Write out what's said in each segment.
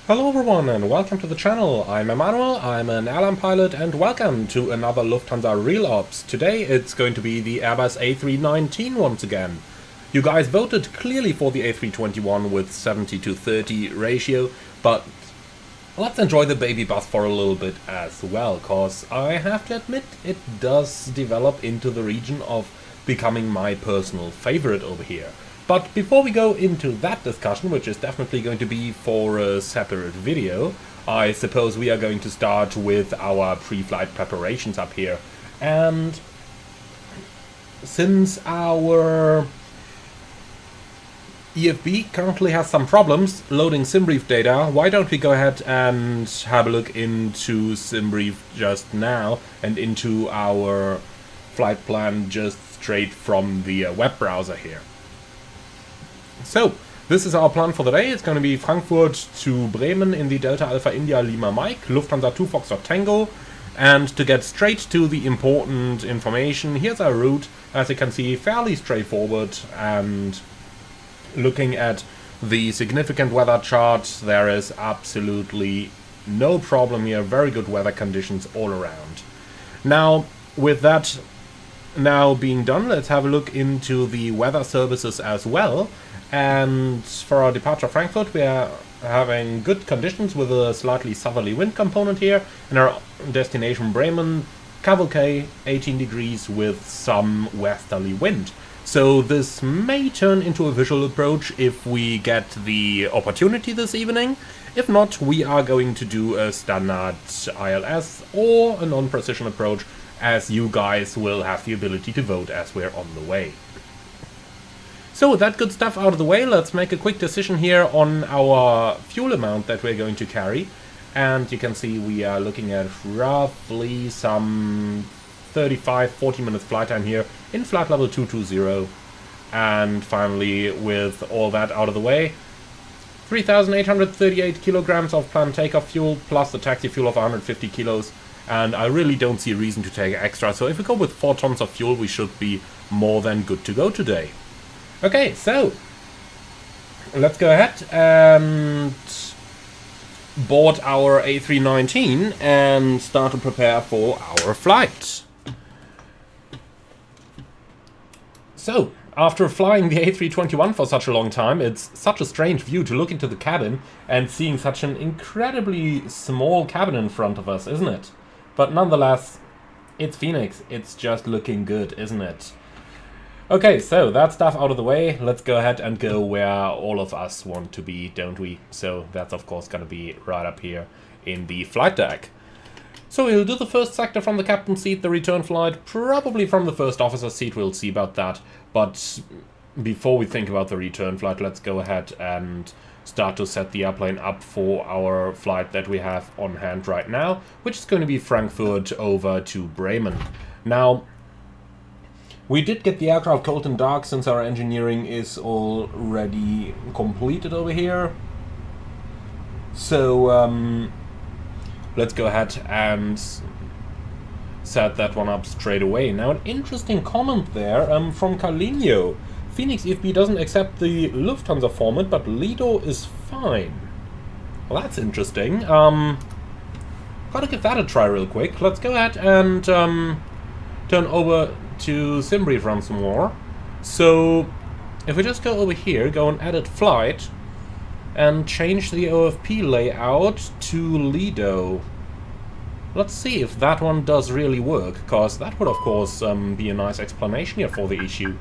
Hello everyone and welcome to the channel. I'm Emmanuel, I'm an airline pilot, and welcome to another Lufthansa Real Ops. Today it's going to be the Airbus A319 once again. You guys voted clearly for the A321 with 70:30 ratio, but let's enjoy the baby bus for a little bit as well, cause I have to admit it does develop into the region of becoming my personal favorite over here. But before we go into that discussion, which is definitely going to be for a separate video, I suppose we are going to start with our pre-flight preparations up here. And since our EFB currently has some problems loading SimBrief data, why don't we go ahead and have a look into SimBrief just now and into our flight plan just straight from the web browser here. So, this is our plan for the day. It's going to be Frankfurt to Bremen in the Delta Alpha India Lima Mike, Lufthansa 2 Foxtrot Tango. And to get straight to the important information, here's our route. As you can see, fairly straightforward, and looking at the significant weather chart, there is absolutely no problem here. Very good weather conditions all around. Now, with that now being done, let's have a look into the weather services as well. And for our departure Frankfurt, we are having good conditions with a slightly southerly wind component here. And our destination Bremen, cavalcade 18 degrees with some westerly wind. So this may turn into a visual approach if we get the opportunity this evening. If not, we are going to do a standard ILS or a non-precision approach, as you guys will have the ability to vote as we're on the way. So with that good stuff out of the way, let's make a quick decision here on our fuel amount that we're going to carry. And you can see we are looking at roughly some 35-40 minutes flight time here in flight level 220. And finally, with all that out of the way, 3,838 kilograms of planned takeoff fuel plus the taxi fuel of 150 kilos. And I really don't see a reason to take extra, so if we go with 4 tons of fuel, we should be more than good to go today. Okay, so let's go ahead and board our A319 and start to prepare for our flight. So, after flying the A321 for such a long time, it's such a strange view to look into the cabin and seeing such an incredibly small cabin in front of us, isn't it? But nonetheless, it's Phoenix. It's just looking good, isn't it? Okay, so that stuff out of the way, let's go ahead and go where all of us want to be, don't we? So that's of course going to be right up here in the flight deck. So we'll do the first sector from the captain's seat, the return flight probably from the first officer's seat, we'll see about that. But before we think about the return flight, let's go ahead and start to set the airplane up for our flight that we have on hand right now, which is going to be Frankfurt over to Bremen. Now, we did get the aircraft cold and dark since our engineering is already completed over here. So let's go ahead and set that one up straight away. Now, an interesting comment there from Carlinho. Phoenix EFB doesn't accept the Lufthansa format, but Lido is fine. Well, that's interesting. Gotta give that a try real quick. Let's go ahead and turn over to SimBrief once more. So if we just go over here, go on edit flight and change the OFP layout to Lido. Let's see if that one does really work, because that would of course be a nice explanation here for the issue.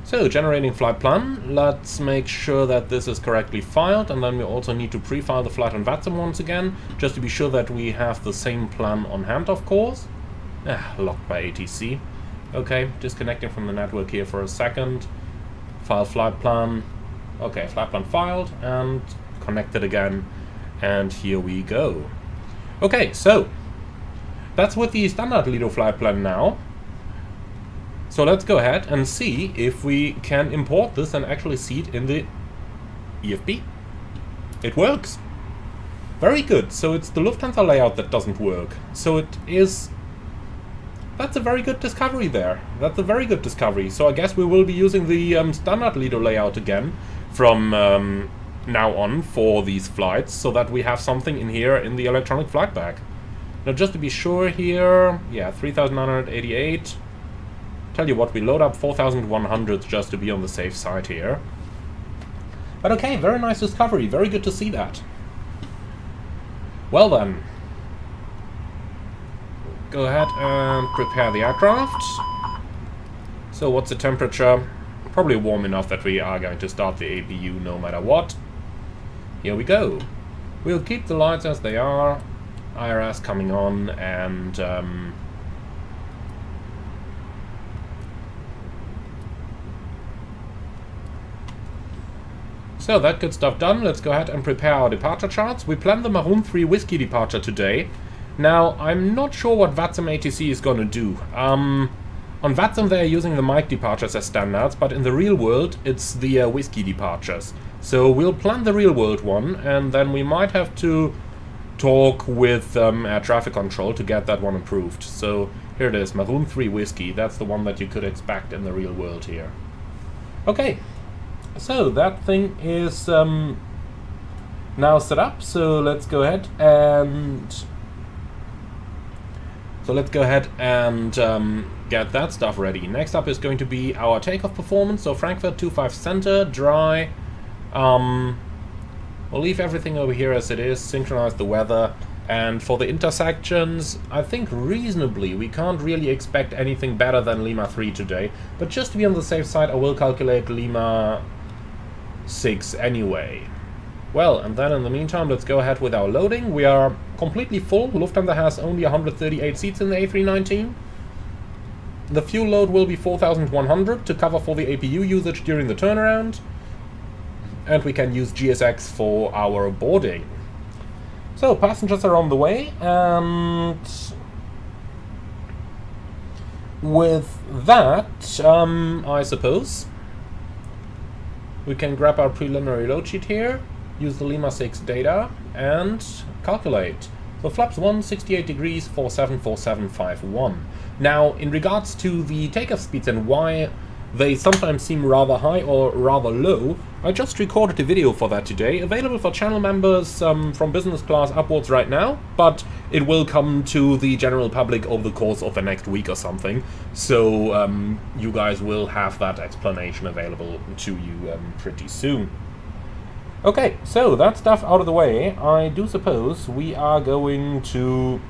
So, generating flight plan, let's make sure that this is correctly filed, and then we also need to pre-file the flight on VATSIM once again, just to be sure that we have the same plan on hand, of course. Locked by ATC. Okay, disconnecting from the network here for a second. File flight plan. Okay, flight plan filed, and connected again, and here we go. Okay, so that's with the standard Lido flight plan now. So let's go ahead and see if we can import this and actually see it in the EFB. It works. Very good. So it's the Lufthansa layout that doesn't work. So it is... That's a very good discovery there. That's a very good discovery. So I guess we will be using the standard Lido layout again from now on for these flights, so that we have something in here in the electronic flight bag. Now just to be sure here, yeah, 3,988. Tell you what, we load up 4,100 just to be on the safe side here. But okay, very nice discovery, very good to see that. Well then, go ahead and prepare the aircraft. So what's the temperature? Probably warm enough that we are going to start the APU no matter what. Here we go. We'll keep the lights as they are. IRS coming on, and so that good stuff done. Let's go ahead and prepare our departure charts. We plan the Maroon 3 Whiskey departure today. Now, I'm not sure what VATSIM ATC is going to do. On VATSIM they're using the Mike departures as standards, but in the real world it's the Whiskey departures. So we'll plan the real world one, and then we might have to talk with air traffic control to get that one approved. So here it is, Maroon 3 Whiskey. That's the one that you could expect in the real world here. Okay, so that thing is now set up. So let's go ahead and get that stuff ready. Next up is going to be our takeoff performance. So Frankfurt 25 center, dry. We'll leave everything over here as it is, synchronize the weather, and for the intersections, I think reasonably we can't really expect anything better than Lima 3 today, but just to be on the safe side I will calculate Lima 6 anyway. Well, and then in the meantime let's go ahead with our loading. We are completely full. Lufthansa has only 138 seats in the A319. The fuel load will be 4,100 to cover for the APU usage during the turnaround. And we can use GSX for our boarding. So, passengers are on the way, and with that, I suppose, we can grab our preliminary load sheet here, use the Lima 6 data, and calculate. So, flaps 1, 68 degrees, 474751. Now, in regards to the takeoff speeds and why they sometimes seem rather high or rather low, I just recorded a video for that today, available for channel members from business class upwards right now, but it will come to the general public over the course of the next week or something, so you guys will have that explanation available to you pretty soon. Okay, so that stuff out of the way, I do suppose we are going to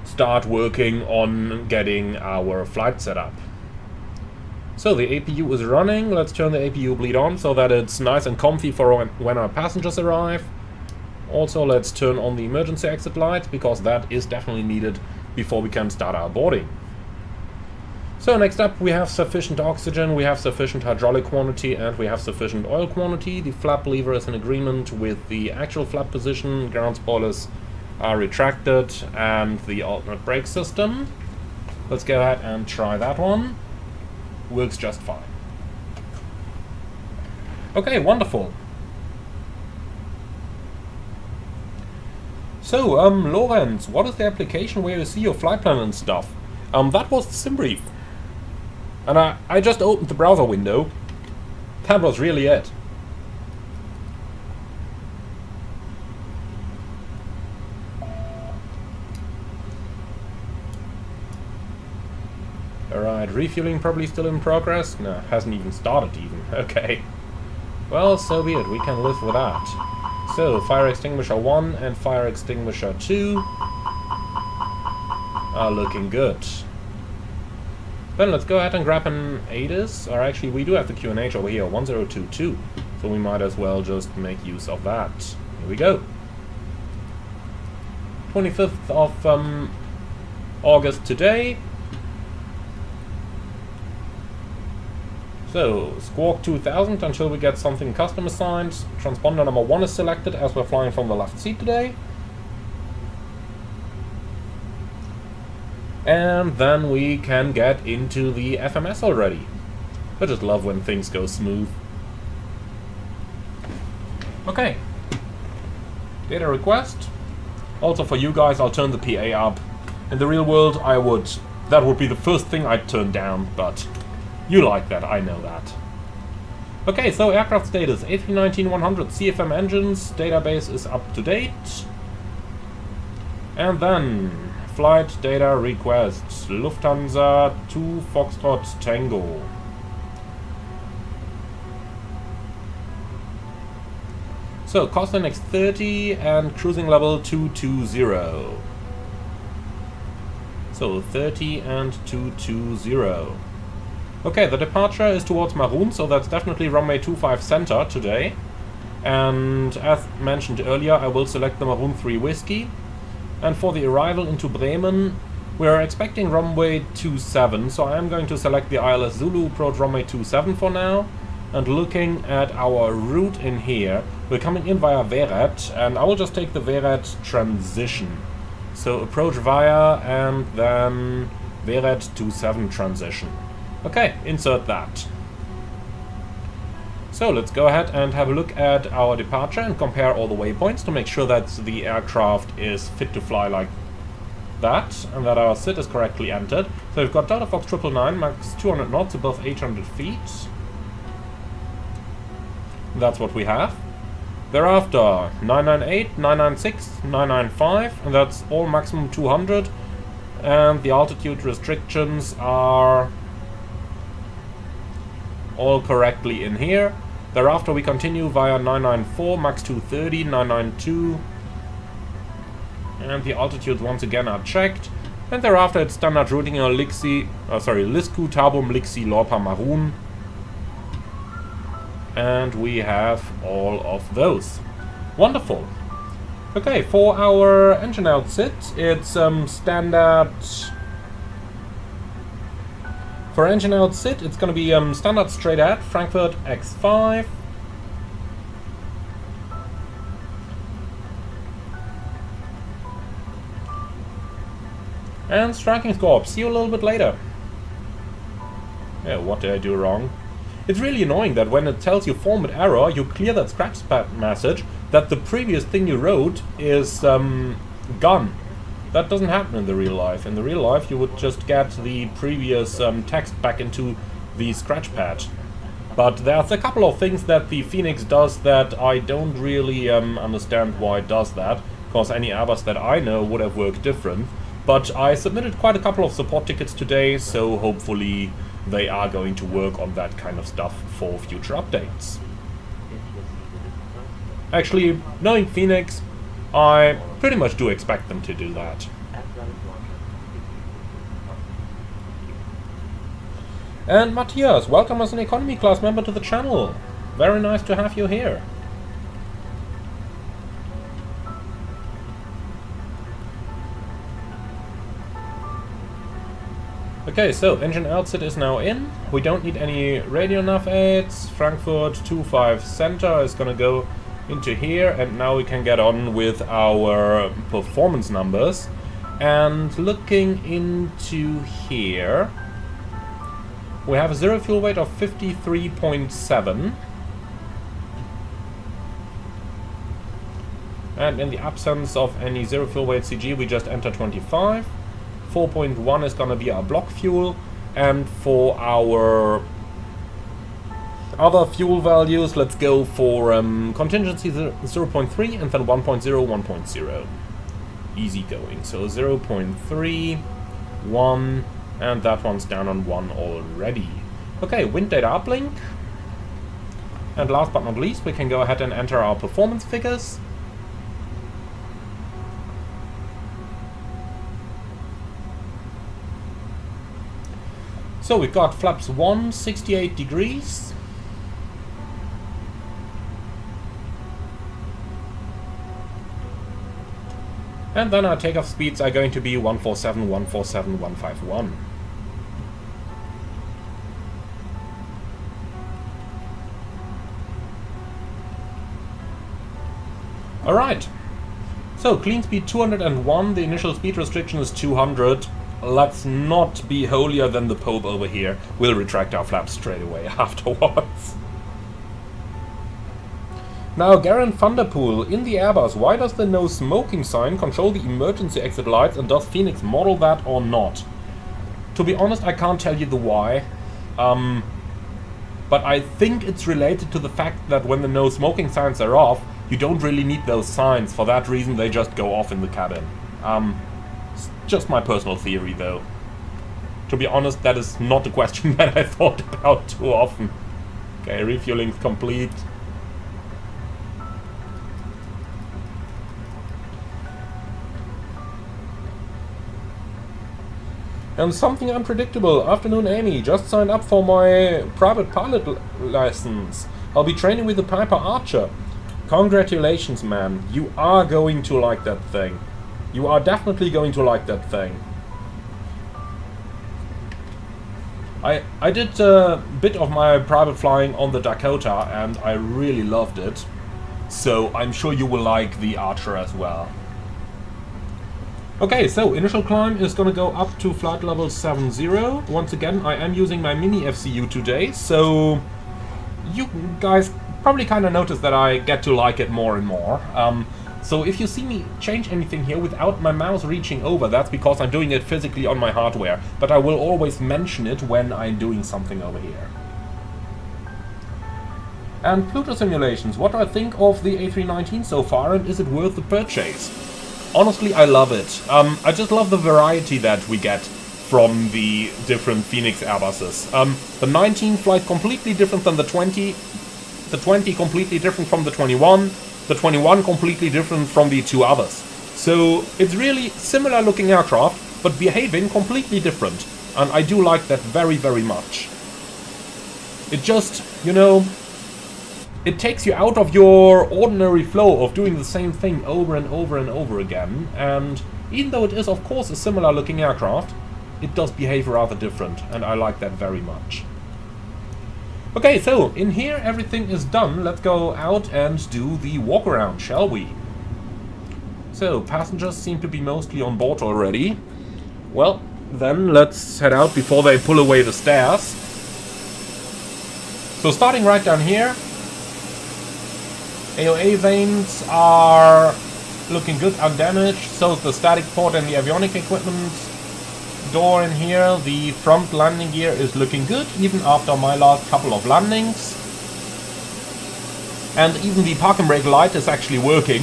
start working on getting our flight set up. So the APU is running. Let's turn the APU bleed on so that it's nice and comfy for when our passengers arrive. Also, let's turn on the emergency exit lights, because that is definitely needed before we can start our boarding. So next up, we have sufficient oxygen, we have sufficient hydraulic quantity, and we have sufficient oil quantity. The flap lever is in agreement with the actual flap position. Ground spoilers are retracted, and the alternate brake system. Let's go ahead and try that one. Works just fine. Okay, wonderful. So, Lorenz, what is the application where you see your flight plan and stuff? That was the sim brief. And I just opened the browser window. That was really it. Alright, refueling probably still in progress? No, hasn't even started even. Okay. Well, so be it. We can live with that. So, fire extinguisher 1 and fire extinguisher 2 are looking good. Then let's go ahead and grab an ATIS. Or actually, we do have the QNH over here, 1022. So we might as well just make use of that. Here we go. 25th of August today. So, Squawk 2000 until we get something custom assigned. Transponder number 1 is selected as we're flying from the left seat today. And then we can get into the FMS already. I just love when things go smooth. Okay. Data request. Also for you guys, I'll turn the PA up. In the real world, that would be the first thing I'd turn down, but you like that, I know that. Okay, so aircraft status, A319-100 CFM engines, database is up to date. And then, flight data requests, Lufthansa 2 Foxtrot Tango. So, cost index 30 and cruising level 220. So, 30 and 220. Okay, the departure is towards Maroon, so that's definitely runway 25 center today. And as mentioned earlier, I will select the Maroon 3 Whiskey. And for the arrival into Bremen, we are expecting runway 27, so I am going to select the ILS Zulu approach runway 27 for now. And looking at our route in here, we're coming in via Weret, and I will just take the Weret transition. So approach via, and then Weret 27 transition. Okay, insert that. So let's go ahead and have a look at our departure and compare all the waypoints to make sure that the aircraft is fit to fly like that, and that our SID is correctly entered. So we've got Delta Fox 999, max 200 knots above 800 feet. That's what we have. Thereafter, 998, 996, 995, and that's all maximum 200. And the altitude restrictions are all correctly in here. Thereafter we continue via 994, max 230, 992. And the altitudes once again are checked. And thereafter it's standard routing on Lisku, Tabum, Lixi, Lorpa, Maroon. And we have all of those. Wonderful. Okay, for our engine outset, it's standard. For engine outset, it's going to be standard straight ahead, Frankfurt X5. And striking score. See you a little bit later. Yeah, what did I do wrong? It's really annoying that when it tells you format error, you clear that scratch message that the previous thing you wrote is gone. That doesn't happen in the real life. In the real life, you would just get the previous text back into the scratch pad. But there's a couple of things that the Phoenix does that I don't really understand why it does that, because any Airbus that I know would have worked different. But I submitted quite a couple of support tickets today, so hopefully they are going to work on that kind of stuff for future updates. Actually, knowing Phoenix, I pretty much do expect them to do that. And Matthias, welcome as an economy class member to the channel. Very nice to have you here. Okay, so engine outset is now in. We don't need any radio nav aids. Frankfurt 25 center is gonna go into here, and now we can get on with our performance numbers. And looking into here, we have a zero fuel weight of 53.7. And in the absence of any zero fuel weight CG, we just enter 25. 4.1 is gonna be our block fuel, and for our other fuel values, let's go for contingency 0.3 and then 1.0, 1.0. Easy going. So 0.3, 1, and that one's down on 1 already. Okay, wind data uplink. And last but not least, we can go ahead and enter our performance figures. So we've got flaps 1, 68 degrees. And then our takeoff speeds are going to be 147, 147, 151. Alright. So clean speed 201, the initial speed restriction is 200. Let's not be holier than the Pope over here. We'll retract our flaps straight away afterwards. Now, Garen Vanderpool, in the Airbus, why does the no smoking sign control the emergency exit lights, and does Phoenix model that or not? To be honest, I can't tell you the why. but I think it's related to the fact that when the no smoking signs are off, you don't really need those signs. For that reason, they just go off in the cabin. It's just my personal theory, though. To be honest, that is not a question that I thought about too often. Okay, refueling's complete. And something unpredictable. Afternoon, Amy. Just signed up for my private pilot license. I'll be training with the Piper Archer. Congratulations, man. You are going to like that thing. You are definitely going to like that thing. I did a bit of my private flying on the Dakota and I really loved it. So I'm sure you will like the Archer as well. Okay, so initial climb is gonna go up to flight level 70. Once again, I am using my mini FCU today, so you guys probably kind of noticed that I get to like it more and more. So if you see me change anything here without my mouse reaching over, that's because I'm doing it physically on my hardware. But I will always mention it when I'm doing something over here. And Pluto simulations, what do I think of the A319 so far, and is it worth the purchase? Honestly, I love it. I just love the variety that we get from the different Phoenix Airbuses. The 19 flies completely different than the 20 completely different from the 21, the 21 completely different from the two others. So it's really similar looking aircraft, but behaving completely different. And I do like that very, very much. It just, you know, it takes you out of your ordinary flow of doing the same thing over and over and over again, and even though it is of course a similar looking aircraft, it does behave rather different, and I like that very much. Okay, so in here everything is done. Let's go out and do the walk around, shall we? So, passengers seem to be mostly on board already. Well, then let's head out before they pull away the stairs. So starting right down here, AOA vanes are looking good, undamaged. So is the static port and the avionic equipment door in here. The front landing gear is looking good, even after my last couple of landings. And even the park and brake light is actually working.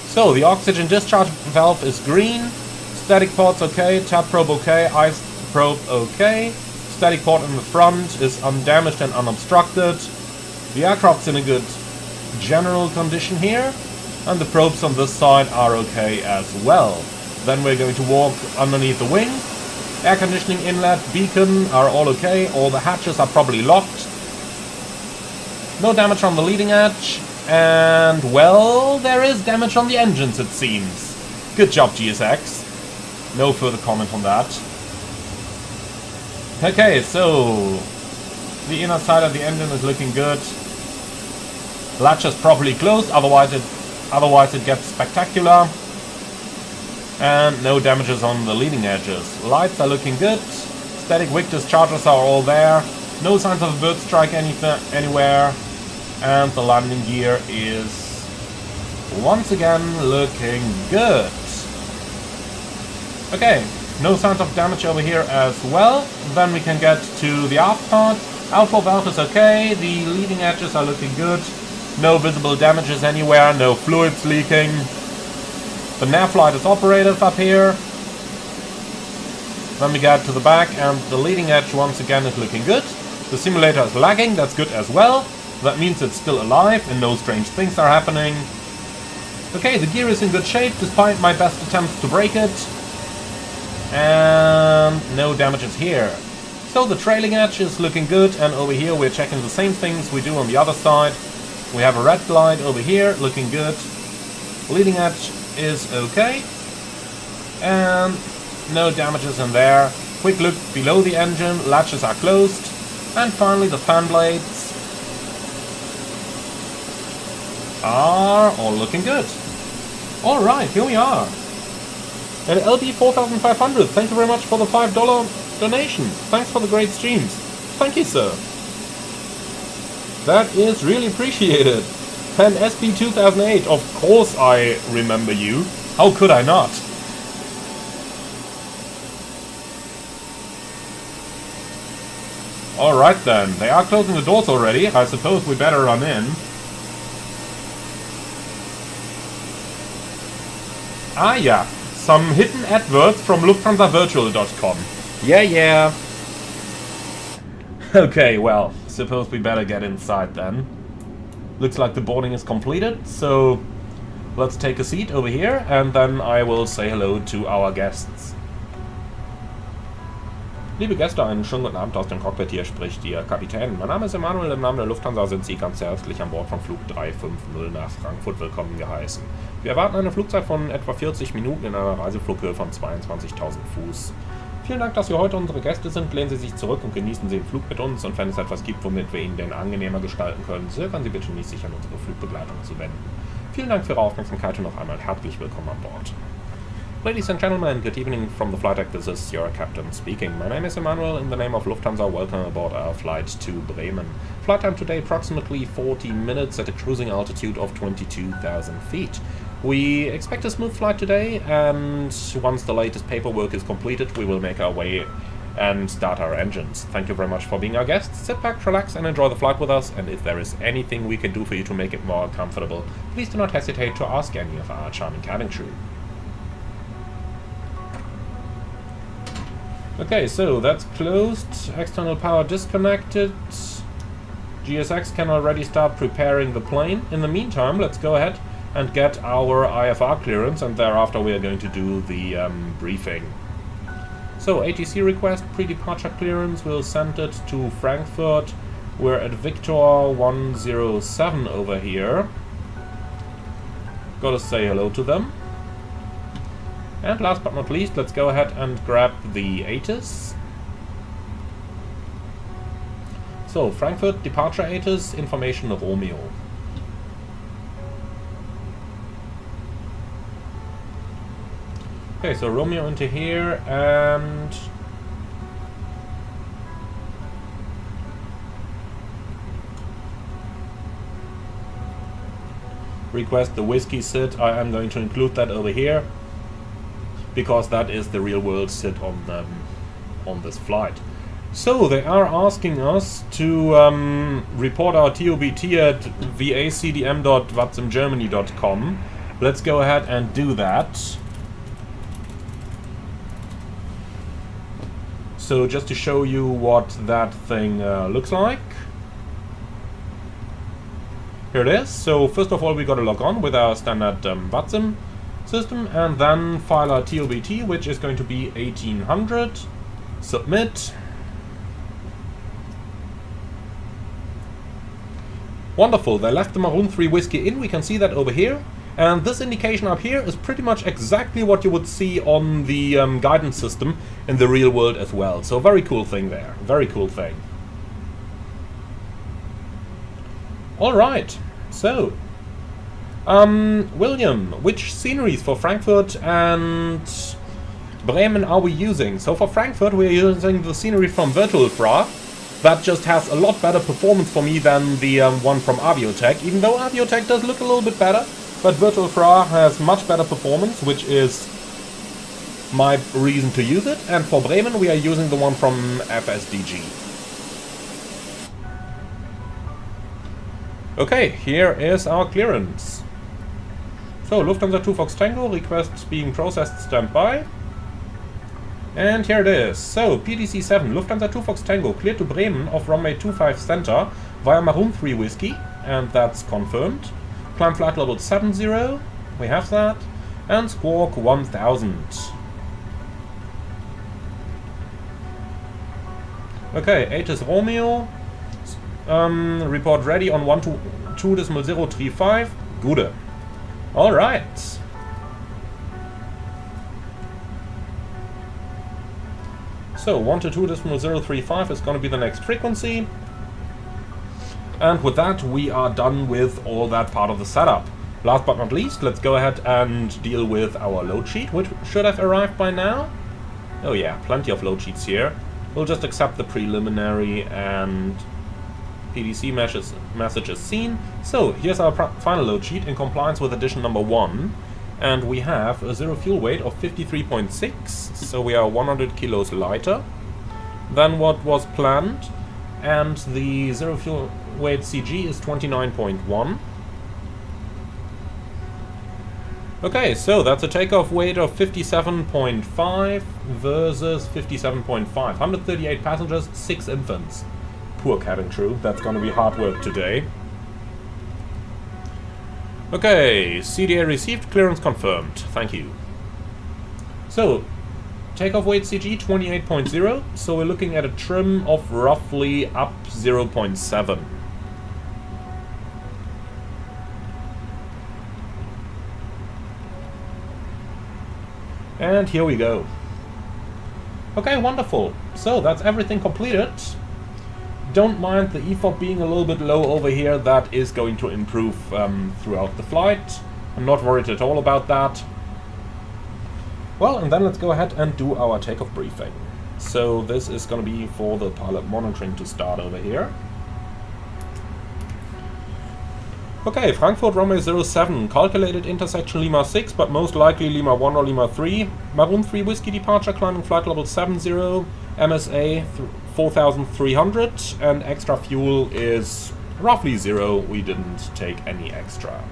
So the oxygen discharge valve is green. Static port's okay, tap probe okay, ice probe okay. Static port in the front is undamaged and unobstructed. The aircraft's in a good general condition here, and the probes on this side are okay as well. Then we're going to walk underneath the wing. Air conditioning inlet, beacon are all okay, all the hatches are probably locked. No damage on the leading edge, and well, there is damage on the engines it seems. Good job GSX. No further comment on that. Okay, so the inner side of the engine is looking good. Latch is properly closed, otherwise it gets spectacular. And no damages on the leading edges. Lights are looking good. Static wick dischargers are all there. No signs of a bird strike anywhere. And the landing gear is once again looking good. Okay, no signs of damage over here as well. Then we can get to the aft part. Outflow valve is okay. The leading edges are looking good. No visible damages anywhere. No fluids leaking. The nav light is operative up here. Then we get to the back and the leading edge once again is looking good. The simulator is lagging, that's good as well. That means it's still alive and no strange things are happening. Okay, the gear is in good shape despite my best attempts to break it. And no damages here. So the trailing edge is looking good, and over here we're checking the same things we do on the other side. We have a red light over here, looking good. Leading edge is okay. And no damages in there. Quick look below the engine, latches are closed. And finally the fan blades are all looking good. Alright, here we are. And LB 4500, thank you very much for the $5 donation. Thanks for the great streams. Thank you, sir. That is really appreciated. And SB 2008, of course I remember you. How could I not? Alright then, they are closing the doors already. I suppose we better run in. Ah yeah, some hidden adverts from LufthansaVirtual.com. Yeah. Okay, well, suppose we better get inside then. Looks like the boarding is completed, so let's take a seat over here and then I will say hello to our guests. Liebe Gäste, einen schönen guten Abend aus dem Cockpit, hier spricht Ihr Kapitän. Mein Name ist Emanuel, im Namen der Lufthansa sind Sie ganz herzlich an Bord von Flug 350 nach Frankfurt willkommen geheißen. Wir erwarten eine Flugzeit von etwa 40 Minuten in einer Reiseflughöhe von 22.000 Fuß. Vielen Dank, dass Sie heute unsere Gäste sind. Lehnen Sie sich zurück und genießen Sie den Flug mit uns. Und wenn es etwas gibt, womit wir Ihnen den angenehmer gestalten können, zögern Sie bitte nicht, sich an unsere Flugbegleitung zu wenden. Vielen Dank für Ihre Aufmerksamkeit und noch einmal herzlich willkommen an Bord. Ladies and gentlemen, good evening from the flight deck. This is your captain speaking. My name is Emanuel. In the name of Lufthansa, welcome aboard our flight to Bremen. Flight time today approximately 40 minutes at a cruising altitude of 22,000 feet. We expect a smooth flight today, and once the latest paperwork is completed, we will make our way and start our engines. Thank you very much for being our guests. Sit back, relax, and enjoy the flight with us, and if there is anything we can do for you to make it more comfortable, please do not hesitate to ask any of our charming cabin crew. Okay, so that's closed, external power disconnected, GSX can already start preparing the plane. In the meantime, let's go ahead and get our IFR clearance, and thereafter we are going to do the briefing. So, ATC request, pre-departure clearance, we'll send it to Frankfurt. We're at Victor 107 over here. Gotta say hello to them. And last but not least, let's go ahead and grab the ATIS. So, Frankfurt, departure ATIS, information Romeo. Okay, so Romeo into here, and request the whiskey sit. I am going to include that over here, because that is the real world sit on this flight. So they are asking us to report our TOBT at vacdm.watsimgermany.com. Let's go ahead and do that. So just to show you what that thing looks like. Here it is. So first of all, we got to log on with our standard Watsim system, and then file our TOBT, which is going to be 1800. Submit. Wonderful, they left the Maroon 3 whiskey in, we can see that over here. And this indication up here is pretty much exactly what you would see on the guidance system in the real world as well. So very cool thing there, very cool thing. Alright, so William, which sceneries for Frankfurt and Bremen are we using? So for Frankfurt we are using the scenery from Virtual-Fra. That just has a lot better performance for me than the one from Aviotech, even though Aviotech does look a little bit better. But Virtual-Fra has much better performance, which is my reason to use it. And for Bremen we are using the one from FSDG. Okay, here is our clearance. So, Lufthansa 2 Fox Tango, request being processed, standby. And here it is. So, PDC 7, Lufthansa 2 Fox Tango, cleared to Bremen off runway 25 center via Maroon 3 whiskey, and that's confirmed. Climb flight level 70, we have that. And Squawk 1000. Okay, ATIS Romeo. Report ready on 122.035. Gute. Alright. So 122.035 is going to be the next frequency. And with that, we are done with all that part of the setup. Last but not least, let's go ahead and deal with our load sheet, which should have arrived by now. Oh yeah, plenty of load sheets here. We'll just accept the preliminary and PDC message is seen. So here's our final load sheet in compliance with edition number 1. And we have a zero fuel weight of 53.6, so we are 100 kilos lighter than what was planned. and the zero fuel weight CG is 29.1. Okay, so that's a takeoff weight of 57.5 versus 57.5. 138 passengers, 6 infants. Poor cabin crew, that's gonna be hard work today. Okay, CDA received, clearance confirmed. Thank you. So, takeoff weight CG 28.0, so we're looking at a trim of roughly up 0.7. And here we go. Okay, wonderful. So that's everything completed. Don't mind the EFOP being a little bit low over here. That is going to improve throughout the flight. I'm not worried at all about that. Well, and then let's go ahead and do our takeoff briefing. So this is going to be for the pilot monitoring to start over here. Okay, Frankfurt runway 07, calculated intersection Lima 6, but most likely Lima 1 or Lima 3. Maroon 3 Whiskey departure, climbing flight level 70, MSA 4,300, and extra fuel is roughly 0, we didn't take any extra.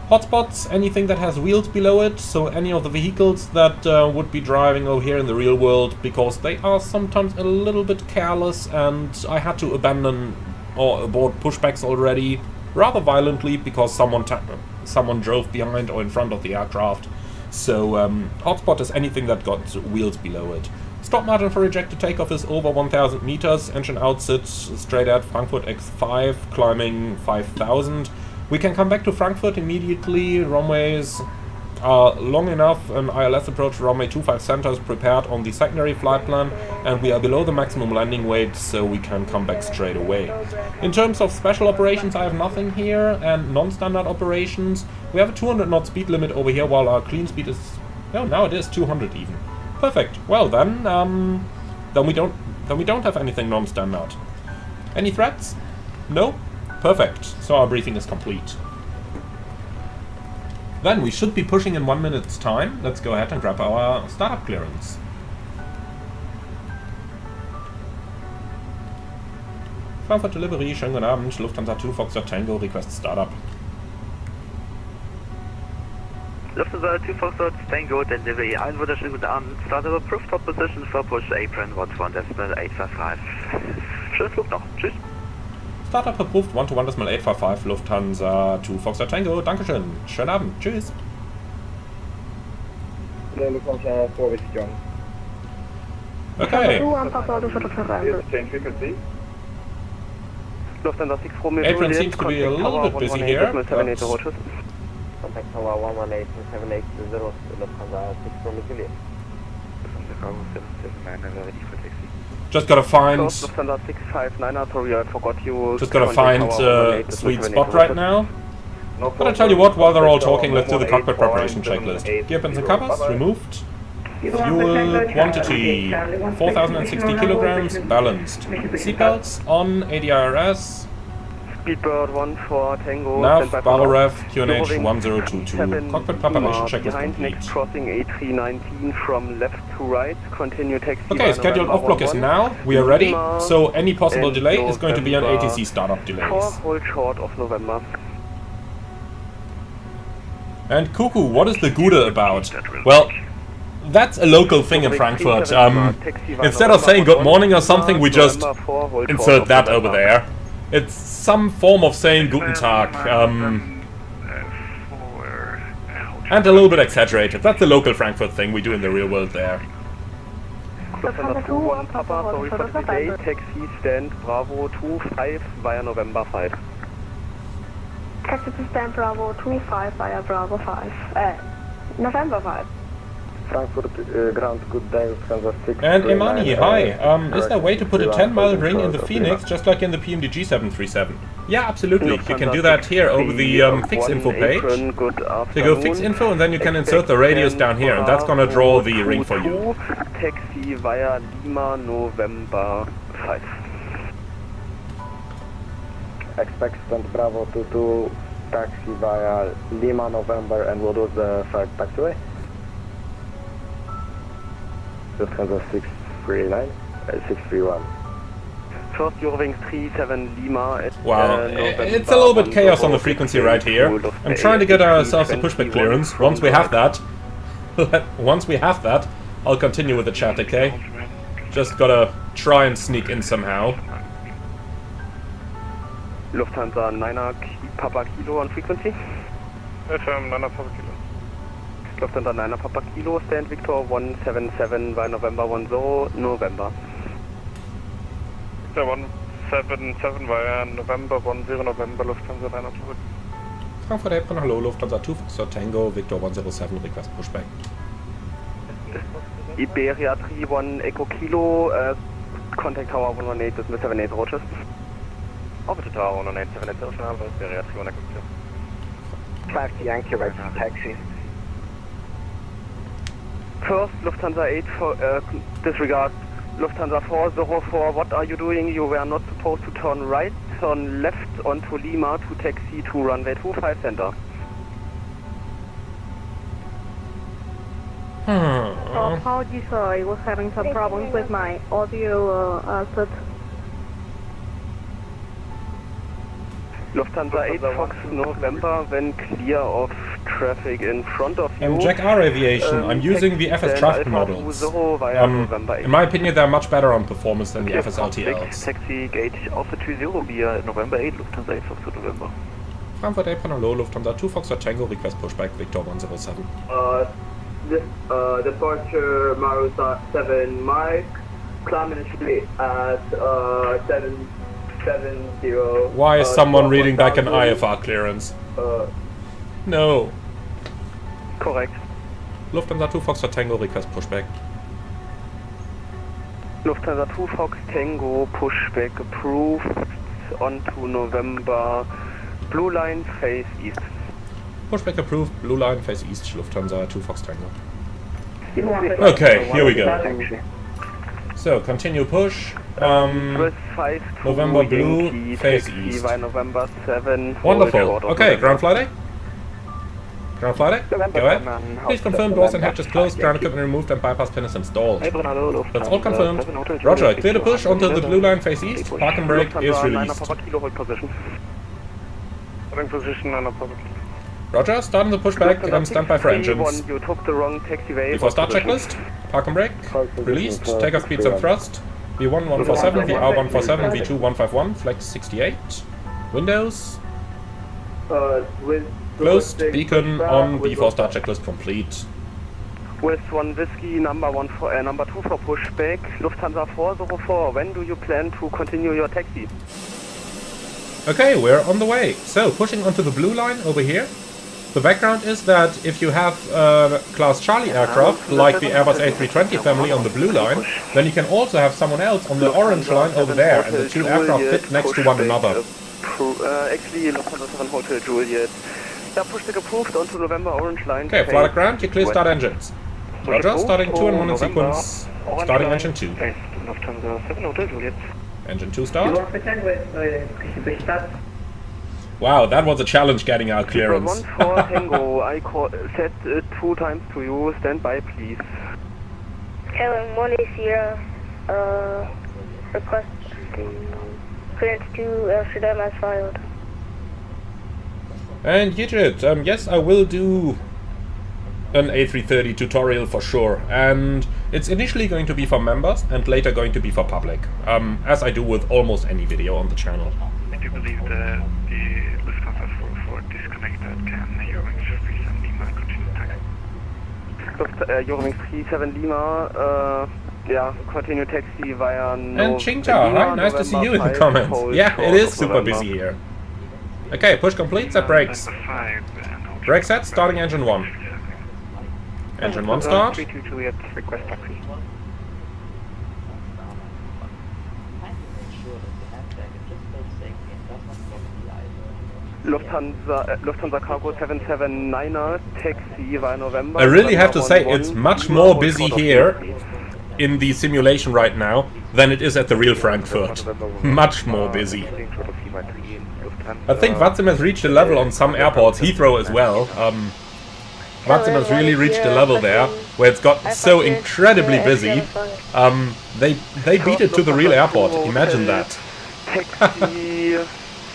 Hotspots, anything that has wheels below it, so any of the vehicles that would be driving over here in the real world, because they are sometimes a little bit careless, and I had to abandon or abort pushbacks already, rather violently, because someone drove behind or in front of the aircraft. So hotspot is anything that got wheels below it. Stop margin for rejected takeoff is over 1,000 meters. Engine outsits straight at Frankfurt X5, climbing 5,000. We can come back to Frankfurt immediately. Runways are long enough. An ILS approach to runway 25 center is prepared on the secondary flight plan, and we are below the maximum landing weight, so we can come back straight away. In terms of special operations, I have nothing here, and non-standard operations, we have a 200 knot speed limit over here, while our clean speed is, oh, now it is 200 even. Perfect. Well then we don't have anything non-standard. Any threats? No? Perfect. So our briefing is complete. Then we should be pushing in 1 minute's time. Let's go ahead and grab our startup clearance. Frankfurt Delivery, schönen guten Abend. Lufthansa 2 Foxtrot Tango, request startup. Lufthansa 2 Foxtrot Tango Delivery, einen wunderschönen guten Abend. Startup approved, top position for push apron 121.855. Schönen Flug noch. Tschüss. Startup approved 121.855 Lufthansa 2 Foxtrot Tango. Dankeschön. Schönen Abend. Tschüss. Lufthansa 4 with John. Okay. Lufthansa 6 Romeo Apron Juliet, seems to be a little bit busy here. Contact tower 118.780 Lufthansa 6 Romeo Juliet. Just gotta find. Lufthansa 659, sorry, I forgot you. Just gotta find a sweet spot right now. But I tell you what, while they're all talking, let's do the cockpit preparation checklist. Gear pins and covers removed. Fuel quantity 4,060 kilograms, balanced. Seatbelts on, ADRS. Speedbird 14 Tango. Nav, barrel ref, QNH 1022. Cockpit preparation checklist Behind complete. next crossing A319 from left to right. Continue taxi. Okay, scheduled off block is now. We are ready. So any possible delay is going to be an ATC startup delays. Hold short of November. And Cuckoo, what is the Gouda about? Well, that's a local thing in Frankfurt. Instead of saying good morning or something, we just insert that over there. It's some form of saying Guten Tag. And a little bit exaggerated. That's a local Frankfurt thing we do in the real world there. Lufthansa 2, Papa, sorry for the delay. Taxi stand Bravo 25 via November 5. Taxi to stand Bravo 25 via Bravo 5. November 5. Frankfurt ground, good day, Lufthansa 6. And Imani, hi. Is there a way to put a 10-mile ring in the Phoenix, just like in the PMDG 737? Yeah, absolutely. You can do that here over the fix info page. So you go fix info and then you can insert the radius down here, and that's gonna draw the ring for you. Taxi via Lima, November 5. Expect stand Bravo 22, taxi via Lima, November, and what was the flight taxiway? Lufthansa 639, 631. First Eurowings 37 Lima. Wow, it's a little bit chaos on the frequency right here. I'm trying to get ourselves a pushback clearance. Once we have that, I'll continue with the chat, okay? Just gotta try and sneak in somehow. Lufthansa 9er Papa Kilo on frequency. FM 9er Papa Kilo. Lufthansa 9er Papa Kilo, stand Victor 177 by November 10, November. Victor 177 via November 10, November, Lufthansa 9er Papa. Frankfurt Apron, hello, Lufthansa 2 Foxtrot Tango, Victor 107, request pushback. Iberia 31 Echo Kilo, contact tower 118 with 78 Roches. Over to tower 118, 78 Roches, Iberia 31 Echo Kilo. 5 Yankee right taxi. First, Lufthansa 8 for disregard. Lufthansa 404, what are you doing? You were not supposed to turn right, turn left onto Lima to taxi to runway 25 center. Apologies, I was having some problems with my audio output. Lufthansa 8 Fox November, when clear of traffic in front of you. Jack R Aviation, I'm using the FS Draft models. In my opinion, they're much better on performance than the FS LTLs. Taxi gate Alpha 20 via November 8, Lufthansa 8 Foxtrot November. Frankfurt Apron, hello, Lufthansa 2 Foxtrot Tango, request pushback, Victor 107. Departure Marusa 7 Mike, climb initially at 770. Why is someone reading back an IFR clearance? No. Correct. Lufthansa 2 Foxtrot Tango, request pushback. Lufthansa 2 Fox Tango, pushback approved onto November, blue line face east. Pushback approved, blue line face east, Lufthansa 2 Fox Tango. Okay, here we go. So, continue push. November blue, face east. November 7. Wonderful. Okay, ground flight A. Ground flight A, go ahead. Please confirm doors and hatches closed, ground equipment removed and bypass pin is installed. That's all confirmed. Roger, clear the push onto the blue line face east, park and brake is released. Holding position on a Papa Kilo. Roger, starting the pushback and stand by for engines. You took the wrong taxiway. Before start checklist, park and brake, released, takeoff speeds and thrust, V1 147, VR 147, V2 151, flex 68, windows, closed, beacon on, before start checklist complete. West 1 Whiskey, number 2 for pushback, Lufthansa 404, when do you plan to continue your taxi? Okay, we're on the way. So, pushing onto the blue line over here. The background is that if you have Class Charlie aircraft, like the Airbus A320 family on the blue line, then you can also have someone else on the orange line over there, and the two aircraft fit next to one another. Actually, Lufthansa 7 Hotel Juliet. Yeah, pushback approved onto November orange line. Okay, flight at ground, you clear start engines. Roger, starting 2 and 1 in sequence. Starting engine 2. Lufthansa 7 Hotel Juliet. Engine 2 start. Wow, that was a challenge getting our clearance. 1-4 Tango, I said it 2 times to you, stand by please. Airline 1 is here, request clearance to Amsterdam as filed. And Yijit, yes, I will do an A330 tutorial for sure, and it's initially going to be for members and later going to be for public, as I do with almost any video on the channel. I do believe the Lufthansa 404 disconnected. Can Eurowings 37 Lima continue taxi? Eurowings 37 Lima, yeah, continue taxi via And Chingcha, hi, nice to see you in the comments. Yeah, it is super busy here. Okay, push complete, set brakes. Brake set, starting engine 1. Engine 1 start. 322 request taxi. Lufthansa Cargo 779er, taxi via November. I really have to say it's much more busy here in the simulation right now than it is at the real Frankfurt. Much more busy. I think Watsim has reached a level on some airports, Heathrow as well. Watsim has really reached a level there where it's got so incredibly busy. They beat it to the real airport, imagine that. Taxi,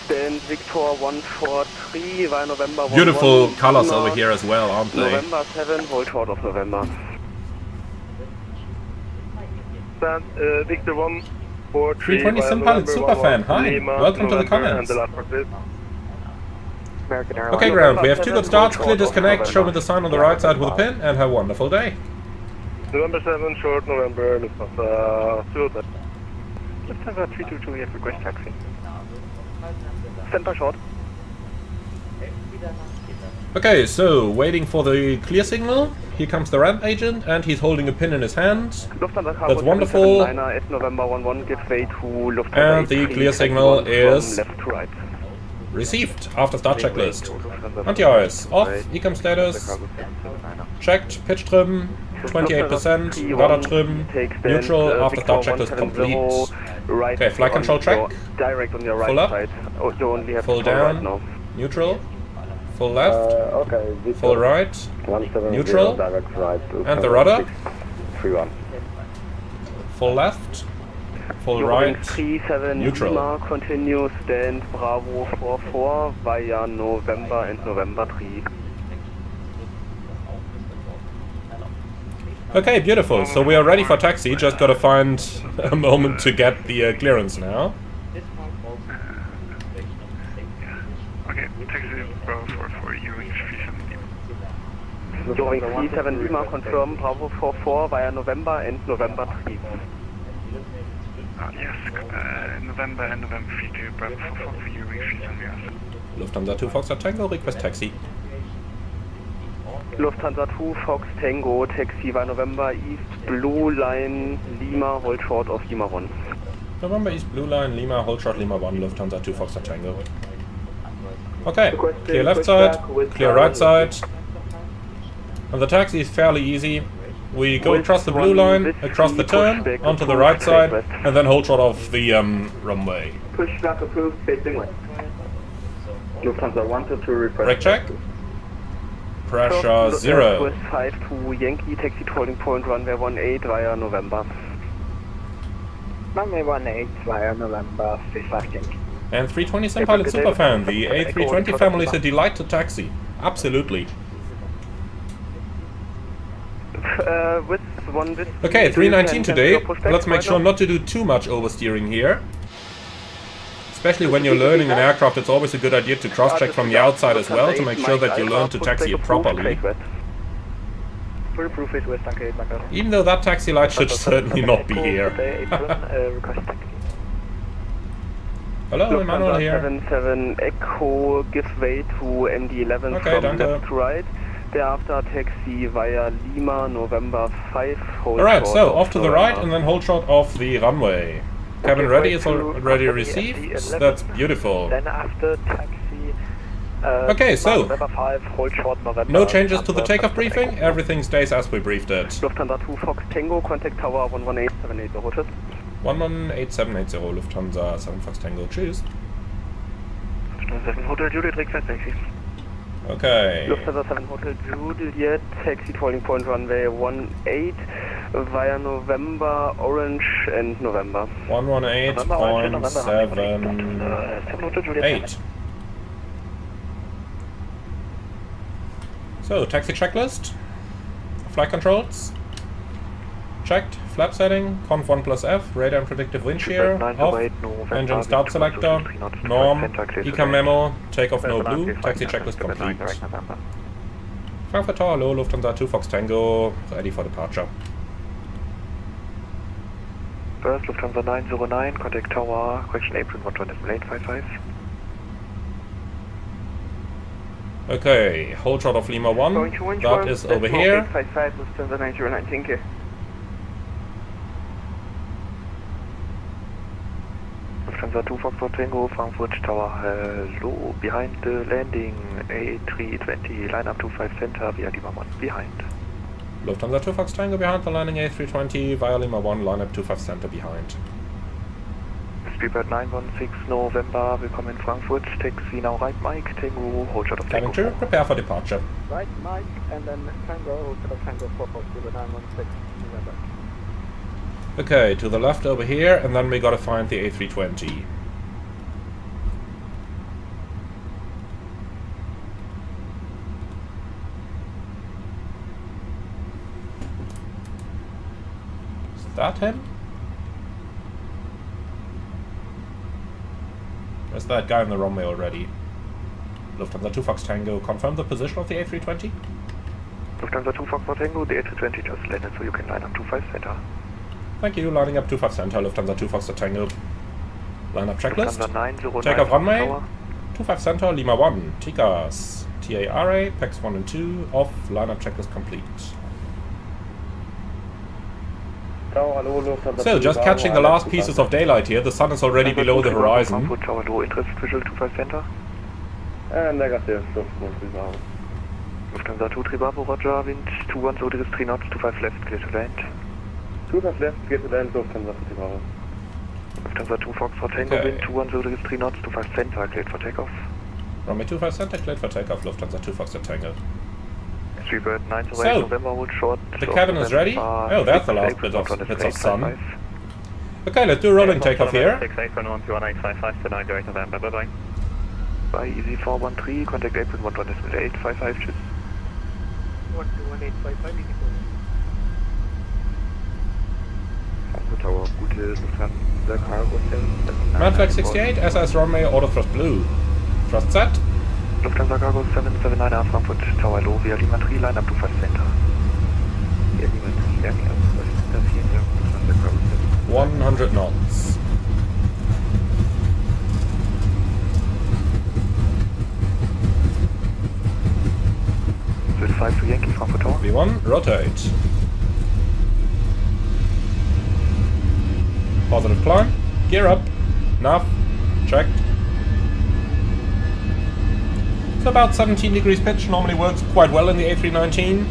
stand Victor 143 via November 11. Beautiful colors over here as well, aren't they? November 7, hold short of November. Stand Victor 143 320 Sim Pilot Superfan, hi, welcome to the comments. Okay, ground, we have 2 good starts, clear disconnect, show me the sign on the right side with a pin, and have a wonderful day. November 7, short November, Lufthansa 2. Lufthansa 322, we have request taxi. Stand by short. Okay, so, waiting for the clear signal. Here comes the ramp agent, and he's holding a pin in his hand. Lufthansa That's wonderful. at November 11, give way to Lufthansa And the clear signal is left to right. received after start checklist. Anti-ice, off, ecam status, checked, pitch trim, 28%, rudder trim, neutral after start checklist complete. Okay, flight control check, Direct on your right full up, side. Oh, you only have full to turn right down, now. neutral, full left, Okay, full right, 170 neutral, direct right, and the rudder, 31. full left, full Yoke right, 37 neutral. Lima, continue stand Bravo 44 via November and November 3. Okay, beautiful. So we are ready for taxi. Just gotta find a moment to get the clearance now. Okay, taxi Bravo 44, Ewing 370. Yoke 37 Lima, confirm Bravo 44 via November and November 3. Yes, November and November 3 Bravo 44 for Ewing 370. Lufthansa 2 Foxtrot Tango, request taxi. Lufthansa 2 Fox Tango, taxi via November East Blue Line Lima, hold short of Lima 1. November East Blue Line, Lima, hold short Lima 1, Lufthansa 2 Foxtrot Tango. Okay, clear left side, clear right side. And the taxi is fairly easy. We go across the blue line, across the turn, onto the right side, and then hold short of the runway. Pushback approved, facing west. Lufthansa 1 to 2 request. Brake check. Pressure 0. West 5 to Yankee, taxi holding point runway 18 via November. Runway 18 via November, 55 Yankee. And 320 Sim Pilot Superfan, the A320 family is a delight to taxi. Absolutely. With one with Okay, 319 today. Let's make sure not to do too much oversteering here. Especially when you're learning an aircraft, it's always a good idea to cross-check from the outside as well to make sure that you learn to taxi it properly. Even though that taxi light should certainly not be here. Hello, Emmanuel here. 77 Echo, give way to MD-11 Okay, from danke. left to right. Thereafter taxi via Lima, November 5, hold Alright, short so of off to the right November. and then hold short of the runway. Cabin ready is already received. That's beautiful. Then after taxi, Okay, so November 5, hold short November. no changes to the takeoff briefing. Everything stays as we briefed it. Lufthansa 2 Fox Tango, contact tower 11878, tschüss. 118780 Lufthansa 7 Fox Tango. Tschüss. 7 Hotel Juliet, request taxi. Okay. Lufthansa 7 Hotel Juliet, taxi holding point runway 18 via November, Orange and November. 118.78. So, taxi checklist. Flight controls. Checked. Flap setting. Conf 1 plus F. Radar and predictive wind shear. Off. Engine start selector. Norm. Ecam memo. Takeoff no blue. Taxi checklist complete. Frankfurt Tower, hello, Lufthansa 2 Fox Tango. Ready for departure. First, Lufthansa 909, contact tower, correction apron 12855. Okay, hold short of Lima 1. That is over here. 855, Lufthansa 909, thank you. Lufthansa 2 Foxtrot Tango, Frankfurt Tower, hello, behind the landing, A320, line up 25 center via Lima 1, behind. Lufthansa 2 Fox Tango behind the landing A320, via Lima 1, line up 25 center behind. Speedbird 916 November, willkommen in Frankfurt, taxi now right Mike, Tango, hold shot of Cabin Tango. crew, prepare for departure. Right, Mike, and then Tango, Tango 440 Okay, to the left over here, and then we gotta find the A320. that him? There's that guy in the runway already. Lufthansa 2 Fox Tango, confirm the position of the A320? Lufthansa 2 Fox Tango, the A320 just landed, so you can line up 25 center. Thank you, lining up 25 center, Lufthansa 2 Fox Tango. Line up checklist. Lufthansa 909 Takeoff runway. tower. 25 center, Lima 1, TICAS, TARA, PAX 1 and 2, off, line up checklist complete. So, just catching the last pieces of daylight here, the sun is already below the horizon. Frankfurt tower, no interest, visual 25 center. Negative, Lufthansa. Lufthansa 2 Tribabo, roger, wind 210 3 knots, 25 left, clear to land. 25 left, clear to land, Lufthansa Tribabo. Lufthansa 2 Fox for Tango, Okay. wind 210 3 knots, 25 center, cleared for takeoff. Runway 25 center, cleared for takeoff, Lufthansa 2 Fox Tango. 3bird 908 So, November, hold short. the cabin is ready. Oh, that's the last bits of sun. Okay, let's do a rolling takeoff here. 681121855 to 98 November, bye bye. By easy 413, contact April 11855, tschüss. 11855, easy Frankfurt Tower, gute Lufthansa Cargo 7. Manflag 68, SS runway, auto thrust blue. Thrust set. Lufthansa Cargo 779 Frankfurt Tower low, via Lima 3, line up to 5 center. Via Lima 3, landing up to 5 center, vielen Dank, Lufthansa Cargo 7. 100 knots. With 5 to Yankee, Frankfurt Tower. V1, rotate. Positive climb. Gear up. Nav. Checked. It's about 17 degrees pitch. Normally works quite well in the A319.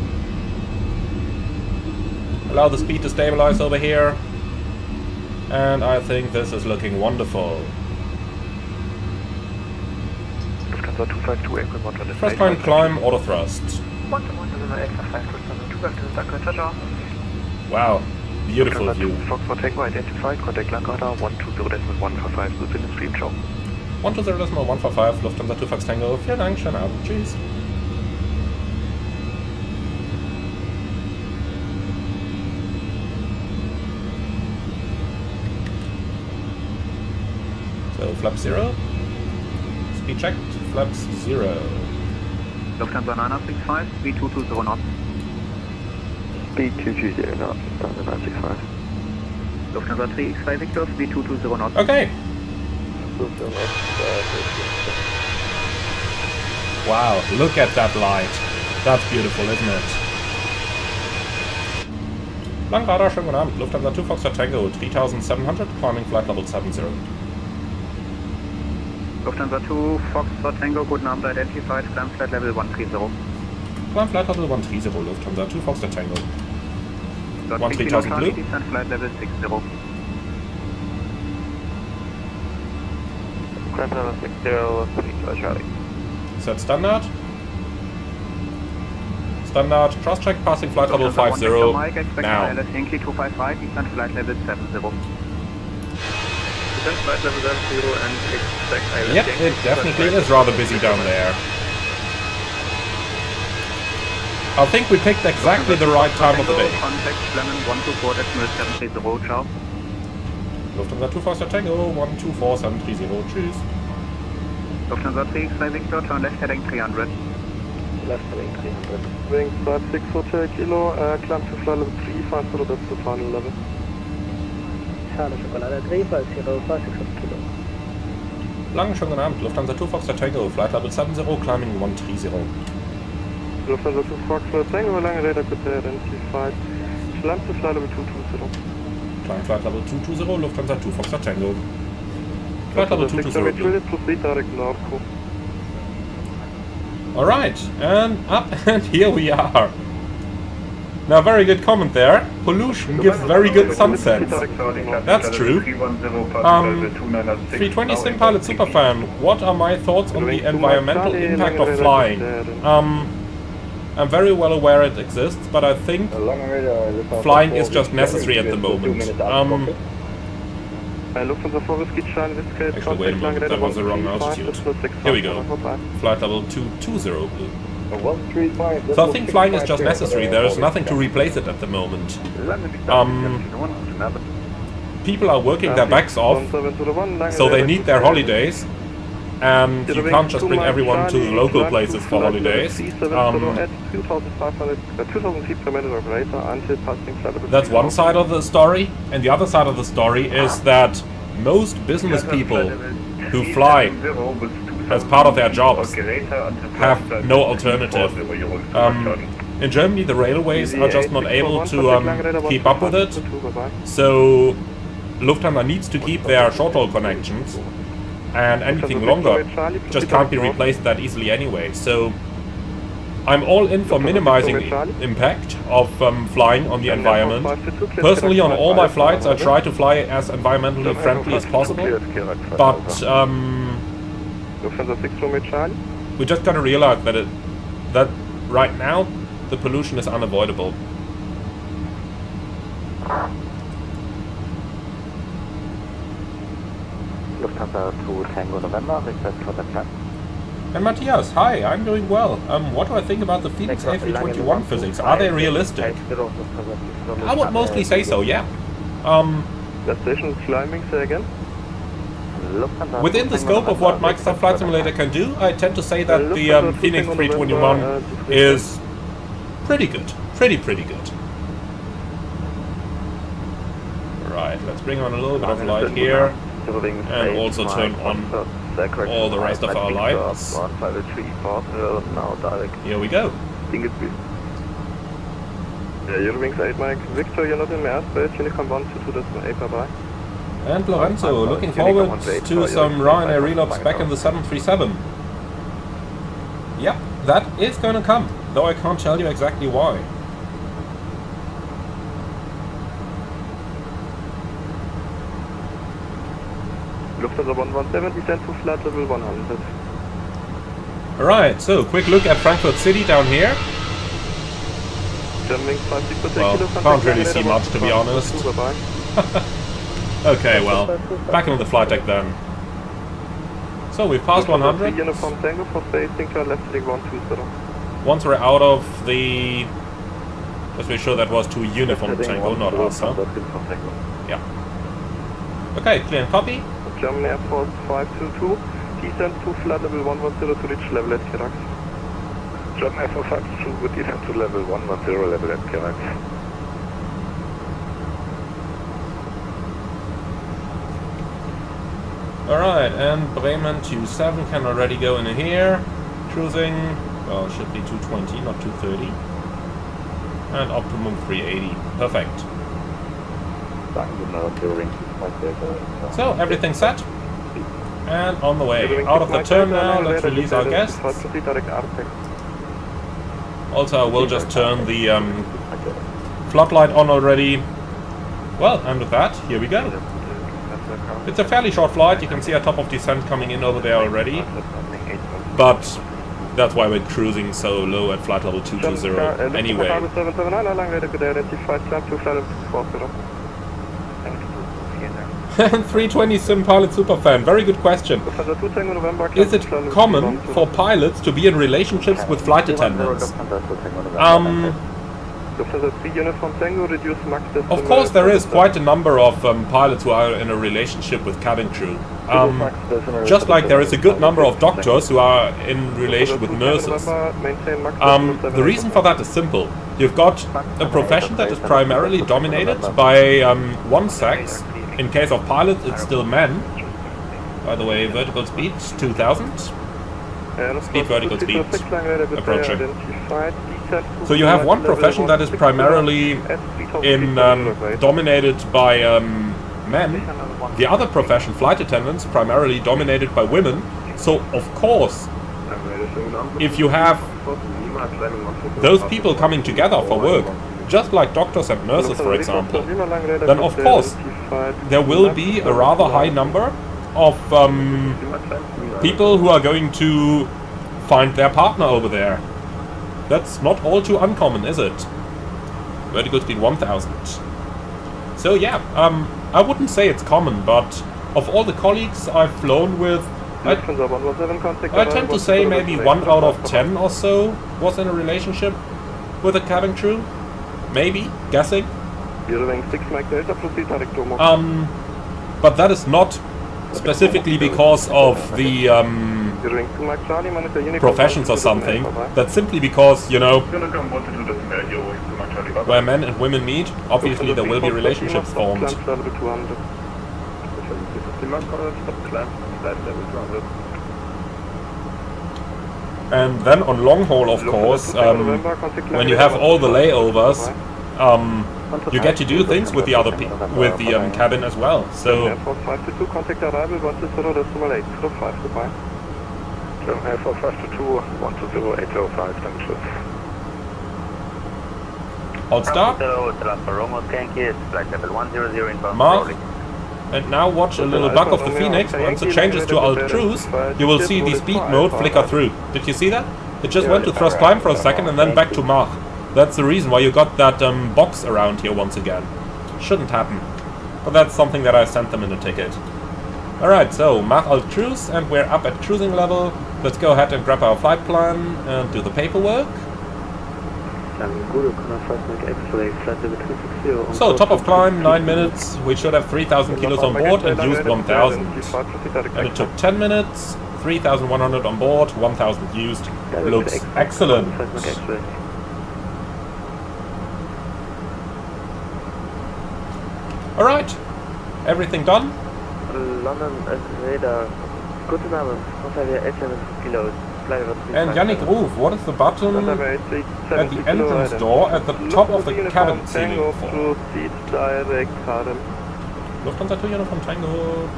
Allow the speed to stabilize over here. And I think this is looking wonderful. Lufthansa 252, April 118. First time climb, auto thrust. 1-1-855, Wow. Beautiful Lufthansa view. 2 Fox for Tango identified, contact land radar 120.155, within the stream show. 120.155, Lufthansa 2 Fox Tango. Vielen Dank, schönen Abend. Tschüss. So, flap 0. Speed checked, flaps 0. Lufthansa 965, V220 knots. Speed 220 knots, Lufthansa 965. Lufthansa 3X5 Victor, V220 knots. Okay. Wow, look at that light. That's beautiful, isn't it? Langradar, schönen guten Abend. Lufthansa 2 Fox Tango, 3700, climbing flight level 70. Lufthansa 2 Fox Tango, guten Abend, identified, climb flight level 130. Climb flight level 130, Lufthansa 2 Fox Tango. 13000 blue. Descent flight level 60. Climb level 60, Charlie. Set standard. Standard, cross check, passing flight level 50 now. LS Yankee 255, descent flight level 70. Descent flight level 70 and expect ILS Yep, Yankee it definitely is rather busy down there. I think we picked exactly the right time of the day. Contact Bremen 124.730, ciao. Lufthansa 2 Fox Tango, 124730, tschüss. Lufthansa 3X5 Victor, turn left heading 300. Left heading 300. Wing 56 Hotel Kilo, climb to flight level 350, that's the final level. Charlie Chocolate 350, 56 kilo. Lang, schönen guten Abend. Lufthansa 2 Fox Tango, flight level 70, climbing 130. Lufthansa 2 Fox Tango, lange radar bitte identified. Climb to flight level 220. Climb flight level 220, Lufthansa 2 Fox Tango. Flight level 220 blue. Proceed direct Norco. Alright, and up and here we are. Now, very good comment there. Pollution gives very good sunsets. That's true. 320 Sim Pilot Superfan, what are my thoughts on the environmental impact of flying? I'm very well aware it exists, but I think flying is just necessary at the moment. Lufthansa 4 Whiskey Charlie Whiskey. Actually, wait a moment, that was the wrong altitude. Here we go. Flight level 220 blue. So I think flying is just necessary. There is nothing to replace it at the moment. People are working their backs off, so they need their holidays. And you can't just bring everyone to the local places for holidays. That's one side of the story, and the other side of the story is that most business people who fly as part of their jobs have no alternative. In Germany, the railways are just not able to keep up with it, so Lufthansa needs to keep their short-haul connections. And anything longer just can't be replaced that easily anyway. So I'm all in for minimizing the impact of flying on the environment. Personally, on all my flights, I try to fly as environmentally friendly as possible. But we just gotta realize that right now the pollution is unavoidable. Lufthansa to Tango November, request for the plan. And Matthias, hi, I'm doing well. What do I think about the Phoenix A321 physics? Are they realistic? I would mostly say so, yeah. Destination climbing, say again? Within the scope of what Microsoft Flight Simulator can do, I tend to say that the Phoenix 321 is pretty good. Pretty good. Right, let's bring on a little bit of light here. And also turn on all the rest of our lights. Here we go. Eurowings 8 Mike Victor, you're not in my airspace. Honeycomb 122, that's an 8 bye-bye. And Lorenzo, looking forward to some Ryanair relapse back in the 737. Yep, that is gonna come, though I can't tell you exactly why. Lufthansa 117, descend to flight level 100. Alright, so quick look at Frankfurt City down here. Well, can't really see much to be honest. Okay, well, back on the flight deck then. So we've passed 100. Once we're out of the... Let's make sure that was to Uniform Tango, not us, huh? Yeah. Okay, clear and copy. German Air Force 522, descend to flight level 110 to reach level at Kirax. German Air Force 522, good descent to level 110 level at Kirax. Alright, and Bremen 27 can already go in here. Cruising, well, it should be 220, not 230. And optimum 380. Perfect. So, everything's set. And on the way. Out of the turn now, let's release our guests. Also, I will just turn the floodlight on already. Well, and with that, here we go. It's a fairly short flight, you can see a top of descent coming in over there already. But that's why we're cruising so low at flight level 220 anyway. 320 Sim Pilot Superfan, very good question. Is it common for pilots to be in relationships with flight attendants? Of course there is quite a number of pilots who are in a relationship with cabin crew. Just like there is a good number of doctors who are in relation with nurses. The reason for that is simple. You've got a profession that is primarily dominated by one sex. In case of pilots, it's still men. By the way, vertical speed 2000. Speed vertical speed approaching. So you have one profession that is primarily dominated by men. The other profession, flight attendants, primarily dominated by women. So of course, if you have those people coming together for work, just like doctors and nurses, for example, then of course there will be a rather high number of people who are going to find their partner over there. That's not all too uncommon, is it? Vertical speed 1000. So yeah, I wouldn't say it's common, but of all the colleagues I've flown with, Lufthansa 117, contact I tend to say maybe 1 out of 10 or so was in a relationship with a cabin crew. Maybe, guessing. Eurowings 6 Mike Delta, proceed direct to Mock. But that is not specifically because of the Eurowings 2 Mike Charlie, monitor uniform. professions or something. That's simply because, you know, where men and women meet, obviously there will be relationships formed. And then on long haul, of course, when you have all the layovers, you get to do things with the other with the cabin as well. So Air Force 522, contact arrival 120.8, 05, goodbye. Air Force 522, 120.805, Dankeschön. hold start. Mark. And now watch a little bug of the Phoenix. Once it changes to alt cruise, you will see the speed mode flicker through. Did you see that? It just went to thrust climb for a second and then back to Mach. That's the reason why you got that box around here once again. Shouldn't happen. But that's something that I sent them in a ticket. Alright, so Mach alt cruise, and we're up at cruising level. Let's go ahead and grab our flight plan and do the paperwork. So, top of climb, 9 minutes. We should have 3,000 kilos on board and used 1,000. And it took 10 minutes, 3,100 on board, 1,000 used. Looks excellent. Alright, everything done? London radar. Guten Abend, Hotel 8 kilos. And Yannick Ruf, what is the button at the entrance door at the top of the cabin ceiling for? Lufthansa 2 Uniform Tango,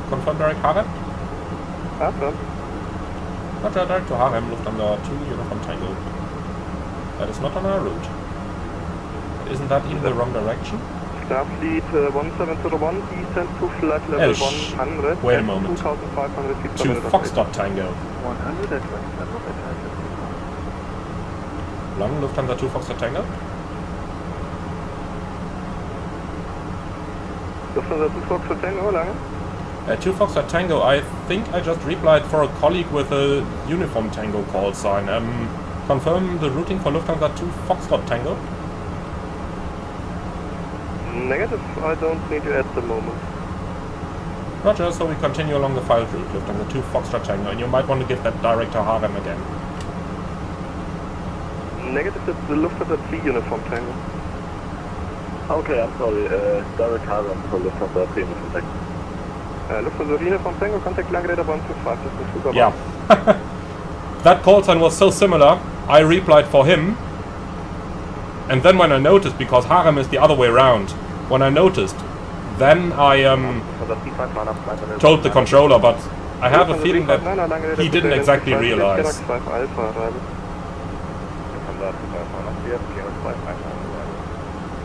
confirm direct Harem? Roger, direct to Harem, Lufthansa 2 Uniform Tango. That is not on our route. Isn't that even the wrong direction? Starfleet 1701, descent to flight level 100. Wait a moment. 2,500 feet. To Foxtrot Tango. 100 Long Lufthansa 2 Foxtrot Tango. Lufthansa 2 Foxtrot Tango, lange? 2 Foxtrot Tango, I think I just replied for a colleague with a Uniform Tango call sign. Confirm the routing for Lufthansa 2 Foxtrot Tango. Negative, I don't need you at the moment. Roger, so we continue along the file route, Lufthansa 2 Foxtrot Tango, and you might want to give that direct to Harem again. Negative, it's the Lufthansa 3 Uniform Tango. Okay, I'm sorry, direct Harem for Lufthansa 3 Uniform Tango. Lufthansa 3 Uniform Tango, contact Land Radar 125, yeah. That call sign was so similar, I replied for him, and then when I noticed, because Harem is the other way around, when I noticed, then I told the controller, but I have a feeling that he didn't exactly realize.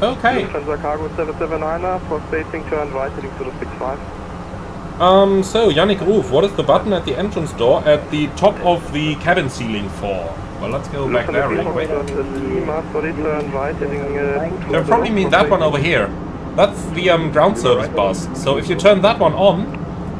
Okay. So Yannick Ruf, what is the button at the entrance door at the top of the cabin ceiling for? Well, let's go back there real quick. They probably mean that one over here. That's the ground service bus. So if you turn that one on,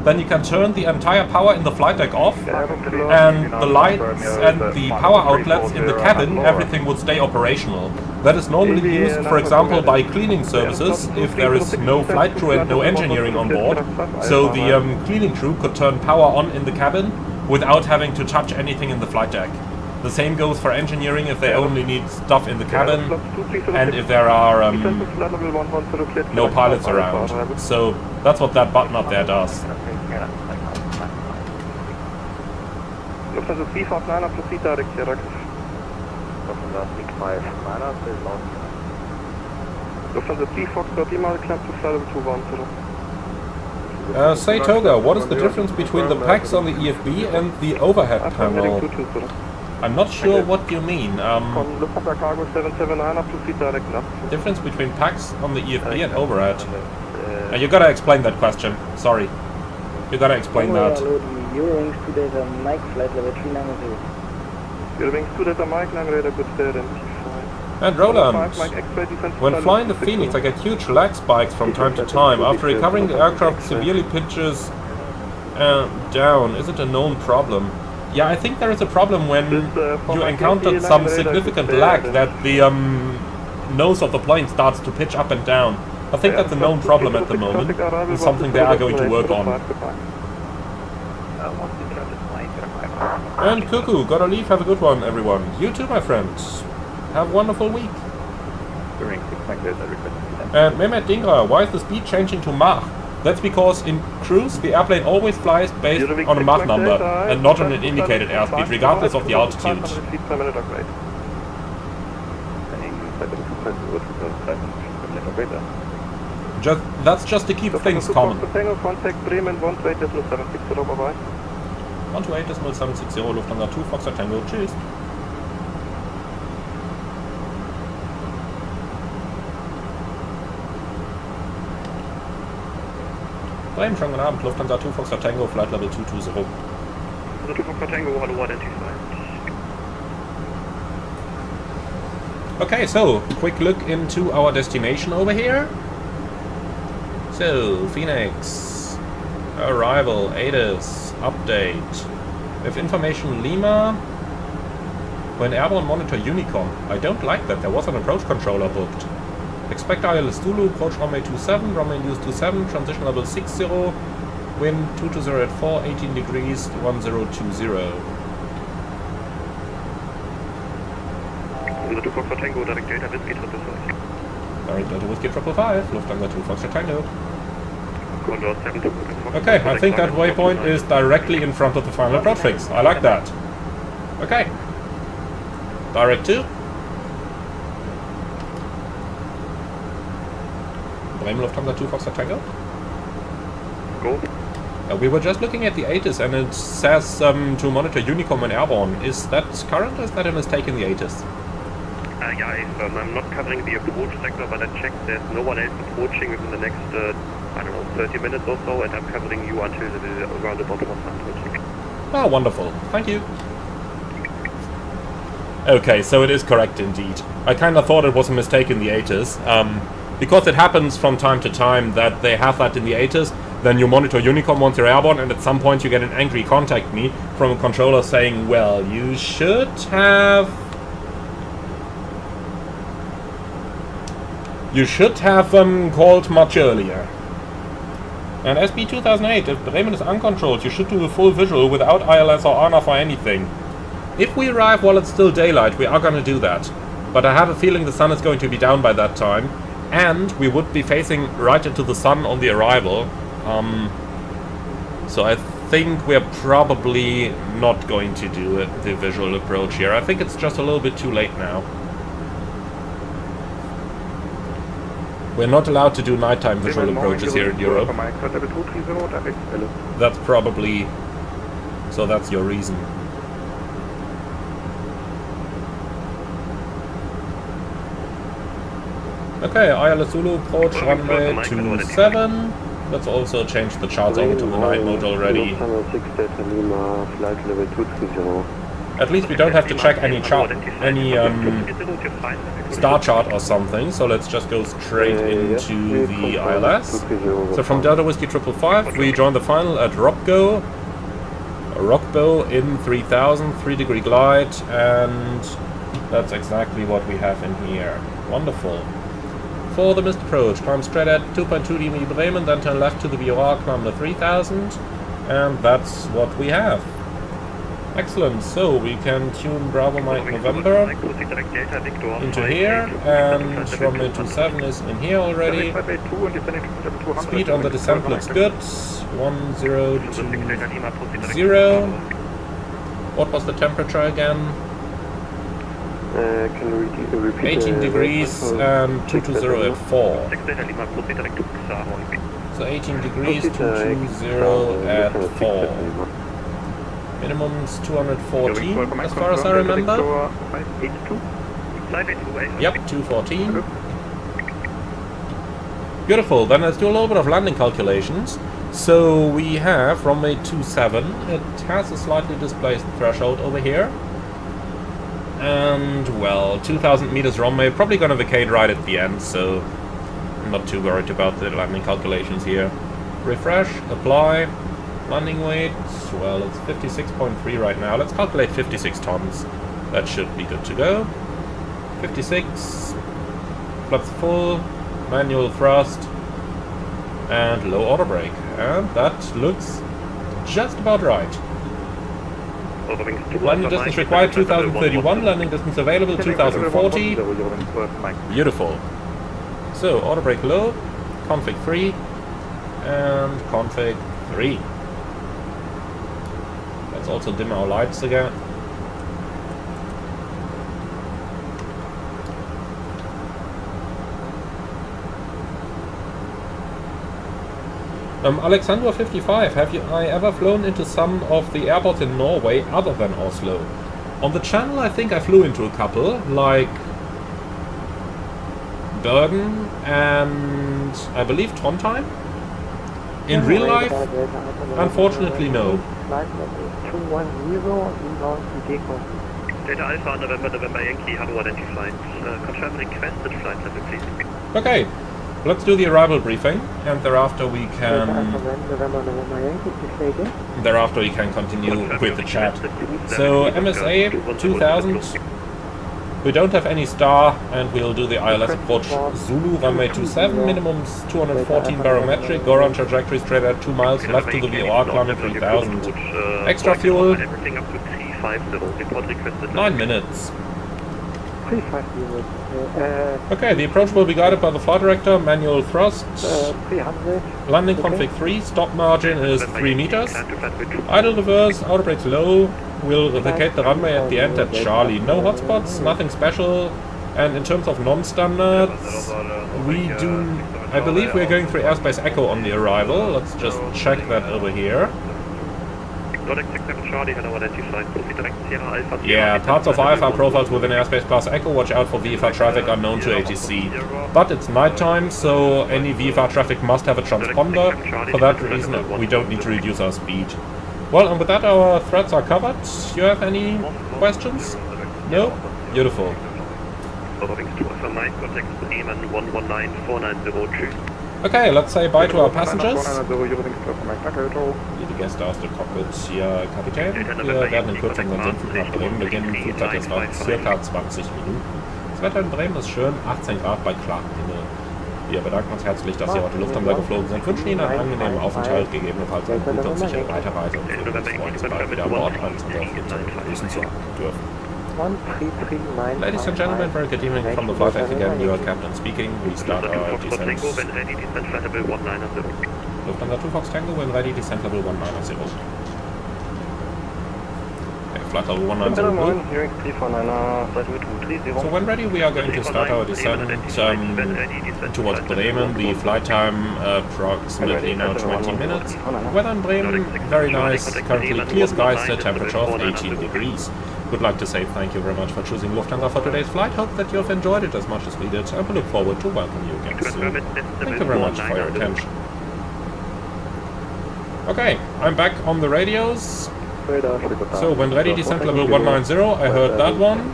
then you can turn the entire power in the flight deck off, and the lights and the power outlets in the cabin, everything would stay operational. That is normally used, for example, by cleaning services if there is no flight crew and no engineering on board. So the cleaning crew could turn power on in the cabin without having to touch anything in the flight deck. The same goes for engineering if they only need stuff in the cabin and if there are no pilots around. So that's what that button up there does. Lufthansa 3 Fox9, proceed direct here. Lufthansa 3 Fox 30 mile, climb to flight level 210. Say Toga, what is the difference between the packs on the EFB and the overhead panel? I'm not sure what you mean. Lufthansa Cargo 779, proceed direct now. Difference between packs on the EFB and overhead? You gotta explain that question. Sorry. You gotta explain that. Eurowings 2 Delta Mike, flight level 390. Eurowings 2 Delta Mike, land radar good there, identified. And Roland, when flying the Phoenix, I get huge lag spikes from time to time. After recovering, the aircraft severely pitches Down. Is it a known problem? Yeah, I think there is a problem when you encountered some significant lag that the nose of the plane starts to pitch up and down. I think that's a known problem at the moment, and something they are going to work on. And Cuckoo, gotta leave, have a good one, everyone. You too, my friends. Have a wonderful week. And Mehmet Dingra, why is the speed changing to Mach? That's because in cruise, the airplane always flies based on a Mach number, and not on an indicated airspeed, regardless of the altitude. That's just to keep things common. Contact Bremen 128.760, bye-bye. 128.760, Lufthansa 2, Foxtrot Tango, tschüss. Bremen, schönen guten Abend, Lufthansa 2, Foxtrot Tango, Flight Level 220. Also 2 Foxtrot Tango, hello, identified. Okay, so, quick look into our destination over here. So, Phoenix, arrival, ATIS, update. With information Lima, when airborne monitor Unicom. I don't like that, there was an approach controller booked. Expect ILS Zulu, approach runway 27, runway induce 27, transition level 60, wind 220 at 4, 18 degrees, 1020. Also 2 Foxtrot Tango, direct Delta Whiskey 555. Direct Delta Whiskey 555, Lufthansa 2 Foxtrot Tango. Condor 7 to Okay, I think that waypoint is directly in front of the final approach fix. I like that. Okay. Direct 2. Bremen Lufthansa 2 Foxtrot Tango. Go. We were just looking at the ATIS and it says to monitor Unicom when airborne. Is that current or is that a mistake in the ATIS? Yeah, I'm not covering the approach sector, but I checked there's no one else approaching within the next, I don't know, 30 minutes or so, and I'm covering you until around the bottom of sunset. Oh, wonderful. Thank you. Okay, so it is correct indeed. I kind of thought it was a mistake in the ATIS. Because it happens from time to time that they have that in the ATIS, then you monitor Unicom once you're airborne, and at some point you get an angry contact me from a controller saying, well, you should have called much earlier. And SB 2008, if Bremen is uncontrolled, you should do a full visual without ILS or RNAV or anything. If we arrive while it's still daylight, we are going to do that. But I have a feeling the sun is going to be down by that time, and we would be facing right into the sun on the arrival. So I think we're probably not going to do the visual approach here. I think it's just a little bit too late now. We're not allowed to do nighttime visual approaches here in Europe. That's probably... So that's your reason. Okay, ILS Zulu, approach runway 27. Let's also change the charts over to the night mode already. At least we don't have to check any chart, star chart or something, so let's just go straight into the ILS. So from Delta Whiskey 555, we join the final at Rockbow in 3000, 3-degree glide, and that's exactly what we have in here. Wonderful. For the missed approach, climb straight at 2.2 dB Bremen, then turn left to the VOR, climb the 3000, and that's what we have. Excellent, so we can tune Bravo Mike November into here, and runway 27 is in here already. Speed on the descent looks good, 1020. What was the temperature again? Can you repeat 18 degrees and 220 at 4. So 18 degrees, 220 at 4. Minimum's 214, as far as I remember. Yep, 214. Beautiful, then let's do a little bit of landing calculations. So we have runway 27, it has a slightly displaced threshold over here. And, well, 2000 meters runway, probably gonna vacate right at the end, so I'm not too worried about the landing calculations here. Refresh, apply, Landing weight, well, it's 56.3 right now. Let's calculate 56 tons. That should be good to go. 56, flaps full, manual thrust, and low auto brake. And that looks just about right. Landing distance required 2031, landing distance available 2040. Beautiful. So, auto brake low, config 3, and config 3. Let's also dim our lights again. Alexandra 55, have I ever flown into some of the airports in Norway other than Oslo? On the channel I think I flew into a couple, like Bergen and I believe Trondheim. In real life, unfortunately no. Flight level 210 inbound to Takeoff. Delta Alpha, November Yankee, how to identify. Confirm requested flight level, please. Okay, let's do the arrival briefing, and thereafter we can continue with the chat. So MSA 2000. We don't have any star, and we'll do the ILS approach Zulu, runway 27, minimum 214 barometric, go around trajectory straight at 2 miles, left to the VOR, climbing 3000. Extra fuel, 9 minutes. Okay, the approach will be guided by the flight director, manual thrust, 300. landing config 3, stop margin is 3 meters, idle reverse, outer brakes low, we'll vacate the runway at the end at Charlie. No hotspots, nothing special, and in terms of non-standards, I believe we're going through airspace echo on the arrival. Let's just check that over here. Yeah, parts of IFR profiles within airspace class echo, watch out for VFR traffic unknown to ATC. But it's nighttime, so any VFR traffic must have a transponder. For that reason, we don't need to reduce our speed. Well, and with that, our threats are covered. You have any questions? No? Beautiful. Okay, let's say bye to our passengers. Liebe Gäste aus der Cockpit, hier Kapitän. Wir werden in Kürze unseren Sinnflug nach Bremen beginnen. Flugzeit jetzt noch circa 20 Minuten. Das Wetter in Bremen ist schön, 18 Grad bei klarem Himmel. Wir bedanken uns herzlich, dass Sie heute Lufthansa geflogen sind, wünschen Ihnen einen angenehmen Aufenthalt, gegebenenfalls eine gute und sichere Weiterreise und würden uns freuen, Sie bald wieder an Bord eines unserer Flugzeuge begrüßen zu dürfen. Ladies and gentlemen, very good evening from the flight deck again. Your captain speaking. We start our descent. Lufthansa 2 Fox Tango, when ready, descent level 190. Okay, flight level 190. So when ready, we are going to start our descent towards Bremen. The flight time approximately now 20 minutes. Weather in Bremen, very nice. Currently clear skies, a temperature of 18 degrees. Would like to say thank you very much for choosing Lufthansa for today's flight. Hope that you have enjoyed it as much as we did, and we look forward to welcome you again soon. Thank you very much for your attention. Okay, I'm back on the radios. So when ready, descent level 190, I heard that one.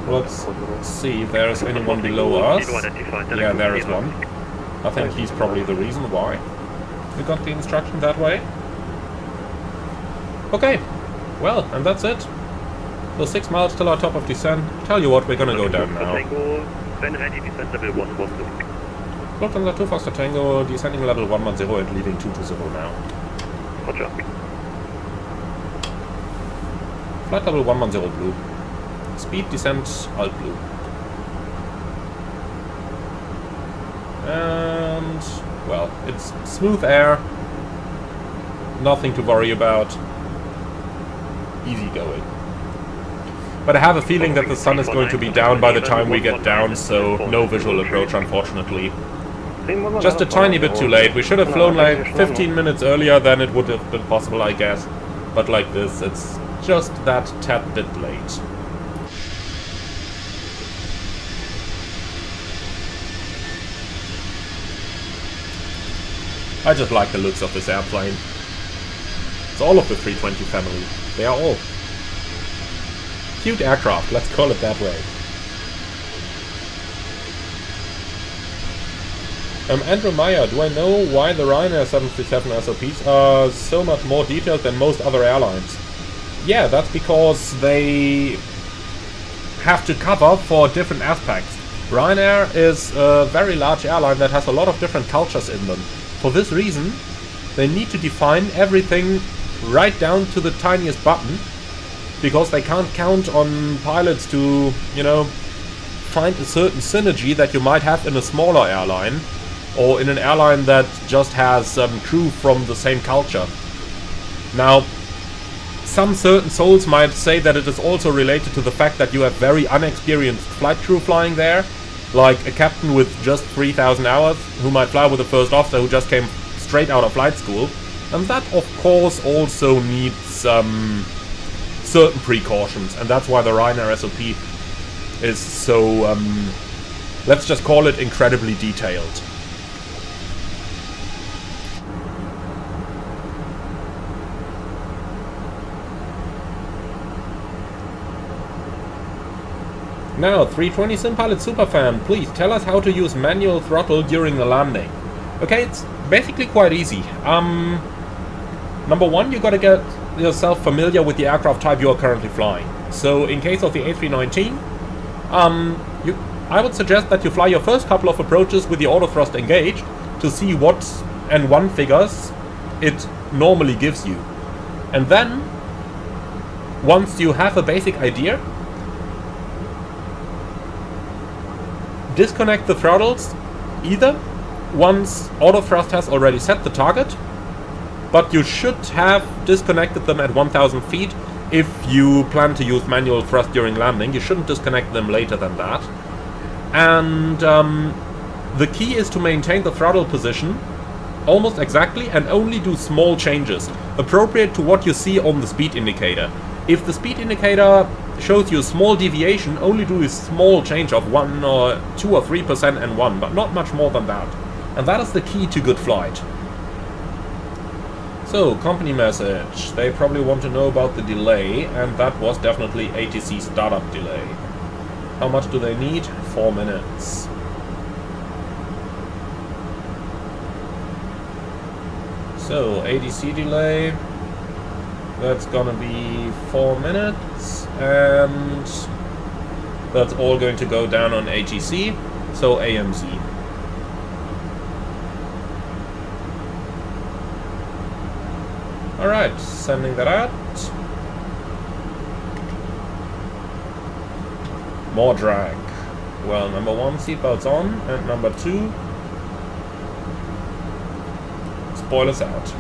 Let's see if there is anyone below us. Yeah, there is one. I think he's probably the reason why we got the instruction that way. Okay, well, and that's it. So 6 miles till our top of descent. Tell you what, we're gonna go down now. Lufthansa 2 Foxtrot Tango, descending level 110 and leaving 220 now. Roger. Flight level 110 blue. Speed descent alt blue. And, well, it's smooth air. Nothing to worry about. Easy going. But I have a feeling that the sun is going to be down by the time we get down, so no visual approach, unfortunately. Just a tiny bit too late. We should have flown like 15 minutes earlier, then it would have been possible, I guess. But like this, it's just that tad bit late. I just like the looks of this airplane. It's all of the 320 family. They are all cute aircraft, let's call it that way. Andrew Meyer, do I know why the Ryanair 737 SOPs are so much more detailed than most other airlines? Yeah, that's because they have to cover for different aspects. Ryanair is a very large airline that has a lot of different cultures in them. For this reason, they need to define everything right down to the tiniest button, because they can't count on pilots to, you know, find a certain synergy that you might have in a smaller airline, or in an airline that just has crew from the same culture. Now, some certain souls might say that it is also related to the fact that you have very unexperienced flight crew flying there, like a captain with just 3,000 hours, who might fly with a first officer who just came straight out of flight school. And that, of course, also needs certain precautions, and that's why the Ryanair SOP is so, let's just call it incredibly detailed. Now, 320 SimPilot Superfan, please tell us how to use manual throttle during the landing. Okay, it's basically quite easy. Number one, you gotta get yourself familiar with the aircraft type you are currently flying. So, in case of the A319, I would suggest that you fly your first couple of approaches with the auto thrust engaged to see what and one figures it normally gives you. And then, once you have a basic idea, disconnect the throttles either once auto thrust has already set the target, but you should have disconnected them at 1000 feet if you plan to use manual thrust during landing. You shouldn't disconnect them later than that. And the key is to maintain the throttle position almost exactly and only do small changes appropriate to what you see on the speed indicator. If the speed indicator shows you a small deviation, only do a small change of 1 or 2 or 3% and 1, but not much more than that. And that is the key to good flight. So, company message. They probably want to know about the delay, and that was definitely ATC startup delay. How much do they need? 4 minutes. So, ATC delay. That's gonna be 4 minutes, and that's all going to go down on ATC, so AMZ. Alright, sending that out. More drag. Well, number one, seatbelts on, and number two, spoilers out.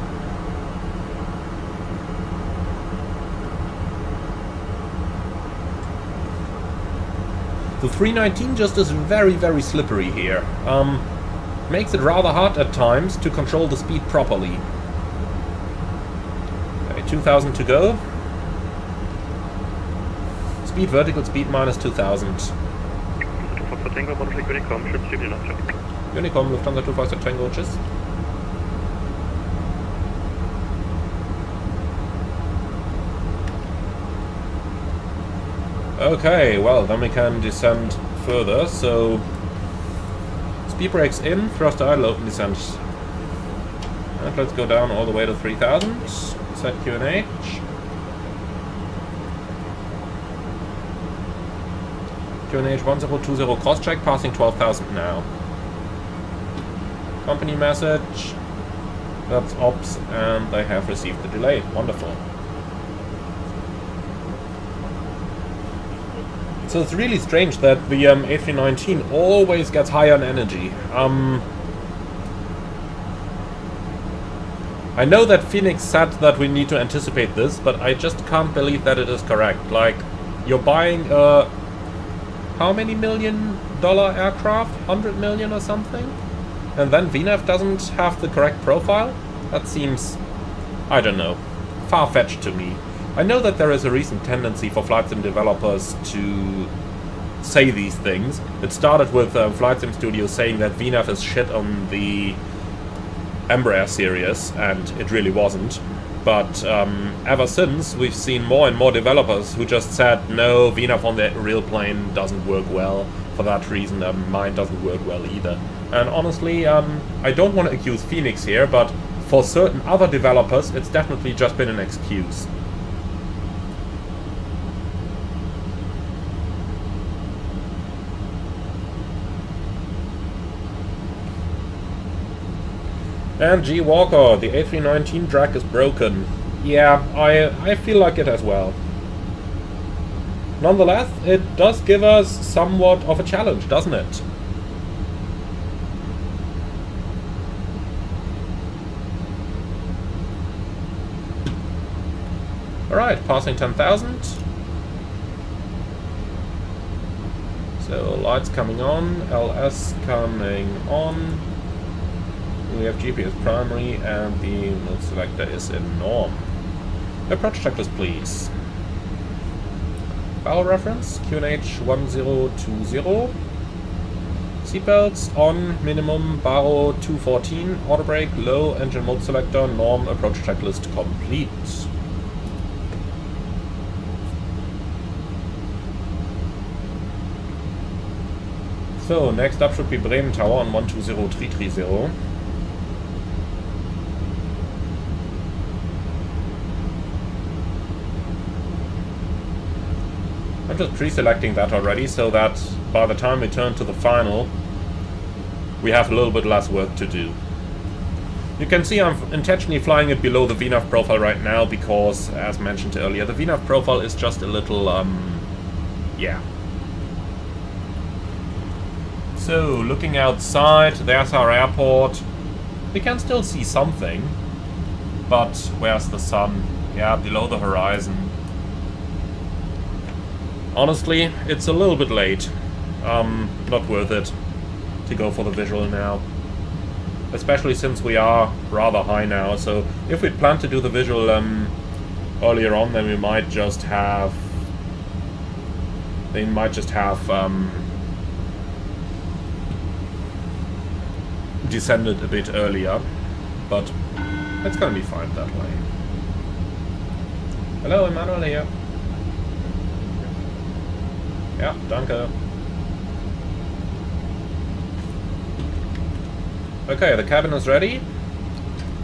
The 319 just is very, very slippery here. Makes it rather hard at times to control the speed properly. Okay, 2000 to go. Speed, vertical speed minus 2000. Unicom, Lufthansa 25 Tango, tschüss. Okay, well, then we can descend further, so speed brakes in, thruster idle, open descent. And let's go down all the way to 3000, set QNH. QNH 1020 cross check, passing 12,000 now. Company message, that's ops, and they have received the delay. Wonderful. So it's really strange that the A319 always gets higher on energy. I know that Phoenix said that we need to anticipate this, but I just can't believe that it is correct. Like, you're buying a how many $1 million aircraft? 100 million or something? And then VNAV doesn't have the correct profile? That seems, I don't know, far-fetched to me. I know that there is a recent tendency for flight sim developers to say these things. It started with Flight Sim Studios saying that VNAV is shit on the Embraer series, and it really wasn't. But ever since, we've seen more and more developers who just said, no, VNAV on the real plane doesn't work well. For that reason, mine doesn't work well either. And honestly, I don't want to accuse Phoenix here, but for certain other developers, it's definitely just been an excuse. And G Walker, the A319 drag is broken. Yeah, I feel like it as well. Nonetheless, it does give us somewhat of a challenge, doesn't it? Alright, passing 10,000. So, lights coming on, LS coming on. We have GPS primary and the mode selector is in norm. Approach checklist, please. Barrel reference, QNH 1020. Seatbelts on, minimum, Baro 214, auto brake, low, engine mode selector, norm, approach checklist complete. So, next up should be Bremen Tower on 120330. I'm just pre-selecting that already, so that by the time we turn to the final, we have a little bit less work to do. You can see I'm intentionally flying it below the VNAV profile right now, because, as mentioned earlier, the VNAV profile is just a little, yeah. So, looking outside, there's our airport. We can still see something, but where's the sun? Yeah, below the horizon. Honestly, it's a little bit late. Not worth it to go for the visual now. Especially since we are rather high now, so if we'd planned to do the visual earlier on, then we might just have... descended a bit earlier, but it's gonna be fine that way. Hello, Emmanuel here. Ja, danke. Okay, the cabin is ready.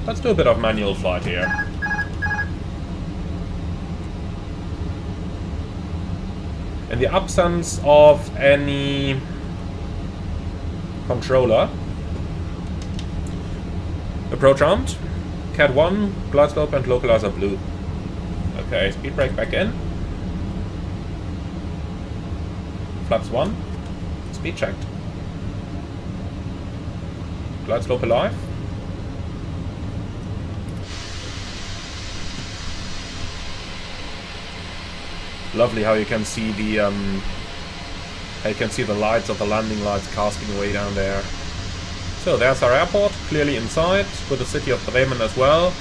Let's do a bit of manual flight here. In the absence of any controller, approach armed, Cat 1, glide slope and localizer blue. Okay, speed brake back in. Flaps 1, speed checked. Glide slope alive. Lovely how you can see the lights of the landing lights casting away down there. So there's our airport, clearly inside, with the city of Bremen as well.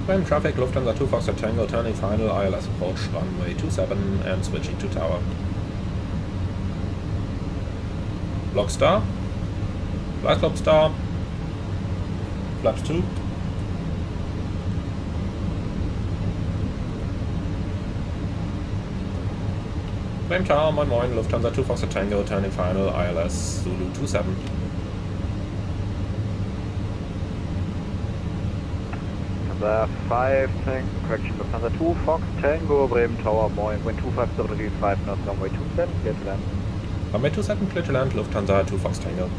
Bremen traffic, Lufthansa 2 Foxtrot Tango, turning final, ILS approach, runway 27 and switching to tower. Block star, flight slope star, flaps 2. Bremen Tower, moin moin, Lufthansa 2 Foxtrot Tango, turning final, ILS Zulu 27. Lufthansa 5, correction, Lufthansa 2, Fox, Tango, Bremen Tower, moin, wind 25035, knots, runway 27, clear to land. Runway 27, clear to land, Lufthansa 2 Fox Tango.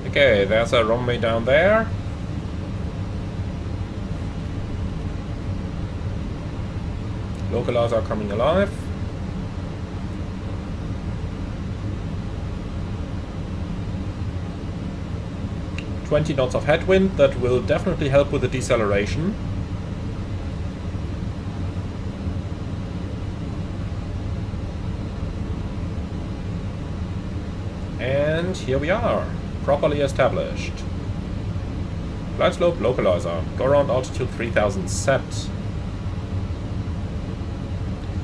Okay, there's a runway down there. Localizer are coming alive. $20 knots of headwind, that will definitely help with the deceleration. And here we are, properly established. Glide slope localizer, go around altitude 3000 set.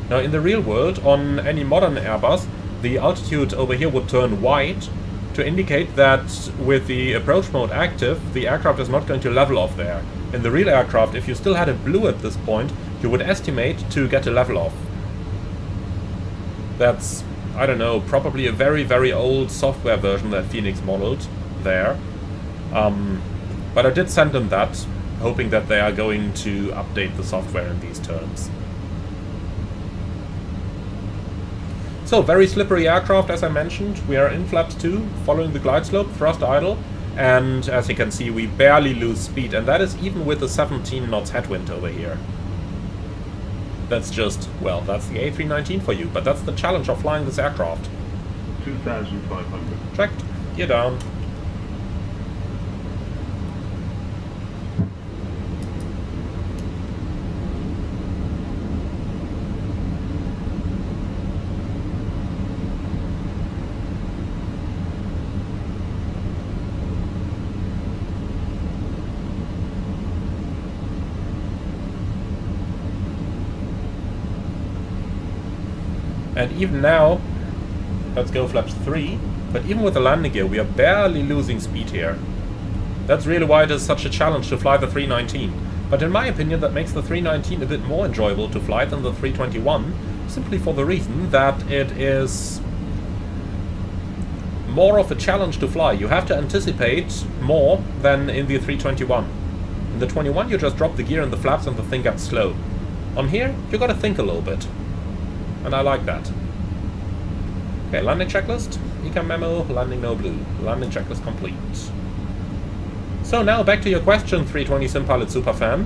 Now in the real world, on any modern Airbus, the altitude over here would turn white to indicate that with the approach mode active, the aircraft is not going to level off there. In the real aircraft, if you still had it blue at this point, you would estimate to get a level off. That's, I don't know, probably a very, very old software version that Phoenix modeled there. But I did send them that, hoping that they are going to update the software in these terms. So, very slippery aircraft, as I mentioned. We are in flaps 2, following the glide slope, thrust idle, and as you can see, we barely lose speed, and that is even with the 17 knots headwind over here. That's just, well, that's the A319 for you, but that's the challenge of flying this aircraft. 2,500. Checked. Gear down. And even now, let's go flaps 3, but even with the landing gear, we are barely losing speed here. That's really why it is such a challenge to fly the 319. But in my opinion, that makes the 319 a bit more enjoyable to fly than the 321, simply for the reason that it is more of a challenge to fly. You have to anticipate more than in the 321. In the 21, you just drop the gear in the flaps and the thing gets slow. On here, you gotta think a little bit. And I like that. Okay, landing checklist. Ecam memo, landing no blue. Landing checklist complete. So now back to your question, 320 SimPilot Superfan.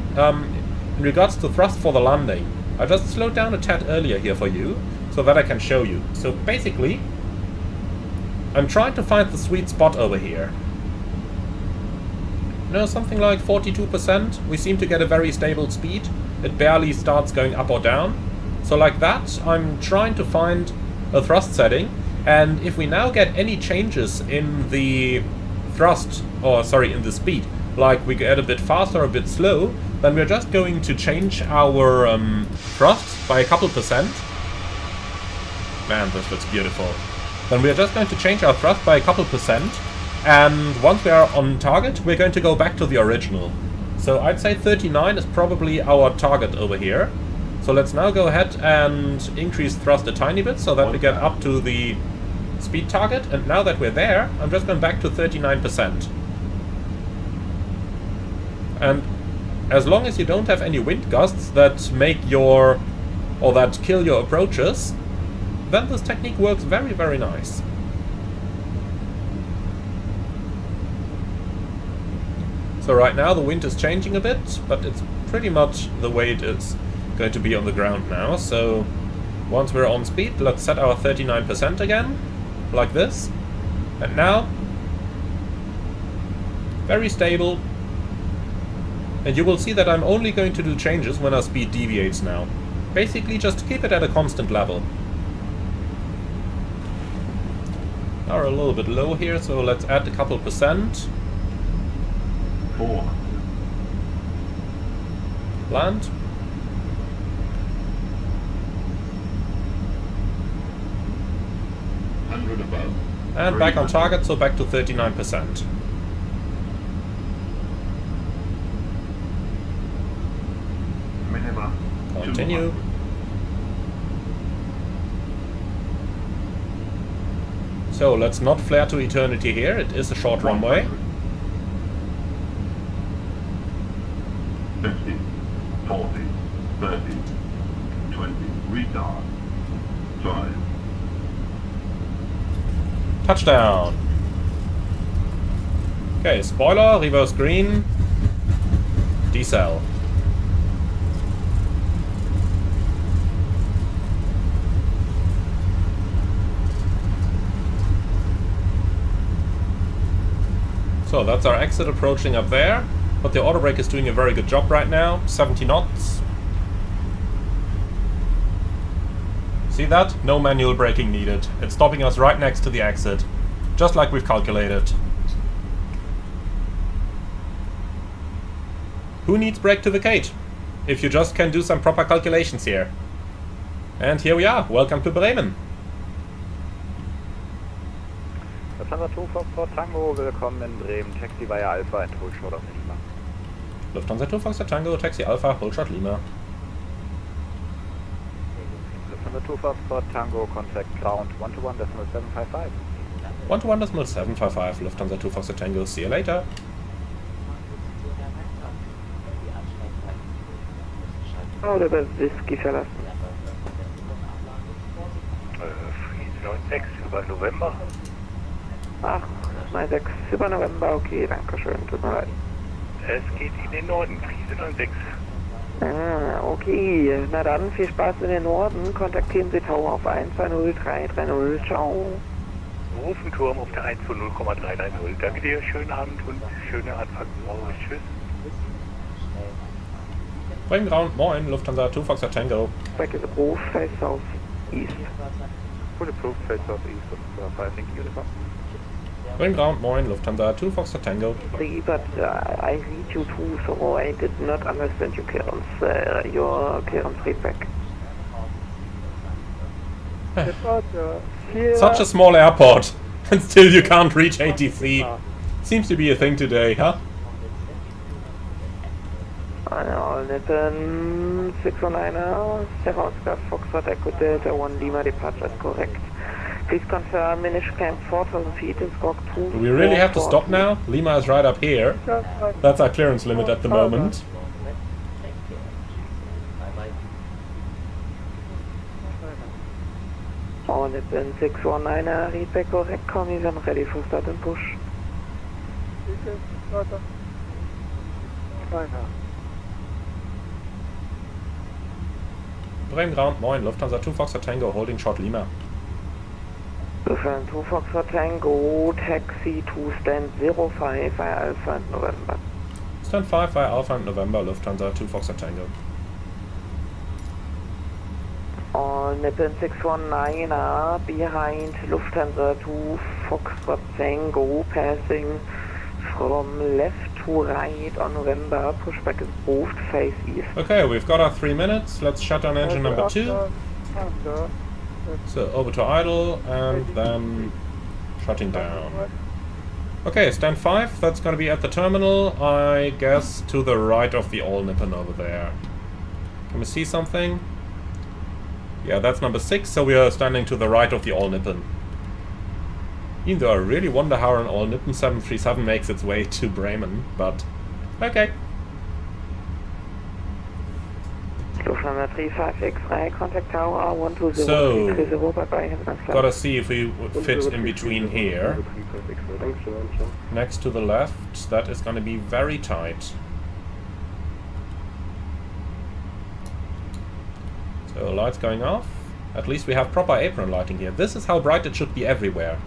In regards to thrust for the landing, I just slowed down a tad earlier here for you, so that I can show you. So basically, I'm trying to find the sweet spot over here. You know, something like 42%. We seem to get a very stable speed. It barely starts going up or down. So like that, I'm trying to find a thrust setting, and if we now get any changes in the thrust, or sorry, in the speed, like we get a bit faster or a bit slow, then we're just going to change our thrust by a couple percent. Man, this looks beautiful. Then we're just going to change our thrust by a couple percent, and once we are on target, we're going to go back to the original. So I'd say 39 is probably our target over here. So let's now go ahead and increase thrust a tiny bit so that we get up to the speed target. And now that we're there, I'm just going back to 39%. And as long as you don't have any wind gusts that make your, or that kill your approaches, then this technique works very, very nice. So right now the wind is changing a bit, but it's pretty much the way it is going to be on the ground now. So once we're on speed, let's set our 39% again, like this. And now, very stable. And you will see that I'm only going to do changes when our speed deviates now. Basically just keep it at a constant level. Now we're a little bit low here, so let's add a couple percent. 4. Land. Above. And back on target, so back to 39%. Minima. Continue. So let's not flare to eternity here, it is a short runway. 50, 40, 30, 20, retard. 5. Touchdown! Okay, spoiler, reverse green, decel. So that's our exit approaching up there, but the auto brake is doing a very good job right now, 70 knots. See that? No manual braking needed. It's stopping us right next to the exit. Just like we've calculated. Who needs brake to vacate? If you just can do some proper calculations here. And here we are. Welcome to Bremen. Lufthansa 2 Foxtrot Tango, willkommen in Bremen. Taxi via Alpha and hold short of Lima. Lufthansa 2 Foxtrot Tango, Taxi Alpha, hold short Lima. Lufthansa 2 Foxtrot Tango, contact ground 121.755. 121.755, Lufthansa 2 Foxtrot Tango, see you later. Oh, der wird Whisky verlassen. Friese 96 über November. Ach, 96 über November, okay, danke schön, tut mir leid. Es geht in den Norden, Friese 96. Okay, na dann, viel Spaß in den Norden, kontaktieren Sie Tower auf 120330, ciao. Rufenturm auf der 120,330. Danke dir, schönen Abend und schöne Anfang. Tschüss. Bremen Ground, moin, Lufthansa 2 Foxtrot Tango. Back is approved, face south east. Full approved, face south east of 5, thank you, Uniform. Bremen Ground, moin, Lufthansa 2 Foxtrot Tango. Sorry, but I read you too, so I did not understand your clearance feedback. Such a small airport, and still you can't reach ATC. Seems to be a thing today, huh? All Nippon 619er, Sierra Oscar Foxtrot Echo Delta 1 Lima departure is correct. Please confirm initial climb 4,000 feet in Squawk 2. Do we really have to stop now? Lima is right up here. That's our clearance limit at the moment. All Nippon 619er, read back correct, call me when ready for start and push. Bremen Ground, moin, Lufthansa 2 Foxtrot Tango, holding short Lima. Lufthansa 2 Foxtrot Tango, taxi to stand 05 via Alpha and November. Stand 5 via Alpha and November, Lufthansa 2 Foxtrot Tango. All Nippon 619er, behind Lufthansa 2 Foxtrot Tango, passing from left to right on November, pushback is approved, face east. Okay, we've got our 3 minutes. Let's shut down engine number 2. So over to idle and then shutting down. Okay, stand 5. That's going to be at the terminal, I guess to the right of the All Nippon over there. Can we see something? Yeah, that's number 6, so we are standing to the right of the All Nippon. Even though I really wonder how an All Nippon 737 makes its way to Bremen, but okay. Lufthansa 35X-Ray, contact tower 120. So, gotta see if we fit in between here. Next to the left, that is gonna be very tight. So, lights going off. At least we have proper apron lighting here. This is how bright it should be everywhere.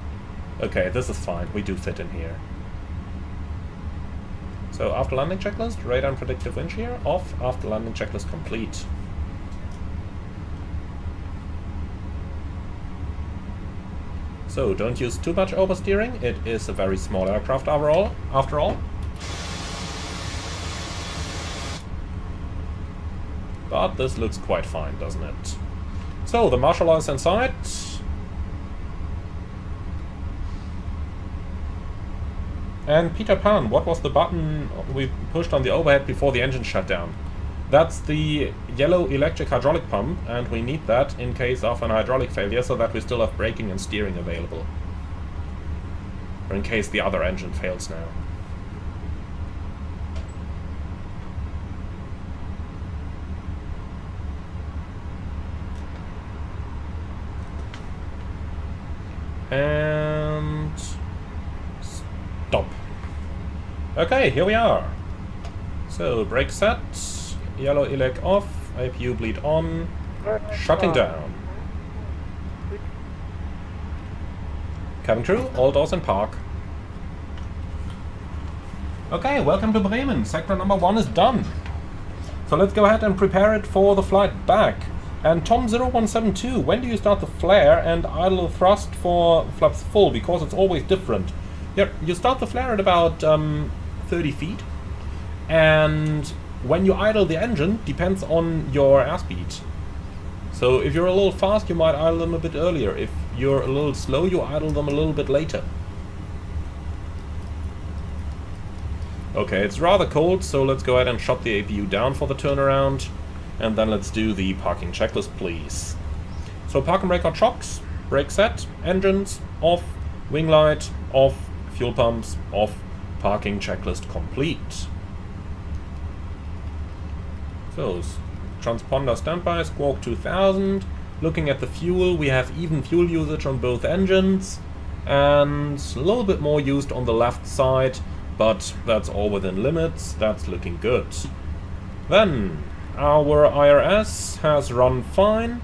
Okay, this is fine. We do fit in here. So, after landing checklist, radar and predictive wind shear off. After landing checklist complete. So, don't use too much oversteering. It is a very small aircraft after all. But this looks quite fine, doesn't it? So, the marshal law is in sight. And Peter Pan, what was the button we pushed on the overhead before the engine shut down? That's the yellow electric hydraulic pump, and we need that in case of an hydraulic failure so that we still have braking and steering available. Or in case the other engine fails now. And stop. Okay, here we are. So, brake set, yellow elec off, APU bleed on, shutting down. Cabin crew, all doors in park. Okay, welcome to Bremen. Sector number 1 is done. So let's go ahead and prepare it for the flight back. And Tom0172, when do you start the flare and idle thrust for flaps full? Because it's always different. Yep, you start the flare at about 30 feet. And when you idle the engine, depends on your airspeed. So if you're a little fast, you might idle them a bit earlier. If you're a little slow, you idle them a little bit later. Okay, it's rather cold, so let's go ahead and shut the APU down for the turnaround. And then let's do the parking checklist, please. So parking brake shocks, brake set, engines, off, wing light, off, fuel pumps, off, parking checklist complete. So, transponder standby, Squawk 2000. Looking at the fuel, we have even fuel usage on both engines. And a little bit more used on the left side, but that's all within limits. That's looking good. Then, our IRS has run fine.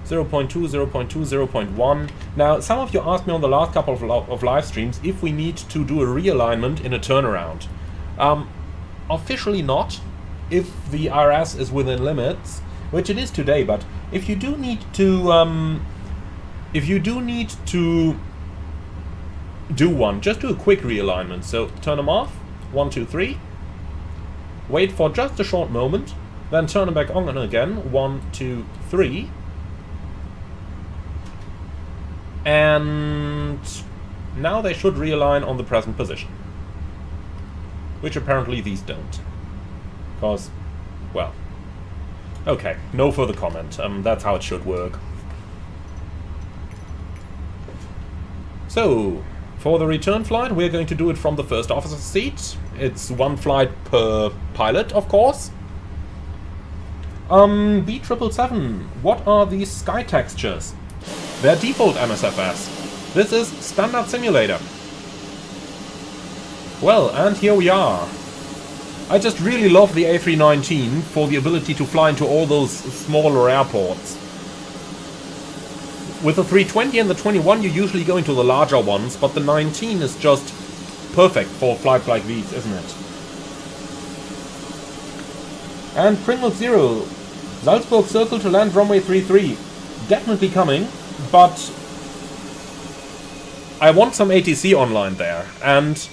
0.2, 0.2, 0.1. Now, some of you asked me on the last couple of live streams if we need to do a realignment in a turnaround. Officially not, if the IRS is within limits, which it is today. But if you do need to, do one, just do a quick realignment. So turn them off. 1, 2, 3. Wait for just a short moment. Then turn them back on again. 1, 2, 3. And now they should realign on the present position. Which apparently these don't. Because, well, okay, no further comment. That's how it should work. So, for the return flight, we're going to do it from the first officer's seat. It's one flight per pilot, of course. B777, what are these sky textures? They're default MSFS. This is standard simulator. Well, and here we are. I just really love the A319 for the ability to fly into all those smaller airports. With the 320 and the 21 you usually go into the larger ones, but the 19 is just perfect for flights like these, isn't it? And Pringle Zero, Salzburg Circle to land runway 33. Definitely coming, but I want some ATC online there, and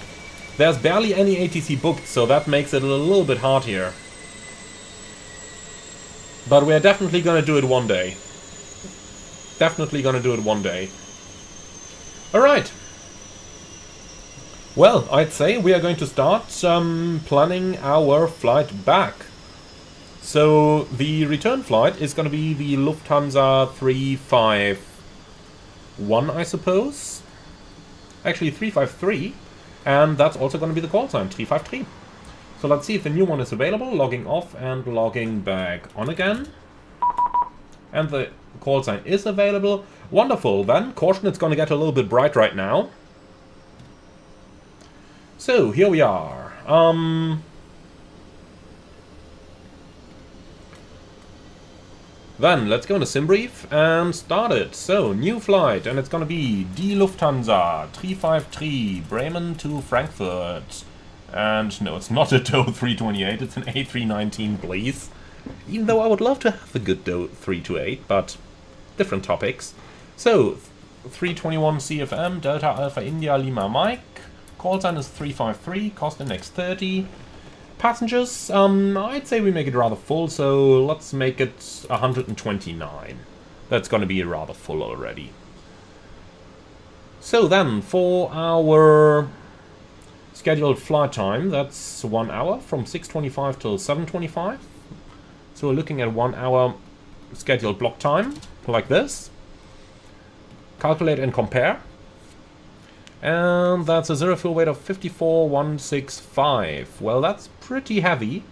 there's barely any ATC booked, so that makes it a little bit hard here. But we're definitely gonna do it one day. Definitely gonna do it one day. Alright. Well, I'd say we are going to start planning our flight back. So the return flight is gonna be the Lufthansa 351, I suppose. Actually 353. And that's also going to be the call sign, 353. So let's see if the new one is available. Logging off and logging back on again. And the call sign is available. Wonderful. Then, caution, it's going to get a little bit bright right now. So, here we are. Then, let's go into SimBrief and start it. So, new flight, and it's gonna be die Lufthansa 353, Bremen to Frankfurt. And no, it's not a DO 328, it's an A319, please. Even though I would love to have the good DO 328, but different topics. So, 321 CFM, Delta Alpha India Lima Mike. Call sign is 353, cost index 30. Passengers, I'd say we make it rather full, so let's make it 129. That's going to be rather full already. So then, for our scheduled flight time, that's 1 hour, from 6:25 till 7:25. So we're looking at 1 hour scheduled block time, like this. Calculate and compare. And that's a zero fuel weight of 54,165. Well, that's pretty heavy,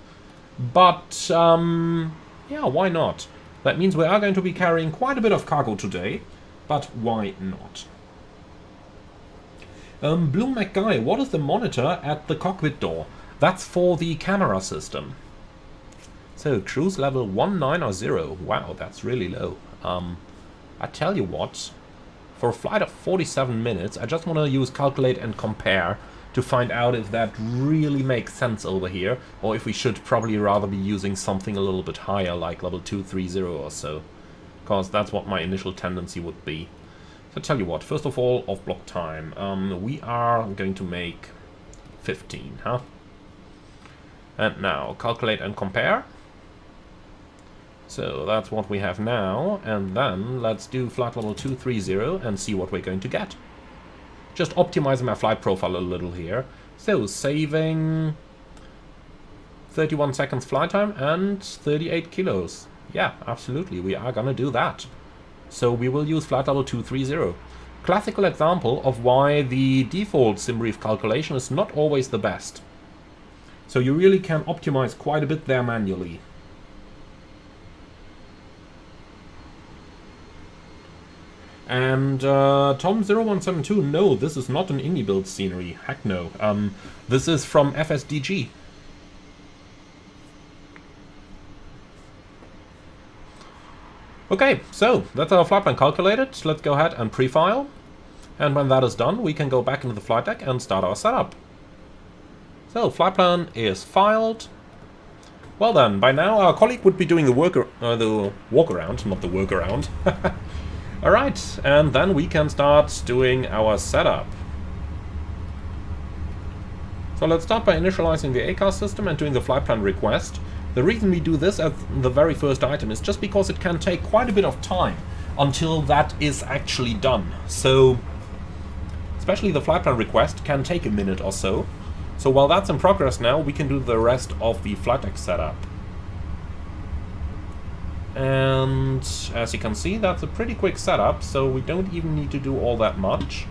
but yeah, why not? That means we are going to be carrying quite a bit of cargo today, but why not? Blue McGuy, what is the monitor at the cockpit door? That's for the camera system. So, cruise level 1900. Wow, that's really low. I tell you what. For a flight of 47 minutes, I just want to use calculate and compare to find out if that really makes sense over here, or if we should probably rather be using something a little bit higher, like level 230 or so. Because that's what my initial tendency would be. So tell you what, first of all, off-block time. We are going to make 15, huh? And now, calculate and compare. So that's what we have now, and then let's do flight level 230 and see what we're going to get. Just optimizing my flight profile a little here. So, saving 31 seconds flight time and 38 kilos. Yeah, absolutely, we are gonna do that. So we will use flight level 230. Classical example of why the default SimBrief calculation is not always the best. So you really can optimize quite a bit there manually. And Tom0172, no, this is not an indie build scenery. Heck no. This is from FSDG. Okay, so that's our flight plan calculated. Let's go ahead and pre-file. And when that is done, we can go back into the flight deck and start our setup. So, flight plan is filed. Well then, by now our colleague would be doing the walk-around, not the workaround. Alright, and then we can start doing our setup. So let's start by initializing the ACAS system and doing the flight plan request. The reason we do this as the very first item is just because it can take quite a bit of time until that is actually done. So, especially the flight plan request can take a minute or so. So while that's in progress now, we can do the rest of the flight deck setup. And as you can see, that's a pretty quick setup, so we don't even need to do all that much.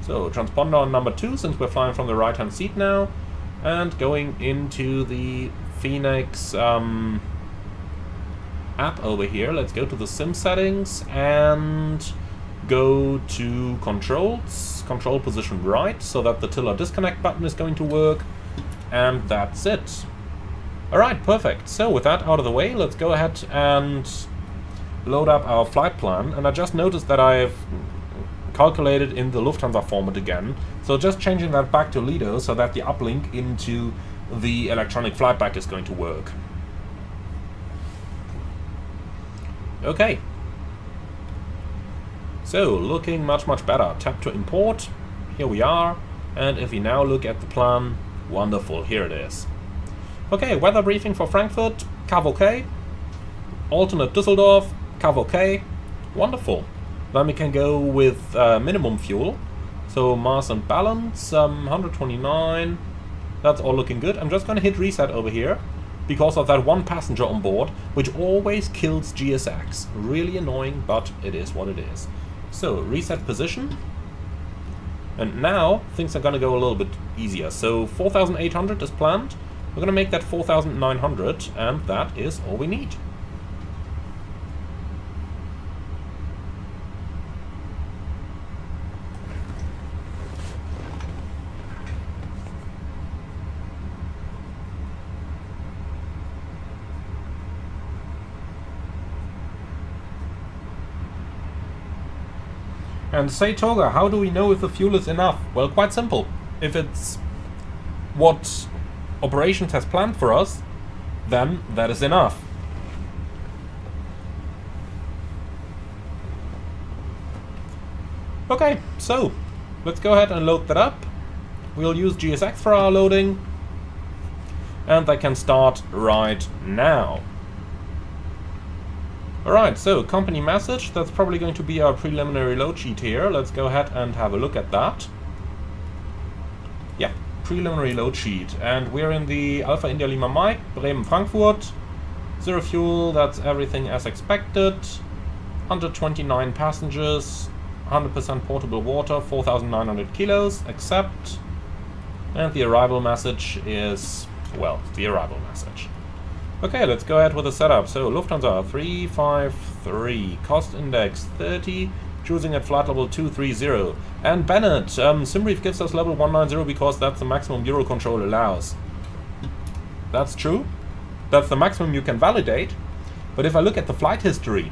So, transponder on number 2, since we're flying from the right-hand seat now, and going into the Phoenix app over here. Let's go to the sim settings and go to controls, control position right, so that the tiller disconnect button is going to work, and that's it. Alright, perfect. So with that out of the way, let's go ahead and load up our flight plan. And I just noticed that I've calculated in the Lufthansa format again. So just changing that back to Lido so that the uplink into the electronic flight bag is going to work. Okay. So, looking much better. Tap to import. Here we are. And if we now look at the plan, wonderful, here it is. Okay, weather briefing for Frankfurt, CAV OK. Alternate Düsseldorf, CAV OK. Wonderful. Then we can go with minimum fuel. So mass and balance, 129. That's all looking good. I'm just going to hit reset over here because of that one passenger on board, which always kills GSX. Really annoying, but it is what it is. So, reset position. And now, things are going to go a little bit easier. So, 4,800 is planned. We're going to make that 4,900, and that is all we need. And say, Toga, how do we know if the fuel is enough? Well, quite simple. If it's what operations has planned for us, then that is enough. Okay, so let's go ahead and load that up. We'll use GSX for our loading, and they can start right now. Alright, so company message, that's probably going to be our preliminary load sheet here. Let's go ahead and have a look at that. Yeah, preliminary load sheet. And we're in the Alpha India Lima Mike, Bremen, Frankfurt. Zero fuel, that's everything as expected. 129 passengers, 100% portable water, 4,900 kilos, accept. And the arrival message is, well, the arrival message. Okay, let's go ahead with the setup. So, Lufthansa 353, cost index 30, choosing at flight level 230. And Bennett, SimBrief gives us level 190 because that's the maximum Eurocontrol allows. That's true. That's the maximum you can validate. But if I look at the flight history,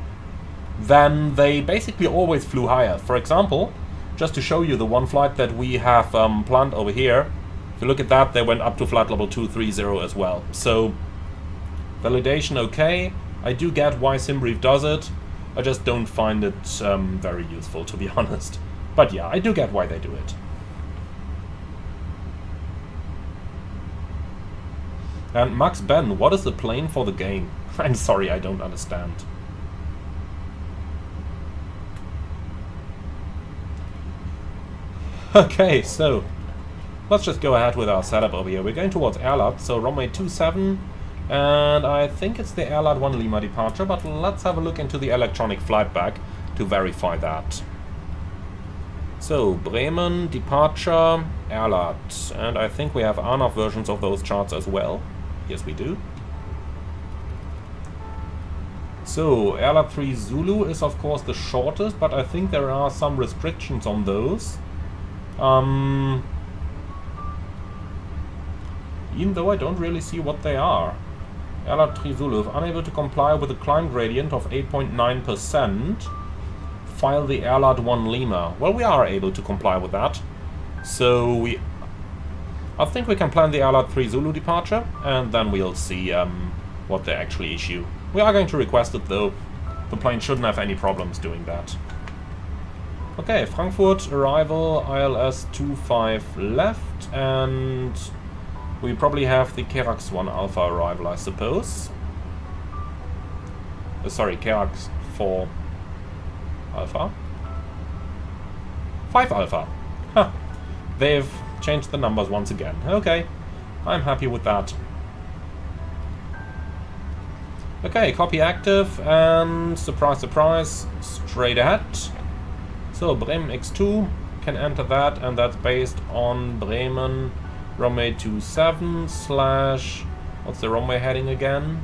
then they basically always flew higher. For example, just to show you the one flight that we have planned over here. If you look at that, they went up to flight level 230 as well. So, validation okay. I do get why SimBrief does it. I just don't find it very useful, to be honest. But yeah, I do get why they do it. And Max Ben, what is the plane for the game? I'm sorry, I don't understand. Okay, so let's just go ahead with our setup over here. We're going towards Airlat, so runway 27, and I think it's the Airlat 1 Lima departure, but let's have a look into the electronic flight bag to verify that. So, Bremen, departure, Airlat, and I think we have ANAV versions of those charts as well. Yes, we do. So, Airlat 3 Zulu is of course the shortest, but I think there are some restrictions on those. Even though I don't really see what they are. Airlat 3 Zulu, if unable to comply with a climb gradient of 8.9%, file the Airlat 1 Lima. Well, we are able to comply with that. So I think we can plan the Airlat 3 Zulu departure, and then we'll see what they actually issue. We are going to request it though. The plane shouldn't have any problems doing that. Okay, Frankfurt arrival, ILS 25 left, and we probably have the Kerax 1 Alpha arrival, I suppose. Sorry, Kerax 4 Alpha. 5 Alpha. Huh. They've changed the numbers once again. Okay, I'm happy with that. Okay, copy active, and surprise, surprise, straight ahead. So Bremen X2 can enter that, and that's based on Bremen runway 27 slash, what's the runway heading again?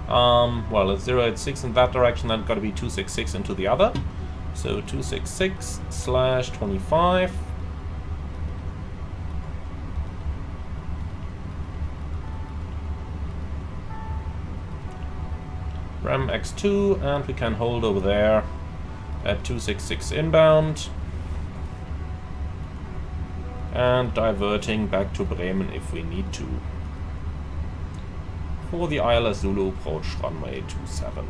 Well, it's 086 in that direction, then got to be 266 into the other. So 266 slash 25. Ram X2, and we can hold over there at 266 inbound. And diverting back to Bremen if we need to. For the ILS Zulu approach runway 27.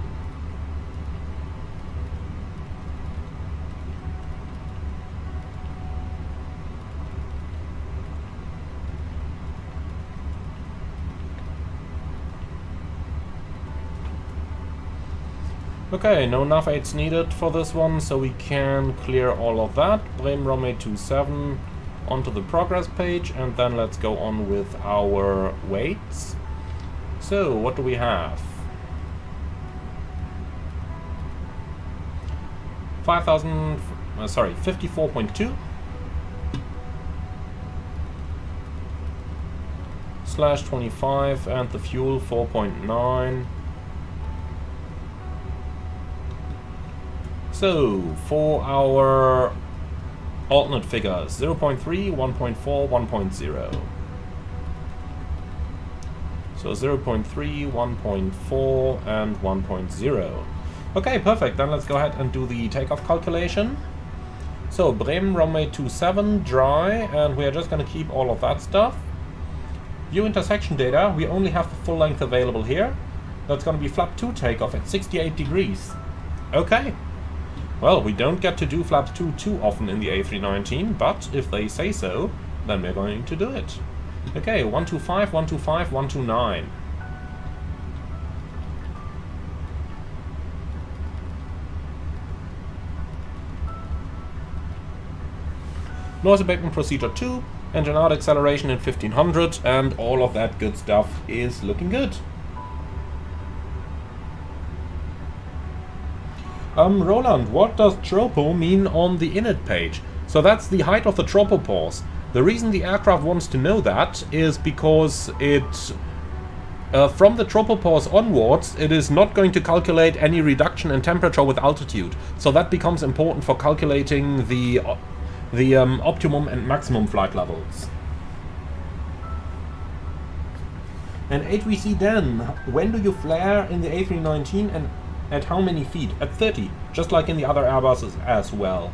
Okay, no nav aids needed for this one, so we can clear all of that. Bremen runway 27 onto the progress page, and then let's go on with our weights. So, what do we have? 54.2 slash 25, and the fuel 4.9. So, for our alternate figures, 0.3, 1.4, 1.0. So 0.3, 1.4, and 1.0. Okay, perfect. Then let's go ahead and do the takeoff calculation. So, Bremen runway 27, dry, and we are just going to keep all of that stuff. View intersection data, we only have the full length available here. That's going to be flap 2 takeoff at 68 degrees. Okay. Well, we don't get to do flap 2 too often in the A319, but if they say so, then we're going to do it. Okay, 125, 125, 129. Noise abatement procedure 2, engine out acceleration in 1500, and all of that good stuff is looking good. Roland, what does tropo mean on the init page? So that's the height of the tropopause. The reason the aircraft wants to know that is because it, from the tropopause onwards, it is not going to calculate any reduction in temperature with altitude. So that becomes important for calculating the optimum and maximum flight levels. And HVC Dan, when do you flare in the A319 and at how many feet? At 30, just like in the other Airbuses as well.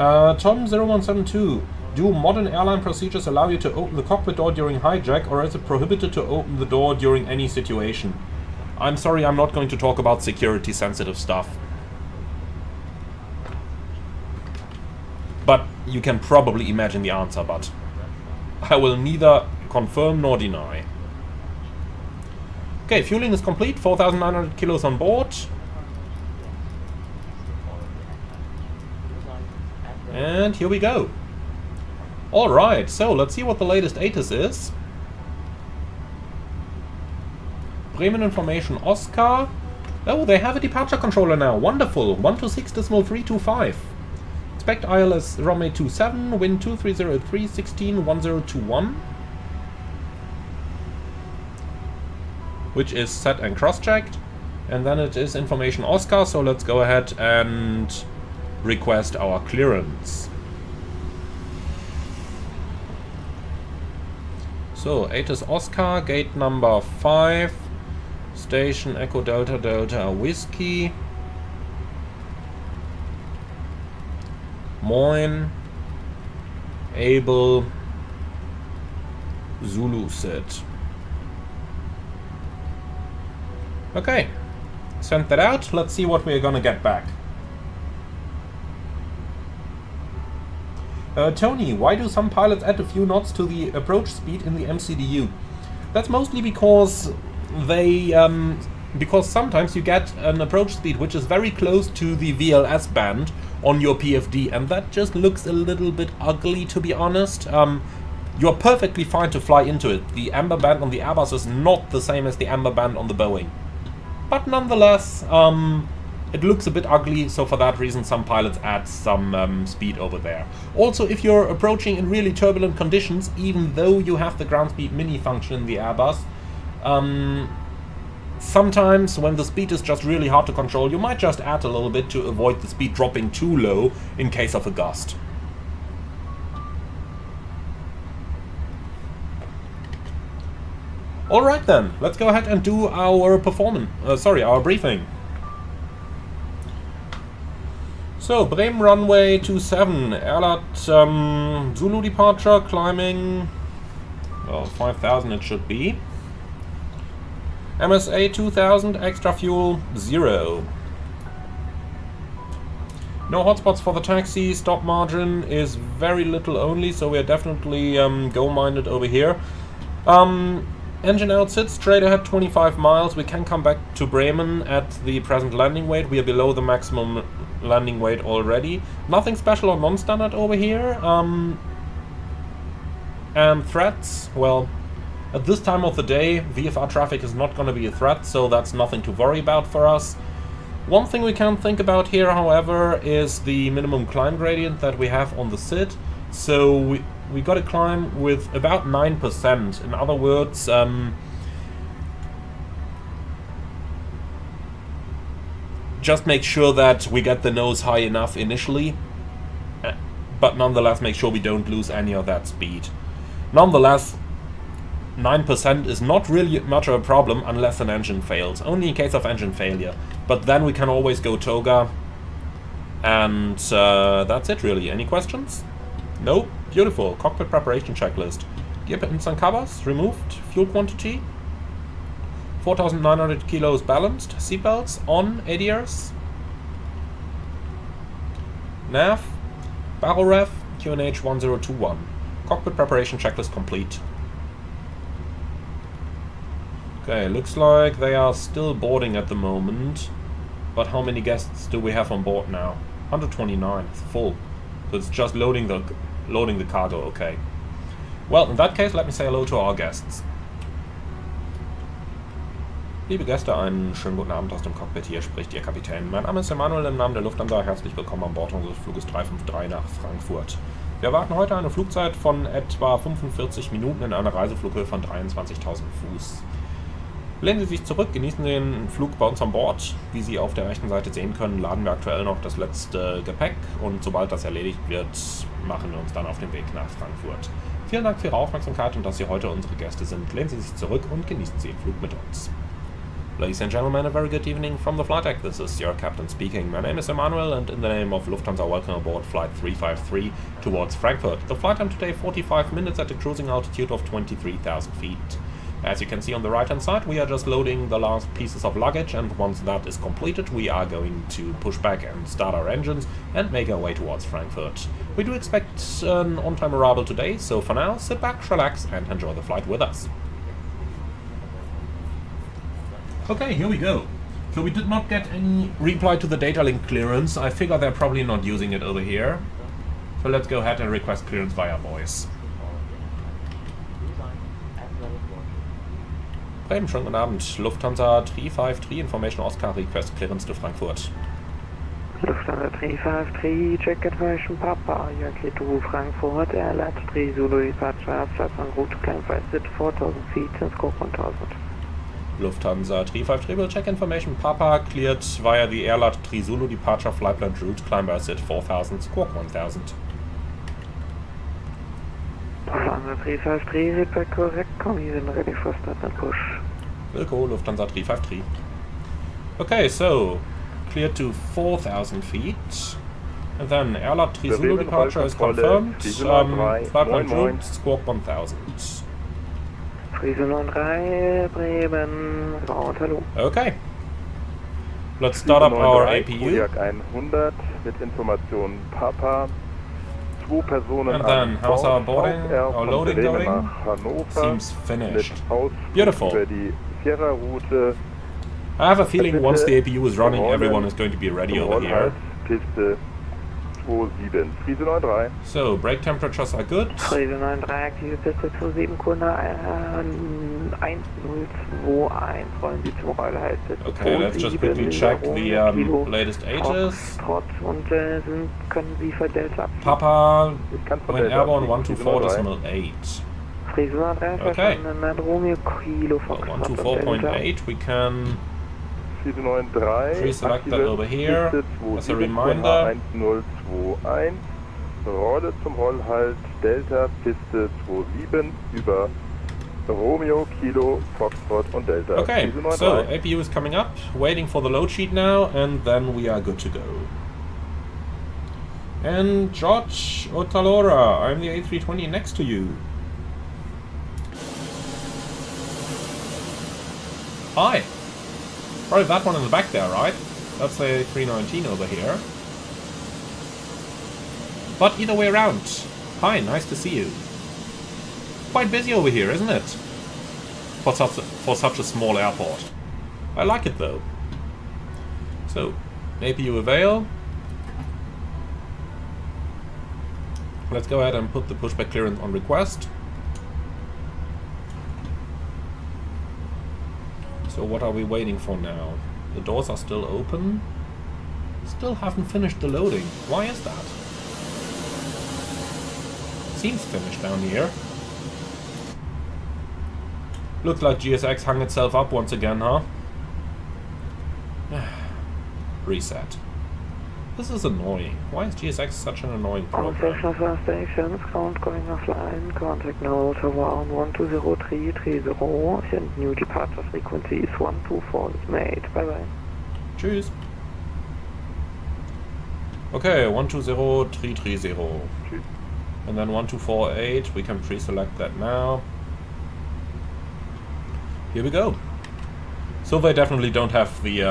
Tom0172. Do modern airline procedures allow you to open the cockpit door during hijack, or is it prohibited to open the door during any situation? I'm sorry, I'm not going to talk about security sensitive stuff. But you can probably imagine the answer, but I will neither confirm nor deny. Okay, fueling is complete, 4,900 kilos on board. And here we go. Alright, so let's see what the latest ATIS is. Bremen information, Oscar. Oh, they have a departure controller now. Wonderful. 126.325. Expect ILS runway 27, wind 2303, 16, 1021. Which is set and cross-checked. And then it is information Oscar, so let's go ahead and request our clearance. So, ATIS Oscar, gate number 5, station Echo Delta Delta Whiskey, Moin, Able, Zulu set. Okay, send that out, let's see what we're gonna get back. Tony, why do some pilots add a few knots to the approach speed in the MCDU? That's mostly because because sometimes you get an approach speed which is very close to the VLS band on your PFD, and that just looks a little bit ugly, to be honest. You're perfectly fine to fly into it. The amber band on the Airbus is not the same as the amber band on the Boeing. But nonetheless, it looks a bit ugly, so for that reason some pilots add some speed over there. Also, if you're approaching in really turbulent conditions, even though you have the ground speed mini function in the Airbus, sometimes when the speed is just really hard to control, you might just add a little bit to avoid the speed dropping too low in case of a gust. Alright then, let's go ahead and do our our briefing. So, Bremen runway 27, Erlat Zulu departure, climbing, well, 5,000 it should be. MSA 2000, extra fuel 0. No hotspots for the taxi, stop margin is very little only, so we are definitely go-minded over here. Engine out, sit straight ahead 25 miles, we can come back to Bremen at the present landing weight, we are below the maximum landing weight already. Nothing special or non-standard over here. And threats, well, at this time of the day, VFR traffic is not going to be a threat, so that's nothing to worry about for us. One thing we can think about here, however, is the minimum climb gradient that we have on the SID. So we got to climb with about 9%. In other words, just make sure that we get the nose high enough initially, but nonetheless make sure we don't lose any of that speed. Nonetheless, 9% is not really much of a problem unless an engine fails, only in case of engine failure. But then we can always go toga, and that's it really. Any questions? No? Beautiful. Cockpit preparation checklist. Gear pins and covers removed. Fuel quantity 4,900 kilos balanced. Seatbelts on. ADRs. Nav. Barrel ref. QNH 1021. Cockpit preparation checklist complete. Okay, looks like they are still boarding at the moment. But how many guests do we have on board now? 129. It's full. So it's just loading the cargo, okay. Well, in that case, let me say hello to our guests. Liebe Gäste, einen schönen guten Abend aus dem Cockpit. Hier spricht Ihr Kapitän. Mein Name ist Emanuel im Namen der Lufthansa. Herzlich willkommen an Bord unseres Fluges 353 nach Frankfurt. Wir erwarten heute eine Flugzeit von etwa 45 Minuten in einer Reiseflughöhe von 23.000 Fuß. Lehnen Sie sich zurück, genießen den Flug bei uns an Bord. Wie Sie auf der rechten Seite sehen können, laden wir aktuell noch das letzte Gepäck und sobald das erledigt wird, machen wir uns dann auf den Weg nach Frankfurt. Vielen Dank für Ihre Aufmerksamkeit und dass Sie heute unsere Gäste sind. Lehnen Sie sich zurück und genießen Sie den Flug mit uns. Ladies and gentlemen, a very good evening from the flight deck. This is your captain speaking. My name is Emmanuel, and in the name of Lufthansa, welcome aboard flight 353 towards Frankfurt. The flight time today 45 minutes at a cruising altitude of 23,000 feet. As you can see on the right hand side, we are just loading the last pieces of luggage, and once that is completed, we are going to push back and start our engines and make our way towards Frankfurt. We do expect an on-time arrival today, so for now, sit back, relax, and enjoy the flight with us. Okay, here we go. So we did not get any reply to the data link clearance. I figure they're probably not using it over here. So let's go ahead and request clearance via voice. Bremen, schönen guten Abend. Lufthansa 353, Information Oscar, request clearance to Frankfurt. Lufthansa 353, check information Papa, Yankee to Frankfurt, Airline 3 Zulu departure, flight en route, climb by 4,000 feet and score 1,000. Lufthansa 353 will check information Papa, cleared via the Airline 3 Zulu departure, flight plan route, climb by 4,000, squawk 1,000. Lufthansa 353, repair correct, coming ready for start and push. Wilco, Lufthansa 353. Okay, so cleared to 4,000 feet. And then Airline 3 Zulu departure is confirmed. Flight plan route, squawk 1,000. 303, Bremen, hello. Okay. Let's start up our APU. 100 mit Information Papa. 2 Personen and then, how's our boarding? Our loading going? Seems finished. Beautiful. I have a feeling once the APU is running, everyone is going to be ready over here. So, brake temperatures are good. 393, aktive Piste 27, Kunde 1021, rollen Sie zum Rollhalter. Okay, let's just quickly check the latest ages. Trotz und können Sie für Delta Papa, when airborne 124.8. Okay. Well, 124.8, we can pre-select that over here as a reminder. Rolle zum Rollhalt, Delta, Piste 27 über Romeo, Kilo, Foxtrot und Delta. Okay, so APU is coming up, waiting for the load sheet now, and then we are good to go. And George Otalora, I'm the A320 next to you. Hi. Probably that one in the back there, right? That's the A319 over here. But either way around. Hi, nice to see you. Quite busy over here, isn't it? For such a small airport. I like it though. So, APU avail. Let's go ahead and put the pushback clearance on request. So what are we waiting for now? The doors are still open. Still haven't finished the loading. Why is that? Seems finished down here. Looks like GSX hung itself up once again, huh? Reset. This is annoying. Why is GSX such an annoying program? Stations, count going offline, contact now tower 120330, and new departure frequency is 124 is made. Bye bye. Tschüss. Okay, 120330. And then 1248, we can pre-select that now. Here we go. So they definitely don't have the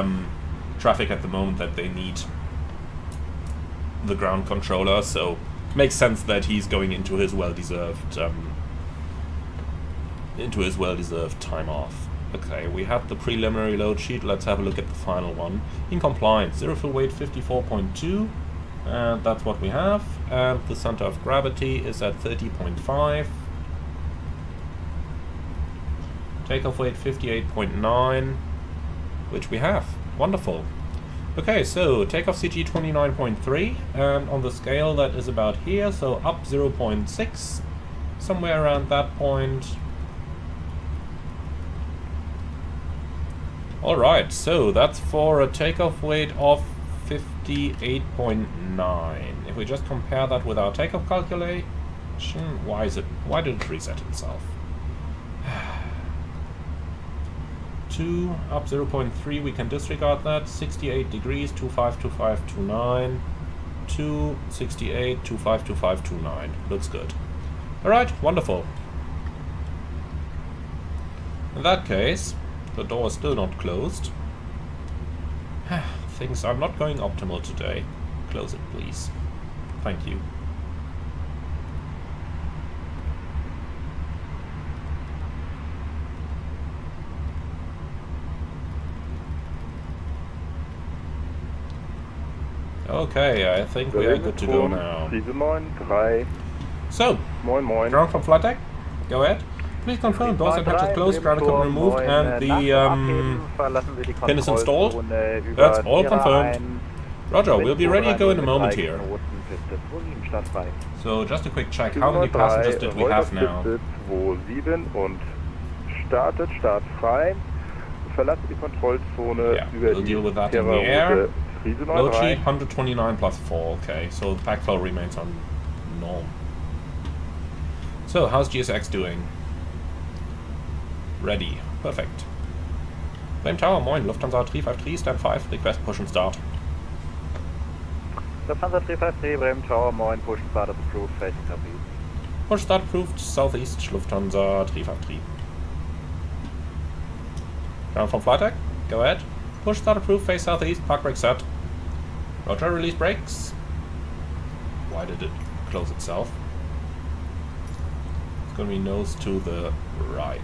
traffic at the moment that they need the ground controller, so makes sense that he's going into his well-deserved time off. Okay, we had the preliminary load sheet. Let's have a look at the final one. In compliance, zero fuel weight 54.2. And that's what we have, and the center of gravity is at 30.5. Takeoff weight 58.9, which we have. Wonderful. Okay, so takeoff CG 29.3, and on the scale that is about here, so up 0.6, somewhere around that point. Alright, so that's for a takeoff weight of 58.9. If we just compare that with our takeoff calculation, why did it reset itself? 2, up 0.3, we can disregard that. 68 degrees, 252529. 2, 68, 252529. Looks good. Alright, wonderful. In that case, the door is still not closed. Things are not going optimal today. Close it, please. Thank you. Okay, I think we are good to go now. 793. So, Moin moin. ground from flight deck. Go ahead. Please confirm doors and hatches closed, ground equipment removed, and the pin is installed. That's all confirmed. Roger, we'll be ready to go in a moment here. So, just a quick check. How many passengers did we have now? 27 und startet, Start frei. Verlasse die Kontrollzone Yeah, über we'll die deal with that in the air. Terraroute Load sheet 793. 129 plus 4. Okay, so the pack flow remains on norm. So, how's GSX doing? Ready. Perfect. Bremen Tower, moin. Lufthansa 353, stand 5. Request push and start. Lufthansa 353, Bremen Tower, moin, push start approved, facing southeast. Push start approved, southeast, Lufthansa 353. Down from flight deck. Go ahead. Push start approved, face southeast, park brake set. Roger, release brakes. Why did it close itself? It's going to be nose to the right.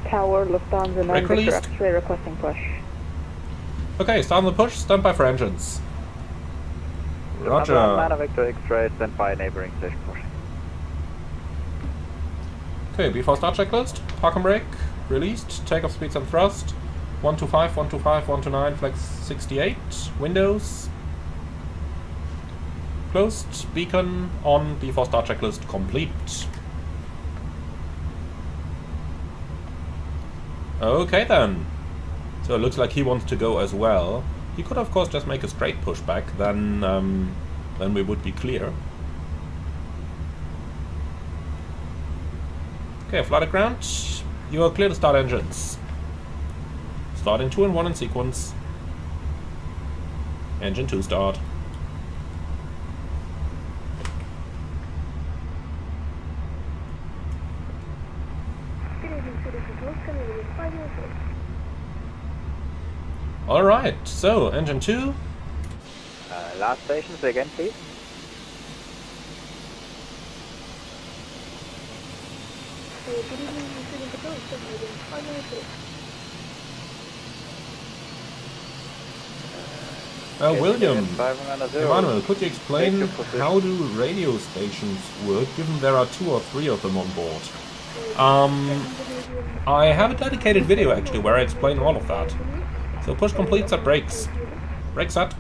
Tower, Lufthansa 9 Brake Victor released. X-ray requesting push. Okay, start on the push, stand by for engines. Lufthansa 9 Roger. Victor X-ray, stand by neighboring station pushing. Okay, before start checklist, park and brake, released, takeoff speeds and thrust, 125, 125, 129, flex 68, windows, closed, beacon on, before start checklist complete. Okay then, so it looks like he wants to go as well. He could of course just make a straight pushback, then we would be clear. Okay, flight at ground. You are clear to start engines. Starting 2 and 1 in sequence. Engine 2 start. Alright, so engine 2. Last stations again, please. William, 590. Emmanuel, could you explain how do radio stations work, given there are 2 or 3 of them on board? I have a dedicated video actually where I explain all of that. So push complete, set brakes. Brake set.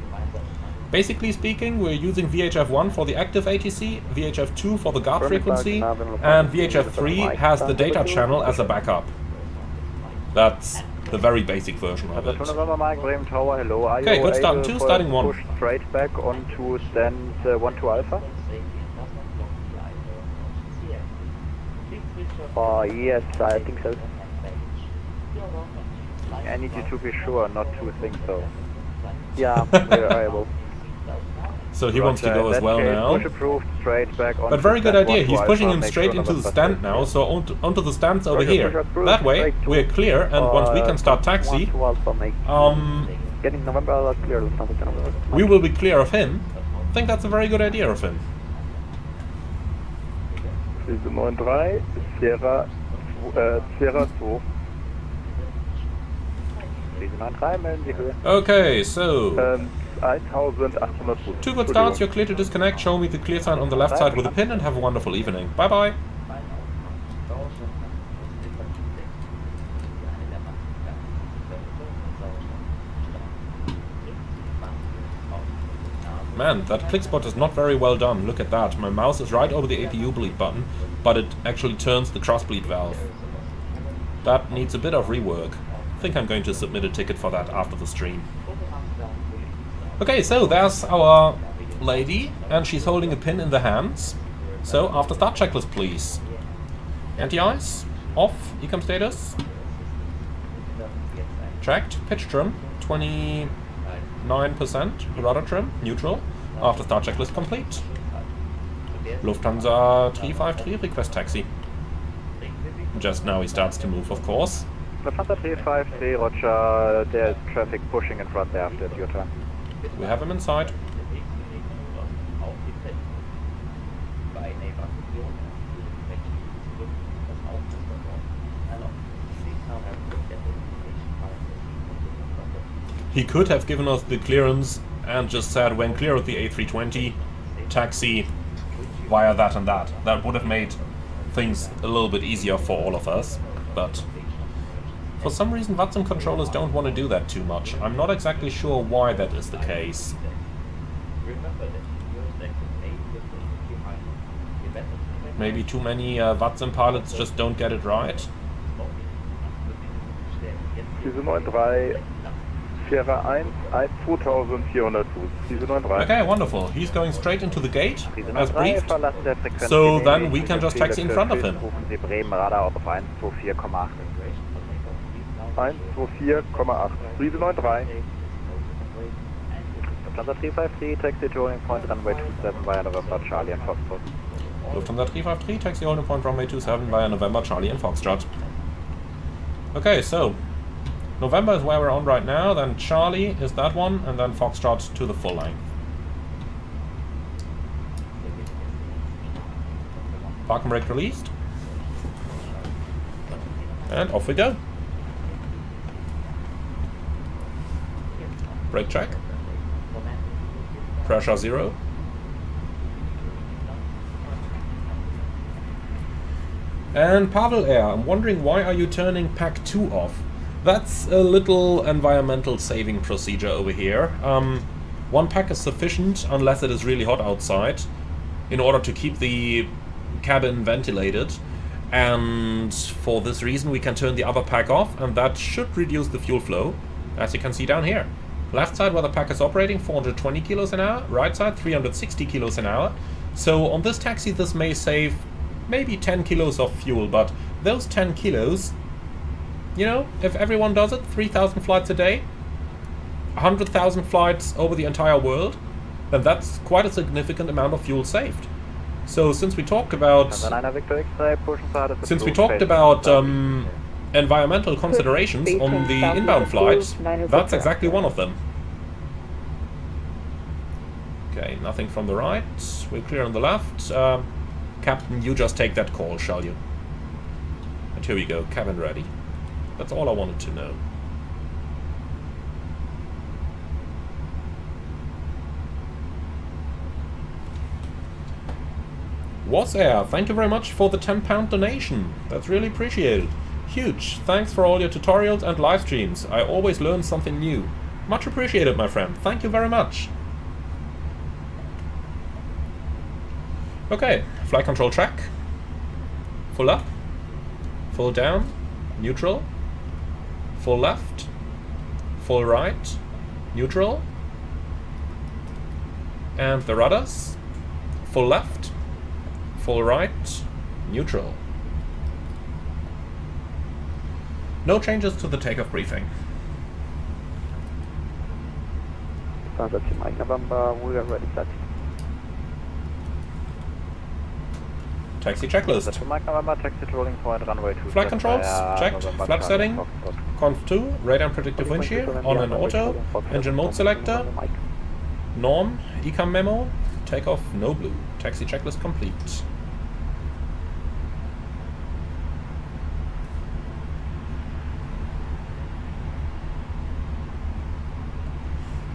Basically speaking, we're using VHF1 for the active ATC, VHF2 for the guard frequency, and VHF3 has the data channel as a backup. That's the very basic version of it. Okay, good start 2, starting 1. Push straight back onto stand 12 Alpha. Yes, I think so. I need you to be sure not to think so. Yeah, we're able. So he wants to go as well now. Push approved, straight back on. But very good idea, he's pushing him straight into the stand now, so onto the stands over here. That way, we're clear, and once we can start taxi, getting November clear. we will be clear of him. I think that's a very good idea of him. 793, Sierra 2. 793, melden Sie Höhe. Okay, so 1800 Fuß. 2 good starts, you're clear to disconnect, show me the clear sign on the left side with a pin, and have a wonderful evening. Bye bye. Man, that click spot is not very well done. Look at that. My mouse is right over the APU bleed button, but it actually turns the cross bleed valve. That needs a bit of rework. I think I'm going to submit a ticket for that after the stream. Okay, so there's our lady, and she's holding a pin in the hands. So, after start checklist, please. Anti-ice, off. Ecom status. Checked. Pitch trim. 29%. Rudder trim. Neutral. After start checklist complete. Lufthansa 353 request taxi. Just now he starts to move, of course. Lufthansa 353, roger. There's traffic pushing in front there after your turn. We have him inside. He could have given us the clearance and just said when clear of the A320, taxi via that and that. That would have made things a little bit easier for all of us, but for some reason VATSIM controllers don't want to do that too much. I'm not exactly sure why that is the case. Maybe too many VATSIM pilots just don't get it right. Diese 93, Sierra 1, 2400 Fuß. Diese 93. Okay, wonderful. He's going straight into the gate, as briefed. So then we can just taxi in front of him. Rufen Sie Bremen Radar auf 124,8. 124,8. Diese 93. Lufthansa 353, taxi to holding point runway 27 via November Charlie and Foxtrot. Lufthansa 353, taxi holding point runway 27 via November Charlie and Foxtrot. Okay, so November is where we're on right now, then Charlie is that one, and then Foxtrot to the full length. Parking brake released. And off we go. Brake check. Pressure 0. And Pavel Air, I'm wondering why are you turning Pack 2 off? That's a little environmental saving procedure over here. One pack is sufficient unless it is really hot outside in order to keep the cabin ventilated, and for this reason we can turn the other pack off, and that should reduce the fuel flow, as you can see down here. Left side where the pack is operating 420 kilos an hour, right side 360 kilos an hour. So on this taxi this may save maybe 10 kilos of fuel, but those 10 kilos, you know, if everyone does it, 3,000 flights a day, 100,000 flights over the entire world, then that's quite a significant amount of fuel saved. So since we talked about environmental considerations on the inbound flights, that's exactly one of them. Okay, nothing from the right. We're clear on the left. Captain, you just take that call, shall you? And here we go, cabin ready. That's all I wanted to know. Corsair, thank you very much for the £10 donation. That's really appreciated. Huge. Thanks for all your tutorials and live streams. I always learn something new. Much appreciated, my friend. Thank you very much. Okay, flight control track. Full up. Full down. Neutral. Full left. Full right. Neutral. And the rudders. Full left. Full right. Neutral. No changes to the takeoff briefing. Taxi checklist. Flight controls checked. Flap setting. Conf 2. Radar and predictive wind shear. On and auto. Engine mode selector. Norm. Ecom memo. Takeoff no blue. Taxi checklist complete.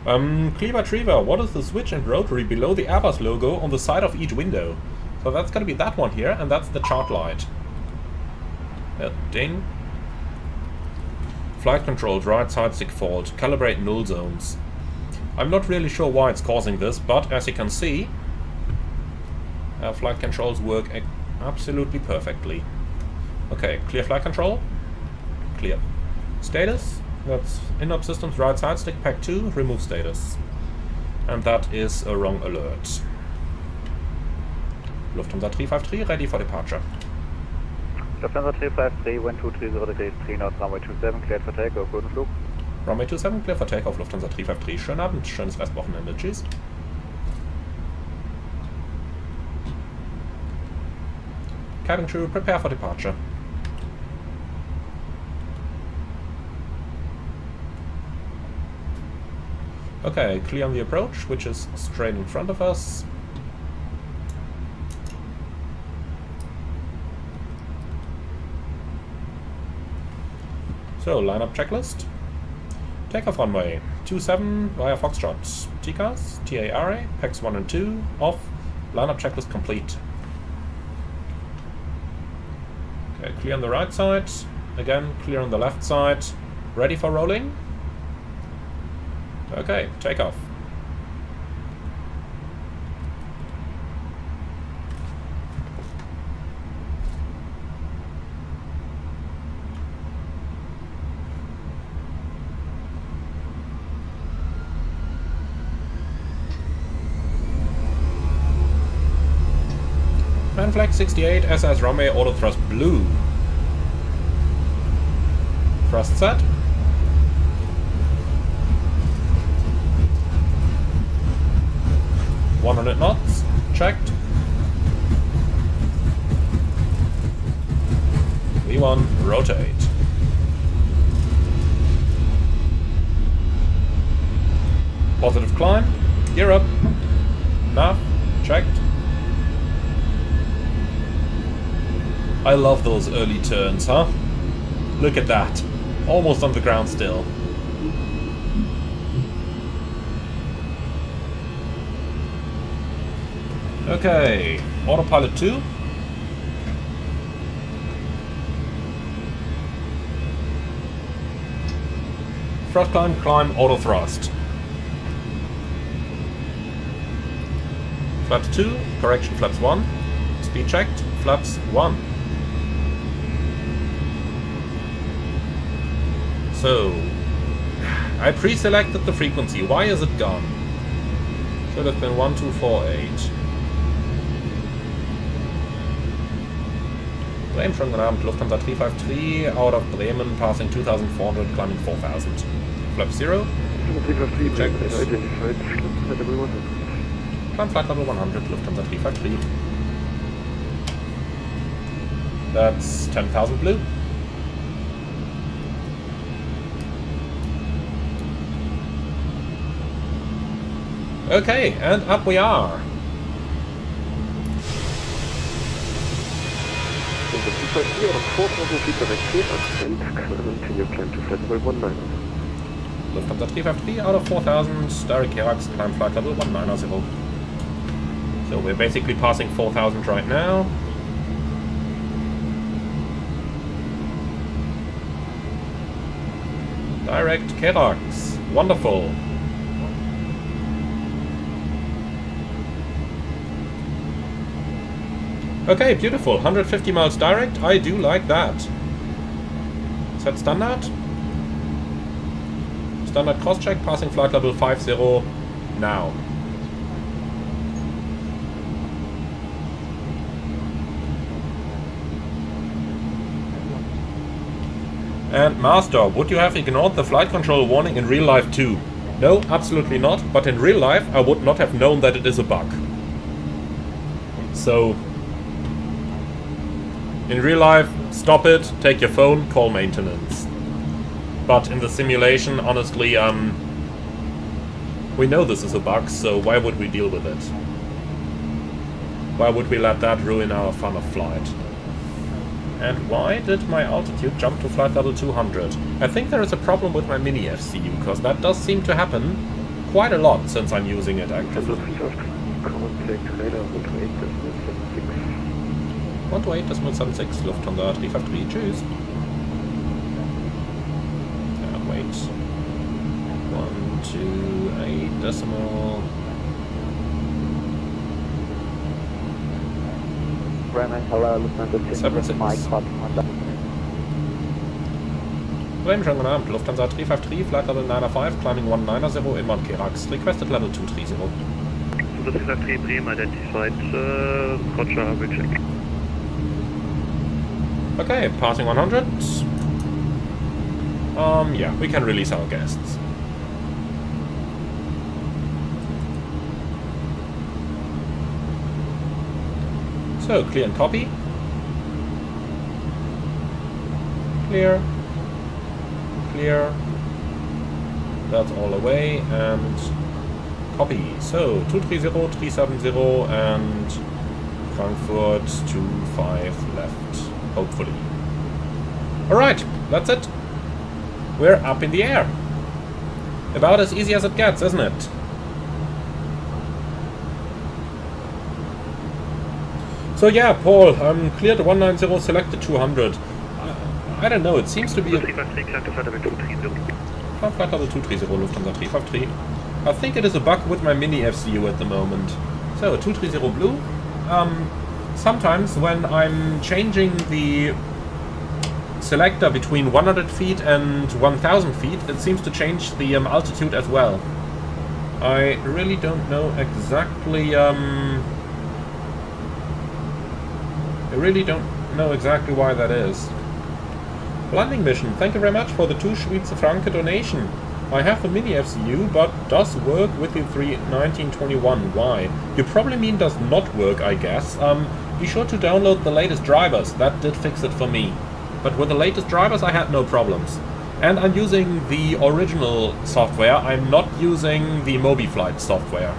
Cleaver Treva, what is the switch and rotary below the Airbus logo on the side of each window? So that's gonna be that one here, and that's the chart light. Ding. Flight controls, right side stick fault. Calibrate null zones. I'm not really sure why it's causing this, but as you can see, flight controls work absolutely perfectly. Okay, clear flight control. Clear. Status. That's in-op systems, right side stick, pack 2, remove status. And that is a wrong alert. Lufthansa 353, ready for departure. Lufthansa 353, wind 230 degrees, 3 knots, runway 27, cleared for takeoff, guten Flug. Runway 27, clear for takeoff, Lufthansa 353. Schönen Abend, schönes Restwochenende. Tschüss. Cabin crew, prepare for departure. Okay, clear on the approach, which is straight in front of us. So, lineup checklist. Takeoff runway 27 via Foxtrot. TCAS, TARA, PEX 1 and 2, off. Lineup checklist complete. Okay, clear on the right side. Again, clear on the left side. Ready for rolling? Okay, takeoff. Man flag 68, SS runway, auto thrust blue. Thrust set. .100 knots, checked. V1, rotate. Positive climb, gear up. Nav, checked. I love those early turns, huh? Look at that. Almost on the ground still. Okay, autopilot 2. Thrust climb, auto thrust. Flaps 2, correction flaps 1. Speed checked, flaps 1. So, I pre-selected the frequency. Why is it gone? Should have been 1248. Bremen, schönen guten Abend. Lufthansa 353 out of Bremen, passing 2,400, climbing 4,000. Flap 0. Check. Climb flight level 100, Lufthansa 353. That's 10,000 blue. Okay, and up we are. Lufthansa 353 out of 4,000, direct Kerax, climb flight level 190. So we're basically passing 4,000 right now. Direct Kerax, wonderful. Okay, beautiful. 150 miles direct. I do like that. Set standard. Standard cross-check, passing flight level 50 now. And Master, would you have ignored the flight control warning in real life too? No, absolutely not. But in real life, I would not have known that it is a bug. So... in real life, stop it, take your phone, call maintenance. But in the simulation, honestly, we know this is a bug, so why would we deal with it? Why would we let that ruin our fun of flight? And why did my altitude jump to flight level 200? I think there is a problem with my mini FCU, because that does seem to happen quite a lot since I'm using it actively. 128.76, Lufthansa 353, tschüss. Wait. 128 decimal. Bremen, hello, Lufthansa 76. Bremen, schönen guten Abend. Lufthansa 353, flight level 905, climbing 190, inbound Kerax. Requested level 230. Lufthansa 353, Bremen identified, Roger, I will check. Okay, passing 100. Yeah, we can release our guests. So, clear and copy. Clear. Clear. That's all away, and copy. So, 230, 370, and Frankfurt 25 left, hopefully. Alright, that's it. We're up in the air. About as easy as it gets, isn't it? So yeah, Paul, cleared the 190, selected 200. I don't know, it seems to be a... Flight level 230, Lufthansa 353. I think it is a bug with my mini FCU at the moment. So, 230 blue. Sometimes when I'm changing the selector between 100 feet and 1000 feet, it seems to change the altitude as well. I really don't know exactly... I really don't know exactly why that is. Landing mission. Thank you very much for the 2 Schweizer Franken donation. I have the mini FCU, but does work with the A319. Why? You probably mean does not work, I guess. Be sure to download the latest drivers. That did fix it for me. But with the latest drivers I had no problems. And I'm using the original software. I'm not using the MobiFlight software.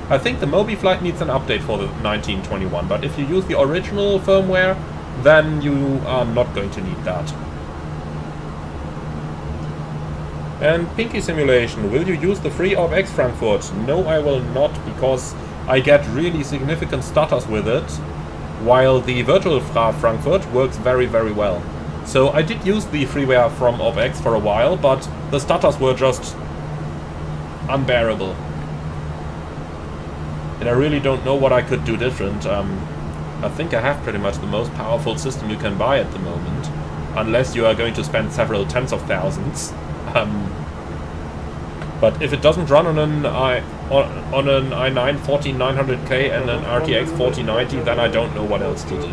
I think the MobiFlight needs an update for the 1921, but if you use the original firmware, then you are not going to need that. And Pinky Simulation, will you use the free OpX Frankfurt? No, I will not, because I get really significant stutters with it, while the virtual Frankfurt works very, very well. So I did use the freeware from OpX for a while, but the stutters were just unbearable. And I really don't know what I could do different. I think I have pretty much the most powerful system you can buy at the moment, unless you are going to spend several tens of thousands. But if it doesn't run on an i9 14900K and an RTX 4090, then I don't know what else to do.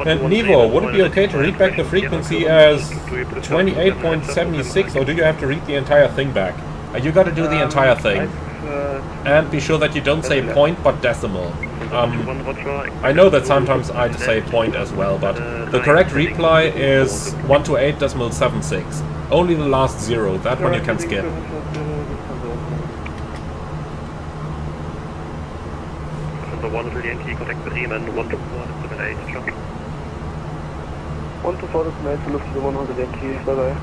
And Nevo, would it be okay to read back the frequency as 28.76, or do you have to read the entire thing back? You gotta do the entire thing. And be sure that you don't say point, but decimal. I know that sometimes I say point as well, but the correct reply is 128.76. Only the last 0, that one you can skip. The 1 Yankee, contact Bremen, 124.78, ciao. 124.78 to Lufthansa 100 Yankee, bye bye.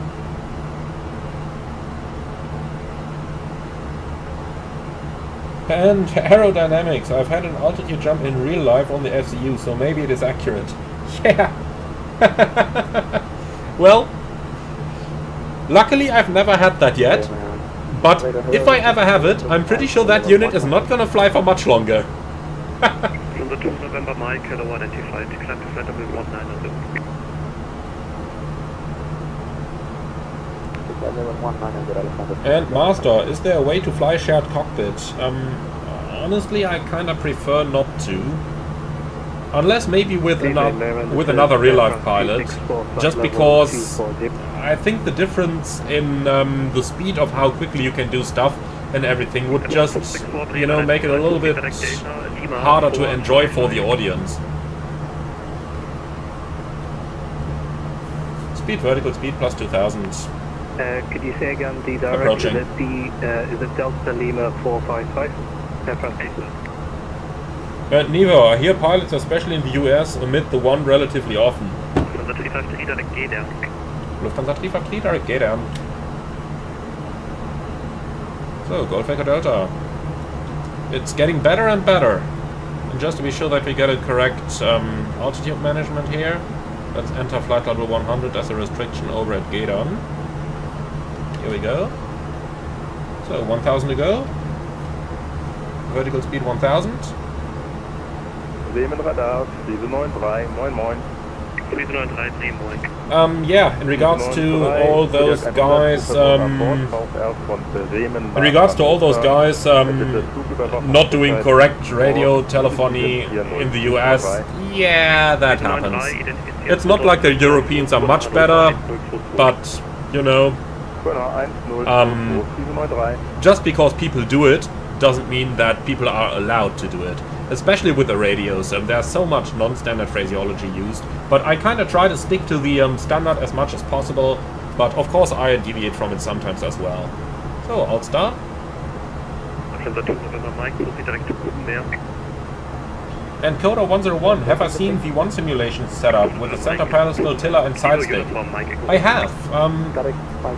And aerodynamics, I've had an altitude jump in real life on the FCU, so maybe it is accurate. Yeah! Well, luckily I've never had that yet, but if I ever have it, I'm pretty sure that unit is not gonna fly for much longer. From the 2 November Mike, hello, identified, climb to flight level 19. And Master, is there a way to fly shared cockpit? Honestly, I kinda prefer not to. Unless maybe with another real-life pilot. Just because I think the difference in the speed of how quickly you can do stuff and everything would just, you know, make it a little bit harder to enjoy for the audience. Speed, vertical speed plus 2000. Could you say again the direction? Is it Delta Lima 455? Nevo, I hear pilots, especially in the US, omit the 1 relatively often. Lufthansa 353 direct G down. Lufthansa 353 direct G down. So, Golf Echo Delta. It's getting better and better. And just to be sure that we get a correct altitude management here, let's enter flight level 100 as a restriction over at Gaydon. Here we go. So, 1000 to go. Vertical speed 1000. Bremen Radar, 793, moin moin. 3093 Moin. Yeah, in regards to all those guys, not doing correct radio telephony in the US, yeah, that happens. It's not like the Europeans are much better, but, you know, just because people do it doesn't mean that people are allowed to do it. Especially with the radios, there's so much non-standard phraseology used, but I kind of try to stick to the standard as much as possible, but of course I deviate from it sometimes as well. So, I'll start. And Coda 101, have I seen V1 simulations set up with the center panel, flotilla and side stick? I have.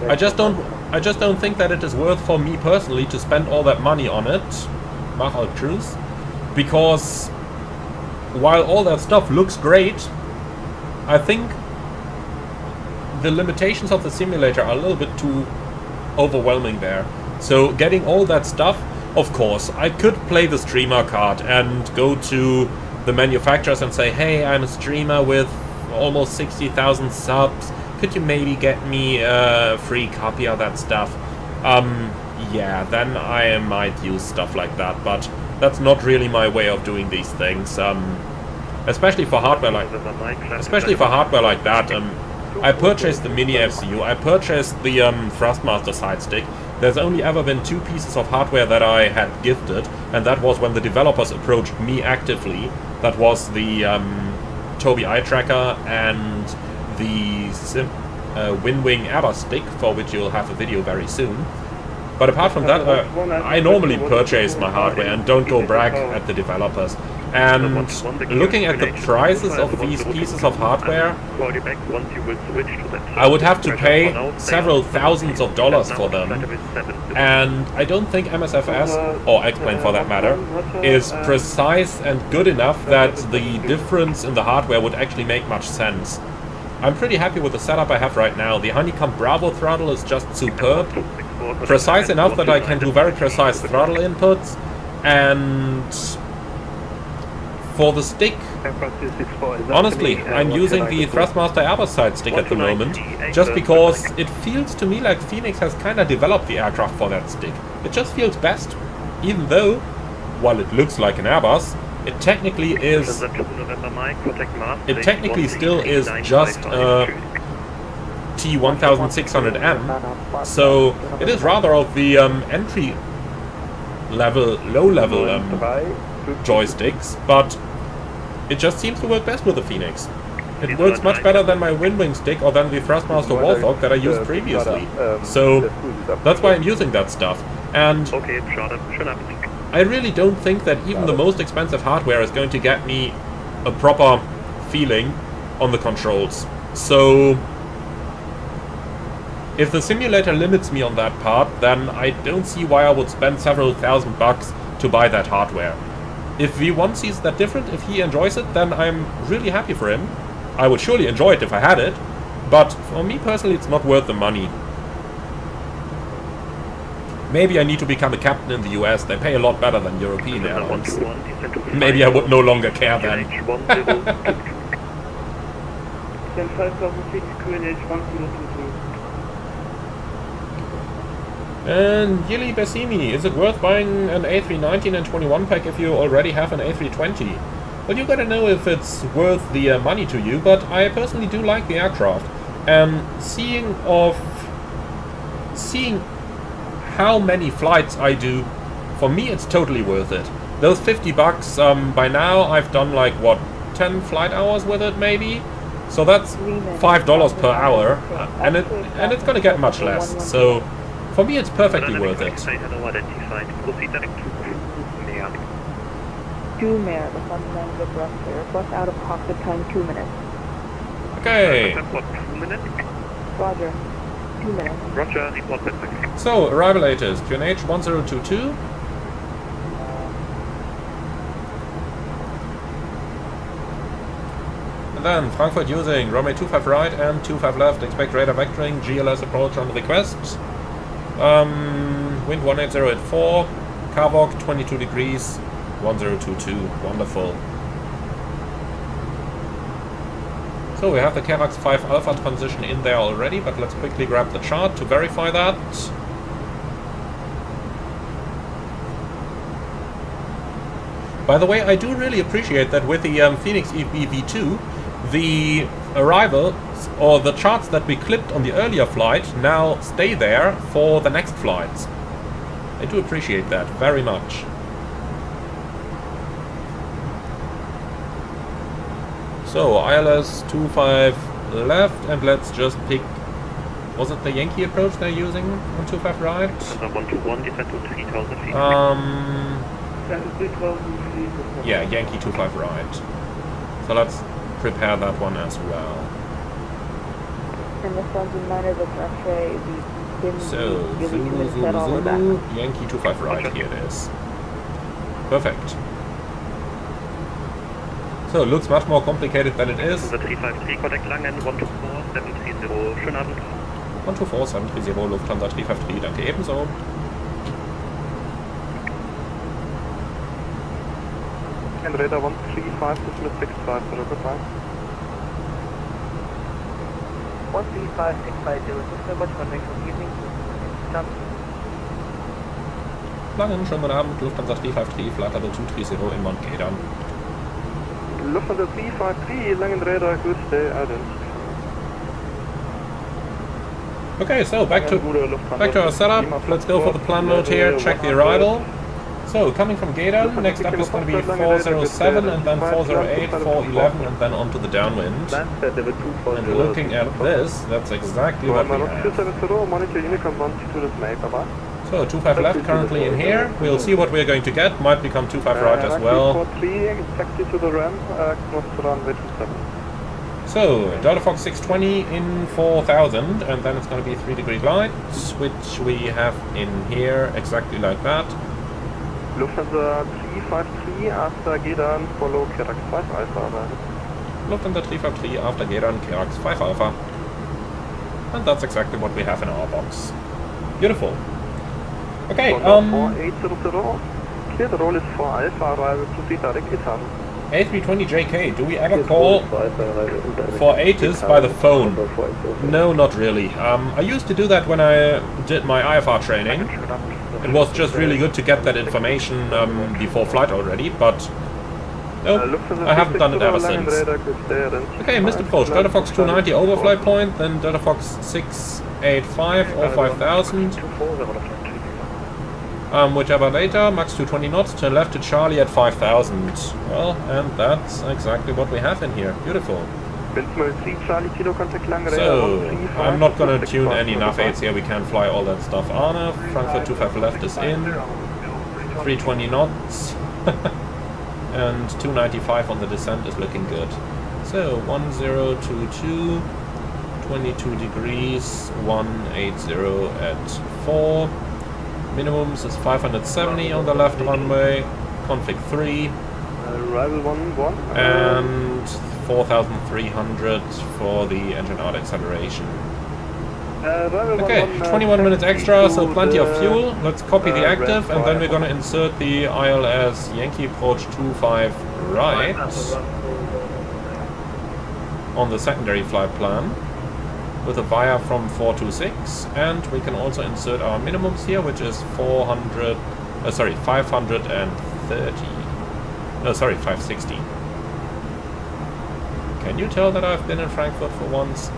I just don't think that it is worth for me personally to spend all that money on it. Mach truth. Because while all that stuff looks great, I think the limitations of the simulator are a little bit too overwhelming there. So getting all that stuff, of course, I could play the streamer card and go to the manufacturers and say, hey, I'm a streamer with almost 60,000 subs, could you maybe get me a free copy of that stuff? Yeah, then I might use stuff like that, but that's not really my way of doing these things. Especially for hardware like that. I purchased the mini FCU, I purchased the Thrustmaster side stick. There's only ever been 2 pieces of hardware that I had gifted, and that was when the developers approached me actively. That was the Tobii eye tracker and the WinWing Airbus stick, for which you'll have a video very soon. But apart from that, I normally purchase my hardware and don't go brag at the developers. And looking at the prices of these pieces of hardware, I would have to pay several thousands of dollars for them. And I don't think MSFS, or X-Plane for that matter, is precise and good enough that the difference in the hardware would actually make much sense. I'm pretty happy with the setup I have right now. The Honeycomb Bravo throttle is just superb. Precise enough that I can do very precise throttle inputs, and for the stick, honestly, I'm using the Thrustmaster Airbus side stick at the moment, just because it feels to me like Phoenix has kind of developed the aircraft for that stick. It just feels best, even though, while it looks like an Airbus, it technically is. It technically still is just a T1600M, so it is rather of the entry level, low level joysticks, but it just seems to work best with the Phoenix. It works much better than my WinWings stick or than the Thrustmaster Wallthog that I used previously. So that's why I'm using that stuff. And I really don't think that even the most expensive hardware is going to get me a proper feeling on the controls. So if the simulator limits me on that part, then I don't see why I would spend several $1,000 to buy that hardware. If V1 sees that different, if he enjoys it, then I'm really happy for him. I would surely enjoy it if I had it, but for me personally it's not worth the money. Maybe I need to become a captain in the US, they pay a lot better than European airlines. Maybe I would no longer care then. And Yili Bassini, is it worth buying an A319 and 21 pack if you already have an A320? Well, you gotta know if it's worth the money to you, but I personally do like the aircraft. Seeing how many flights I do, for me it's totally worth it. Those $50, by now I've done like, what, 10 flight hours with it maybe? So that's $5 per hour, and it's gonna get much less, so for me it's perfectly worth it. Mare, the fundamental brusher. Request out of pocket time 2 minutes. Okay. Roger. 2 minutes. Roger, report back. So, arrival latest, QNH 1022. And then Frankfurt using runway 25 right and 25 left, expect radar vectoring, GLS approach on request. Wind 180 at 4, Carvok 22 degrees, 1022, wonderful. So we have the Kerax 5 Alpha transition in there already, but let's quickly grab the chart to verify that. By the way, I do really appreciate that with the Phoenix EV2, the arrival or the charts that we clipped on the earlier flight now stay there for the next flights. I do appreciate that very much. So ILS 25 left, and let's just pick. Was it the Yankee approach they're using on 25 right? 121, descent to 3000 feet. Yeah, Yankee 25 right. So let's prepare that one as well. And this one's a minor, but actually we didn't So, really Zulu, set all of that. Zulu, Yankee 25 right, here it is. Perfect. So, it looks much more complicated than it is. The 353 contact Langen, 124-730, schönen Abend. 124-730, Lufthansa 353, danke ebenso. And radar 135, decimal 65, so goodbye. 135, 650, thanks so much for the next evening. Jump. Langen, schönen guten Abend, Lufthansa 353, Flight level 230 in Mount Gaydon. Lufthansa 353, Langen radar, good day, Island. Okay, so back to our setup. Let's go for the plan mode here, check the arrival. So, coming from Gaydon, next up is going to be 407 and then 408, 411 and then onto the downwind. And looking at this, that's exactly what we have. So, 25 left currently in here. We'll see what we're going to get. Might become 25 right as well. So, Delta Fox 620 in 4000 and then it's going to be 3 degree light, which we have in here exactly like that. Lufthansa 353 after Gaydon, follow Kerax 5 Alpha. Lufthansa 353 after Gaydon, Kerax 5 Alpha. And that's exactly what we have in our box. Beautiful. Okay, 4800, clear the roll is for Alpha, arrival to direct 800. A320JK, do we ever call for ATIS by the phone? No, not really. I used to do that when I did my IFR training. It was just really good to get that information before flight already, but no, I haven't done it ever since. Okay, missed approach. Delta Fox 290 overflight point, then Delta Fox 685 or 5000. Whichever later, max 220 knots, turn left to Charlie at 5000. Well, and that's exactly what we have in here. Beautiful. So, I'm not gonna tune any nav aids here, we can fly all that stuff. Arne, Frankfurt 25 left is in. 320 knots. And 295 on the descent is looking good. So, 1022, 22 degrees, 180 at 4. Minimums is 570 on the left runway, config 3, arrival 11, and 4,300 for the engine out acceleration. Okay, 21 minutes extra, so plenty of fuel. Let's copy the active, and then we're gonna insert the ILS Yankee approach 25 right on the secondary flight plan, with a via from 426, and we can also insert our minimums here, which is 560. Can you tell that I've been in Frankfurt for once?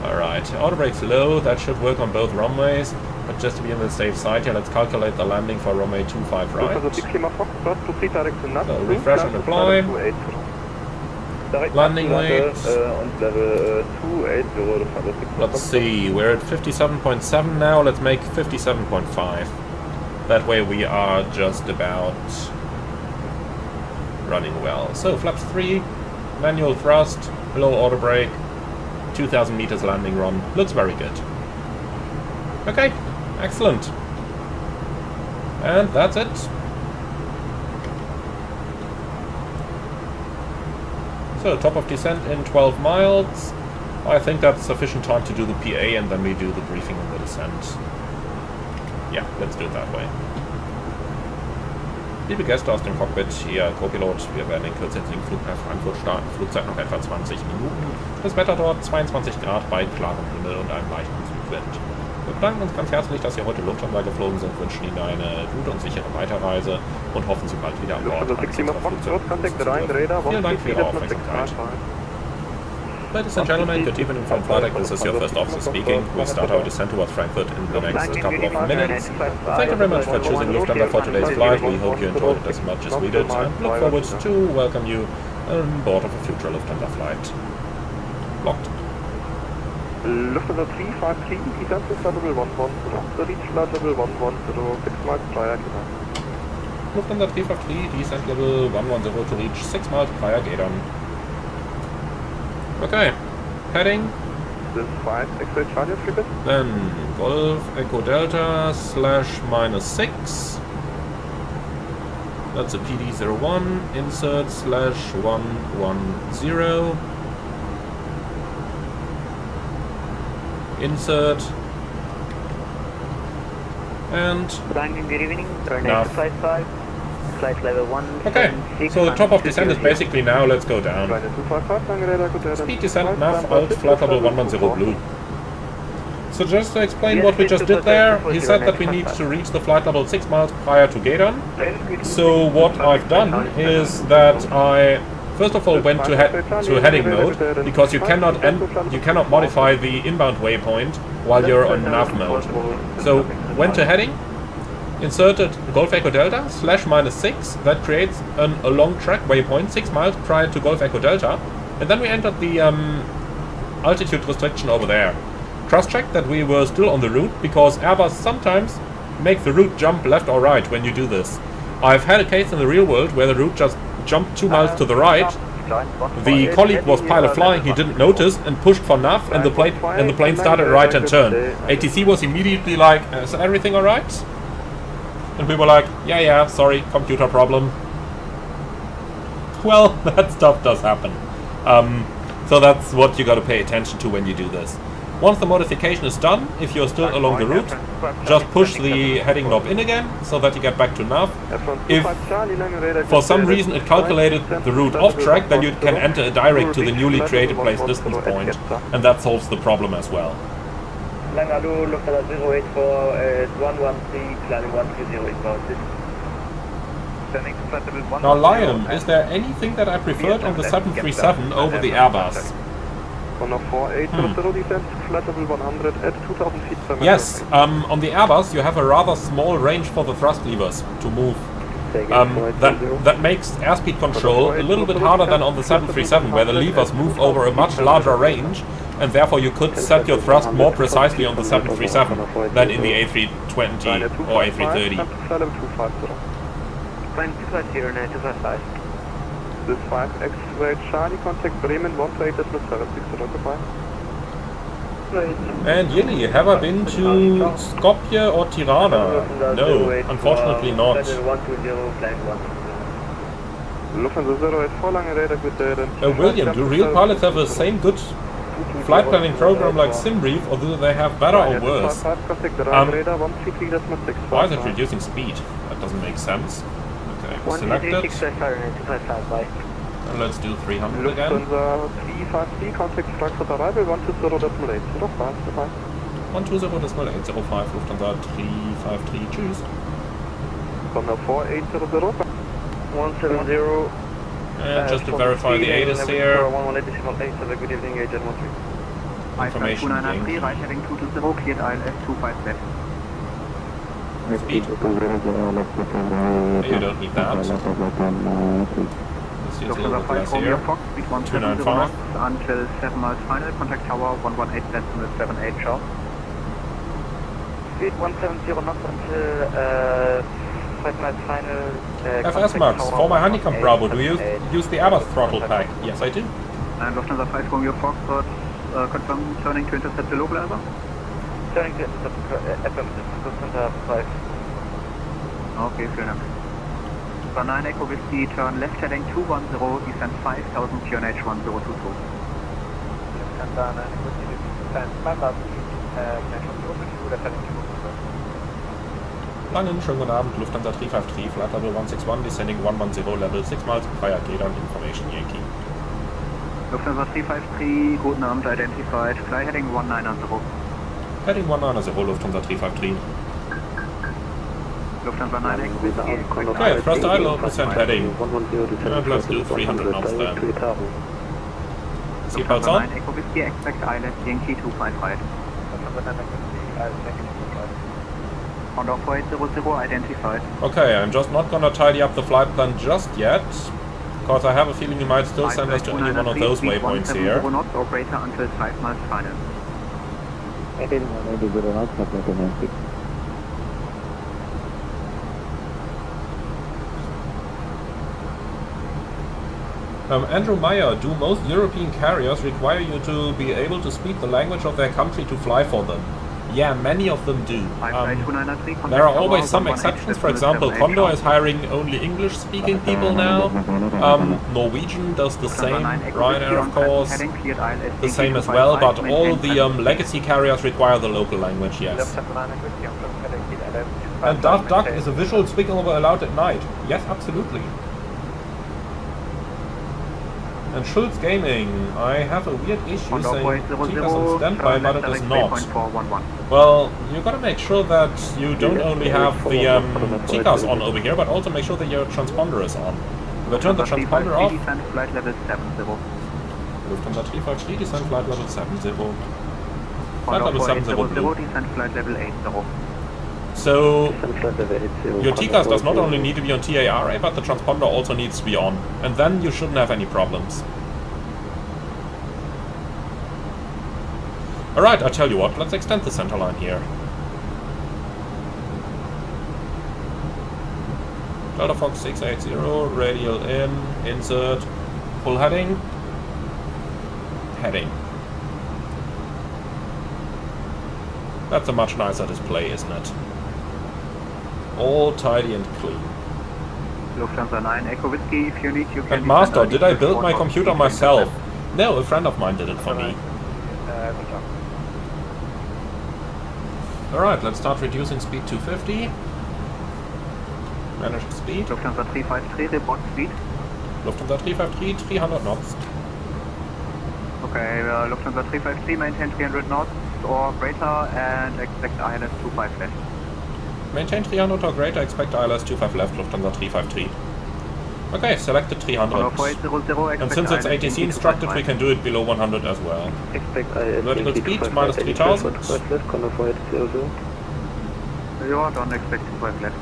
Alright, auto brake's low, that should work on both runways, but just to be on the safe side here, let's calculate the landing for runway 25 right. So refresh and apply. Landing weight. Let's see, we're at 57.7 now, let's make 57.5. That way we are just about running well. So flaps 3, manual thrust, low auto brake, 2000 meters landing run. Looks very good. Okay, excellent. And that's it. So, top of descent in 12 miles. I think that's sufficient time to do the PA and then we do the briefing on the descent. Yeah, let's do it that way. Liebe Gäste aus dem Cockpit, hier Co-Pilot, wir werden in Kürze den Flug nach Frankfurt starten. Flugzeit noch etwa 20 Minuten. Das Wetter dort 22 Grad bei klarem Himmel und einem leichten Südwind. Wir bedanken uns ganz herzlich, dass Sie heute Lufthansa geflogen sind, wünschen Ihnen eine gute und sichere Weiterreise und hoffen, Sie bald wieder an Bord eines unserer Flugzeuge begrüßen zu dürfen. Vielen Dank für Ihre Aufmerksamkeit. Ladies and gentlemen, good evening from Pushback. This is your first officer speaking. We start our descent towards Frankfurt in the next couple of minutes. Thank you very much for choosing Lufthansa for today's flight. We hope you enjoyed it as much as we did and look forward to welcome you on board of a future Lufthansa flight. Locked. Lufthansa 353, descent to flight level 110, to reach flight level 110, 6 miles prior gate on. Lufthansa 353, descent level 110 to reach 6 miles prior gate on. Okay, heading. This 5 X-ray Charlie repeat. Then Golf Echo Delta /-6. That's a PD01 insert /110. Insert. And Good evening. nav. Flight 5. Flight level 1. Okay, so the top of descent is basically now. Let's go down. Speed descent nav alt flight level 110 blue. So just to explain what we just did there, he said that we need to reach the flight level 6 miles prior to gate on. So what I've done is that I first of all went to heading mode, because you cannot modify the inbound waypoint while you're on nav mode. So went to heading, inserted Golf Echo Delta /-6. That creates a long track waypoint 6 miles prior to Golf Echo Delta, and then we entered the altitude restriction over there. Cross-checked that we were still on the route, because Airbus sometimes make the route jump left or right when you do this. I've had a case in the real world where the route just jumped 2 miles to the right. The colleague was pilot flying, he didn't notice and pushed for nav, and the plane started a right-hand turn. ATC was immediately like, is everything alright? And we were like, yeah, sorry, computer problem. Well, that stuff does happen. So that's what you gotta pay attention to when you do this. Once the modification is done, if you're still along the route, just push the heading knob in again, so that you get back to nav. If for some reason it calculated the route off track, then you can enter a direct to the newly created place distance point, and that solves the problem as well. Langalu, Lufthansa 084, 113, climbing 130 inbound. Now Lion, is there anything that I preferred on the 737 over the Airbus? Yes, on the Airbus you have a rather small range for the thrust levers to move. That makes airspeed control a little bit harder than on the 737, where the levers move over a much larger range, and therefore you could set your thrust more precisely on the 737 than in the A320 or A330. This 5 X-ray Charlie, contact Bremen 128.76, goodbye. And Yili, have I been to Skopje or Tirana? No, unfortunately not. William, do real pilots have the same good flight planning program like SimBrief, or do they have better or worse? Why is it reducing speed? That doesn't make sense. Okay, selected. And let's do 300 again. 353, contact Frankfurt arrival 120.8, 120.805, Lufthansa 353, tschüss. Thunder 4800. 170. And just to verify the ATIS here. Good evening, Agent 13. Information I-293, right heading 220, cleared ILS 25 left. Speed. You don't need that. Let's use a little bit less here. 295. Until 7 miles final, contact tower 118 decimal 78 sharp. Speed 170 knots until 5 miles final. FS Max, for my Honeycomb Bravo, do you use the Airbus throttle pack? Yes, I do. And Lufthansa 5 Romeo Foxtrot, confirm turning to intercept the local Airbus? Turning to intercept Lufthansa 5. Okay, vielen Dank. 9 Echo Whiskey, turn left heading 210, descend 5000, QNH 1022. Lufthansa 9 Echo Whiskey, descend 5000, QNH 1022, left heading 210. Langen, schönen guten Abend, Lufthansa 353, flight level 161, descending 110, level 6 miles, prior gate on information, Yankee. Lufthansa 353, guten Abend, identified, fly heading 190. Heading 190, Lufthansa 353. Lufthansa 9 whiskey. Okay, thrust idle, percent heading. And let's do 300 knots then. Seatbelts Lufthansa on. 9 Echo Whiskey, expect ILS Yankee 25 right. Condor 4800, identified. Okay, I'm just not gonna tidy up the flight plan just yet, because I have a feeling you might still send us to any one of those waypoints here. Knots or greater until 5 miles final. Andrew Meyer, do most European carriers require you to be able to speak the language of their country to fly for them? Yeah, many of them do. There are always some exceptions. For example, Condor is hiring only English-speaking people now. Norwegian does the same. Ryanair, of course, the same as well. But all the legacy carriers require the local language, yes. And Daft Duck is a visual speaking over allowed at night. Yes, absolutely. And Schultz Gaming, I have a weird issue saying TCAS on standby, but it is not. Well, you gotta make sure that you don't only have the TCAS on over here, but also make sure that your transponder is on. If I turn the transponder off... Flight level 70. Lufthansa 353, descent flight level 70. Flight level 70 blue. Descent flight level 80. So, your TCAS does not only need to be on TARA, but the transponder also needs to be on. And then you shouldn't have any problems. Alright, I tell you what, let's extend the center line here. Delta Fox 680, radial in, insert, full heading, heading. That's a much nicer display, isn't it? All tidy and clean. Lufthansa 9 Echo Whiskey, if you need you can... And Master, did I build my computer myself? No, a friend of mine did it for me. Alright, let's start reducing speed to 50. Managed speed. Lufthansa 353, report speed. Lufthansa 353, 300 knots. Okay, Lufthansa 353, maintain 300 knots or greater and expect ILS 25 left. Maintain 300 or greater, expect ILS 25 left, Lufthansa 353. Okay, selected 300. And since it's ATC instructed, we can do it below 100 as well. Vertical speed, minus 3000. You don't expect 25 left.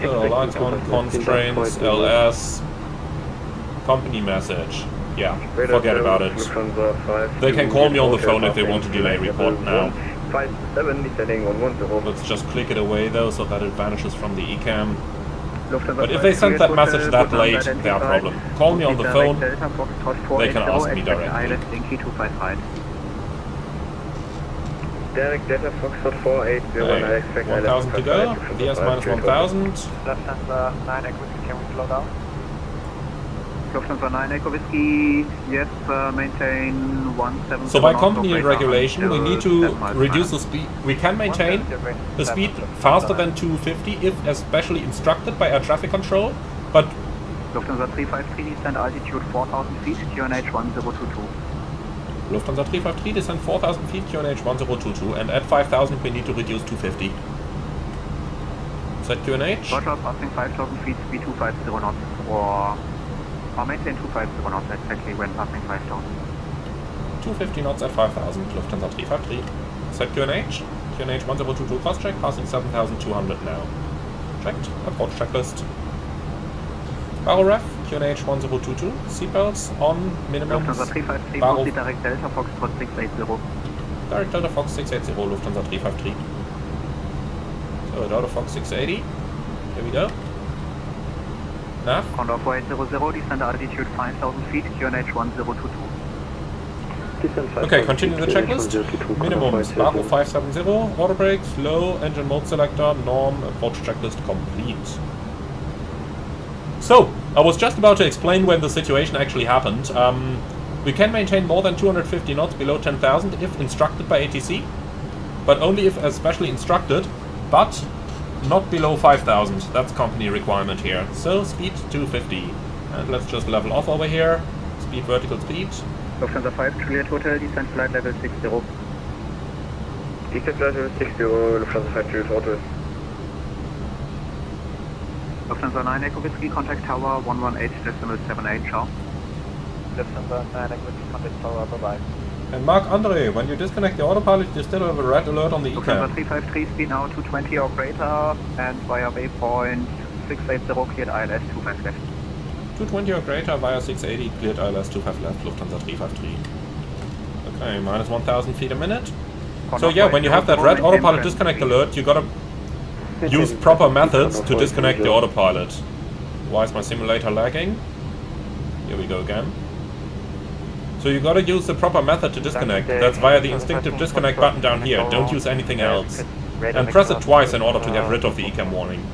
So, lights on, constraints, LS, company message. Yeah, forget about it. They can call me on the phone if they want to delay report now. Let's just click it away though, so that it vanishes from the eCam. But if they send that message that late, they are a problem. Call me on the phone, they can ask me directly. Derek Delta Foxtrot 480, I expect 1000 to go, VS minus 1000. Lufthansa 9 Echo Whiskey, can we slow down? Lufthansa 9 Echo Whiskey, yes, maintain 170. So by company regulation, we need to reduce the speed. We can maintain the speed faster than 250 if especially instructed by air traffic control, but... Lufthansa 353, descend altitude 4000 feet, QNH 1022. Lufthansa 353, descend 4000 feet, QNH 1022, and at 5000 we need to reduce 250. Set QNH. Roger, passing 5000 feet, speed 250 knots, or maintain 250 knots exactly when passing 5000. 250 knots at 5000, Lufthansa 353. Set QNH. QNH 1022 cross check, passing 7200 now. Checked. Approach checklist. Baro ref, QNH 1022. Seatbelts on, minimum. Lufthansa 353, proceed direct Delta Foxtrot 680. Direct Delta Fox 680, Lufthansa 353. So, Delta Fox 680. Here we go. Nav. Condor 4800, descend altitude 5000 feet, QNH 1022. Okay, continue the checklist. Minimums, Baro 570, water brakes, low, engine mode selector, norm, approach checklist complete. So, I was just about to explain when the situation actually happened. We can maintain more than 250 knots below 10,000 if instructed by ATC, but only if especially instructed. But not below 5,000. That's company requirement here. So speed 250. And let's just level off over here. Speed, vertical speed. Lufthansa 5, Juliet Hotel, descent flight level 60. Descent flight level 60, Lufthansa 5, Juliet Hotel. Lufthansa 9, Echo Whiskey, contact tower 118.78, ciao. Lufthansa 9, Echo Whiskey, contact tower, bye-bye. And Mark Andre, when you disconnect the autopilot, you still have a red alert on the Lufthansa ECAM. 353, speed now 220 or greater, and via waypoint 680, cleared ILS 25 left. 220 or greater via 680, cleared ILS 25 left, Lufthansa 353. Okay, minus 1,000 feet a minute. So yeah, when you have that red autopilot disconnect alert, you gotta use proper methods to disconnect the autopilot. Why is my simulator lagging? Here we go again. So you gotta use the proper method to disconnect. That's via the instinctive disconnect button down here. Don't use anything else. And press it twice in order to get rid of the ECAM warning.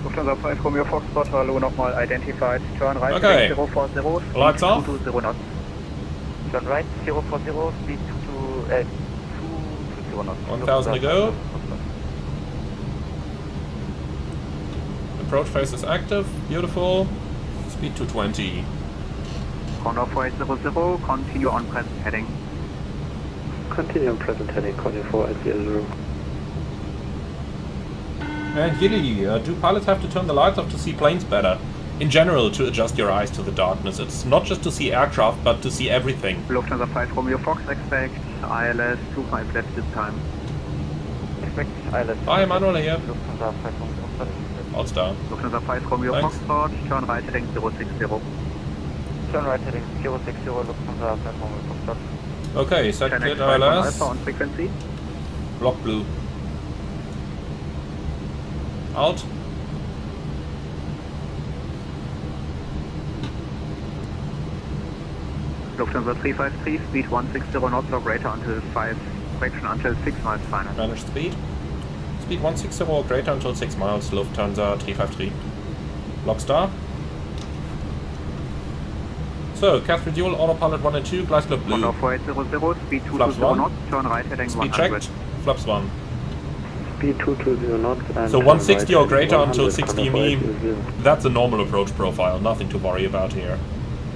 Lufthansa 5, Romeo Foxtrot, hello, nochmal identified. Turn right, Okay. 040, Lights off. 220 knots. Turn right, 040, speed 220 knots. 1,000 to go. Approach phase is active. Beautiful. Speed 220. Condor 4800, continue on present heading. Continue on present heading, Condor 4800. And Gilly, do pilots have to turn the lights off to see planes better? In general, to adjust your eyes to the darkness. It's not just to see aircraft, but to see everything. Lufthansa 5, Romeo Fox, expect ILS 25 left this time. Expect ILS. Hi, Manuel here. Lufthansa 5, Romeo Fox. All star. Lufthansa 5, Romeo Thanks. Foxtrot, turn right heading 060. Turn right heading 060, Lufthansa 5, Romeo Foxtrot. Okay, set Channel cleared 5 on ILS. Alpha on frequency. Block blue. Out. Lufthansa 353, speed 160 knots or greater until 5, correction until 6 miles final. Managed speed. Speed 160 or greater until 6 miles, Lufthansa 353. Lock star. So, Catherine Dual, autopilot 1 and 2, glass club blue. Condor 4800, speed Flaps 220 1. knots, turn right heading Speed 100. checked. Flaps 1. Speed 220 knots and So 160 or greater until 100, 60 Condor me, 4800. that's a normal approach profile, nothing to worry about here.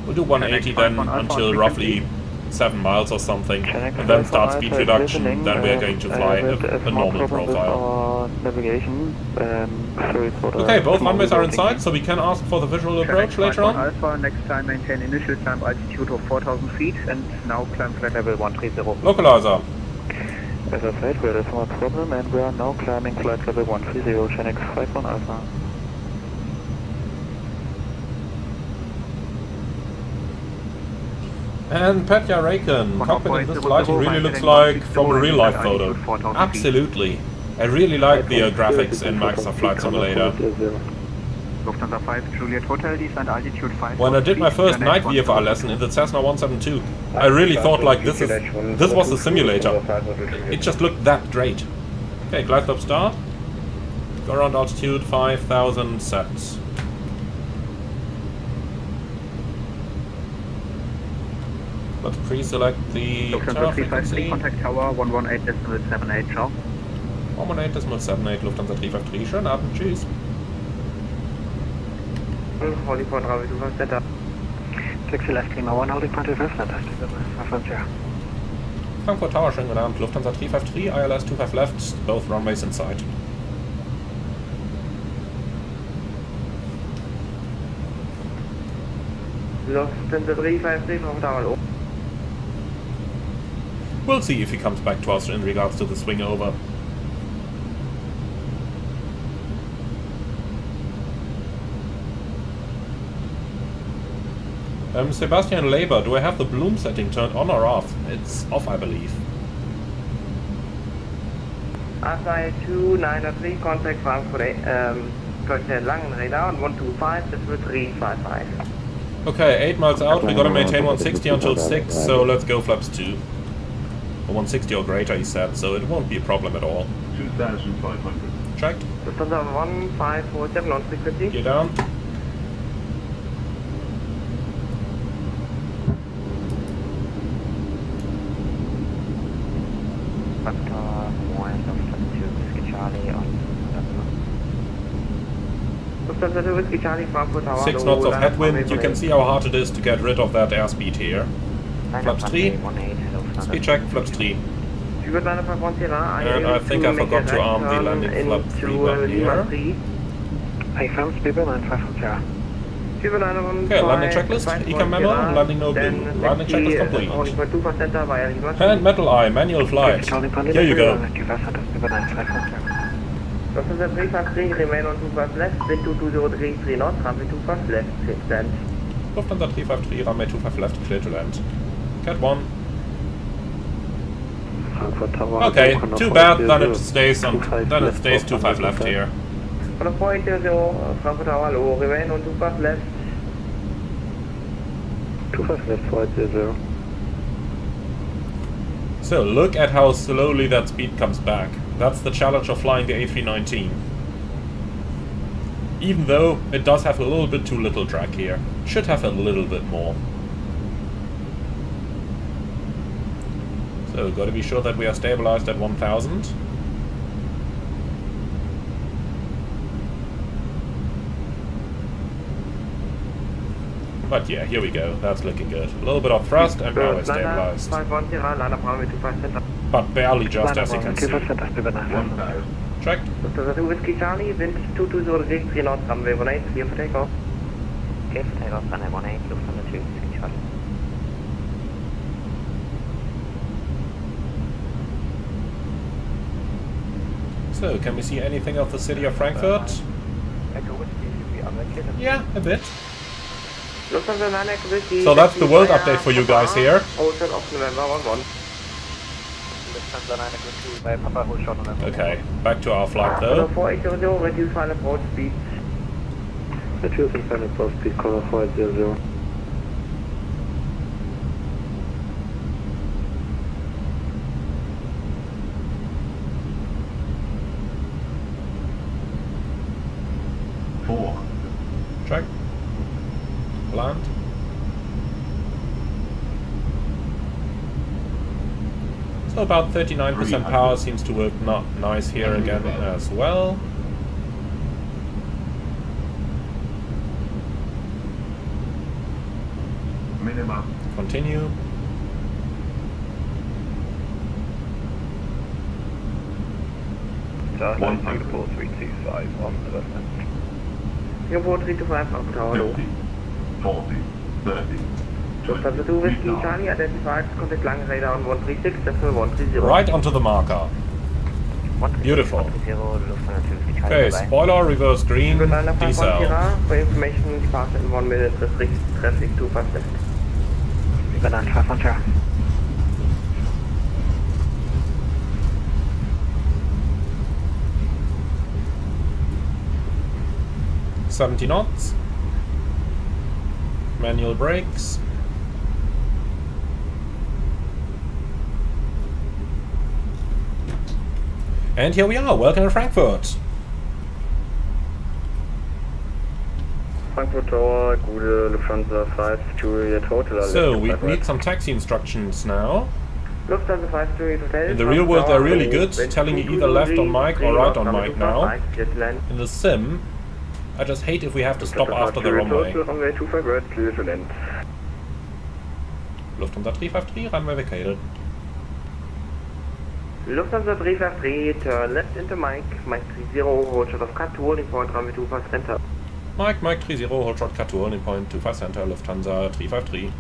We'll do 180 then until roughly 7 miles or something, and then start speed reduction, then we are going to fly a normal profile. Navigation. Okay, both runways are in sight, so we can ask for the visual approach later on. Alpha, next time maintain initial climb altitude of 4,000 feet and now climb flight level 130. Localizer. As I said, we had a small problem and we are now climbing flight level 130, Chenix 51 Alpha. And Petya Raken, cockpit in this lighting really looks like from a real life photo. Absolutely. I really like the graphics in Microsoft Flight Simulator. Lufthansa 5, Juliet Hotel, descent altitude 5. When I did my first night VFR lesson in the Cessna 172, I really thought like this was a simulator. It just looked that great. Okay, glide slope start. Go around altitude 5,000 sets. Let's pre-select the Lufthansa tower 353, frequency. contact tower 118.78, ciao. 118.78, Lufthansa 353. Schönen Abend, tschüss. Holding point Bravo 25 Center. Taxi left, Lima 1, holding point 25, fantastic. Frankfurt Tower, schönen guten Abend. Lufthansa 353, ILS 25 left, both runways in sight. Lufthansa 353 from Tower. We'll see if he comes back to us in regards to the swing over. Sebastian Laber, do I have the bloom setting turned on or off? It's off, I believe. Asai 2903, contact Frankfurt, Corsair Langen radar on 125, decimal 355. Okay, 8 miles out, we gotta maintain 160 until 6, so let's go flaps 2. Or 160 or greater, he said, so it won't be a problem at all. 2,500. Checked. Lufthansa 1547 on frequency. Gear down. Factor 1, Lufthansa Whiskey Charlie on Lufthansa 2 Whiskey Charlie, Frankfurt Tower. 6 knots of headwind. You can see how hard it is to get rid of that airspeed here. Flaps 3. Speed check, flaps 3. And I think I forgot to arm the landing flap 3 back here. Okay, landing checklist, ecam memo, landing no blue. Landing checklist complete. And metal eye, manual flight. Here you go. Lufthansa 353, remain on 25 left, wind 220 knots, runway 25 left, clear to land. Lufthansa 353, runway 25 left, clear to land. Cat 1. Okay, too bad, then it stays 25 left here. On a 480, Frankfurt Tower, low, remain on 25 left. 25 left, 480. So look at how slowly that speed comes back. That's the challenge of flying the A319. Even though it does have a little bit too little drag here. Should have a little bit more. So gotta be sure that we are stabilized at 1000. But yeah, here we go. That's looking good. A little bit of thrust and now we're stabilized. But barely just, as you can see. Check. Lufthansa 2 Whiskey Charlie, wind 220 3 knots, runway 18, clear for takeoff. Clear for takeoff, runway 18, Lufthansa 2 Whiskey Charlie. So, can we see anything of the city of Frankfurt? Yeah, a bit. So that's the world update for you guys here. Okay, back to our flight though. 480, reduce final approach speed. Reducing final approach speed, color 480. Check. Land. So about 39% power seems to work not nice here again as well. Minimum. Continue. Singapore 325 on the left. Singapore 325, Frankfurt Tower, low. 50, 40, 30. Lufthansa 2 Whiskey Charlie, identified, contact lang radar on 136, decimal 130. Right onto the marker. Beautiful. Okay, spoiler, reverse green, decel. For information, departure in 1 minute, restrict traffic 25 left. Banana 500. 70 knots. Manual brakes. And here we are, welcome to Frankfurt. Frankfurt Tower, gute Lufthansa 5, Juliet Hotel. So, we need some taxi instructions now. Lufthansa 5 Juliet Hotel. In the real world they're really good, telling you either left on mic or right on mic now. In the sim, I just hate if we have to stop after the runway. Lufthansa 353, runway vacated. Lufthansa 353, turn left into Mike, Mike 30, hold shot of cut to holding point, runway 25 center. Mike 30, hold shot cut to holding point, 25 center, Lufthansa 353.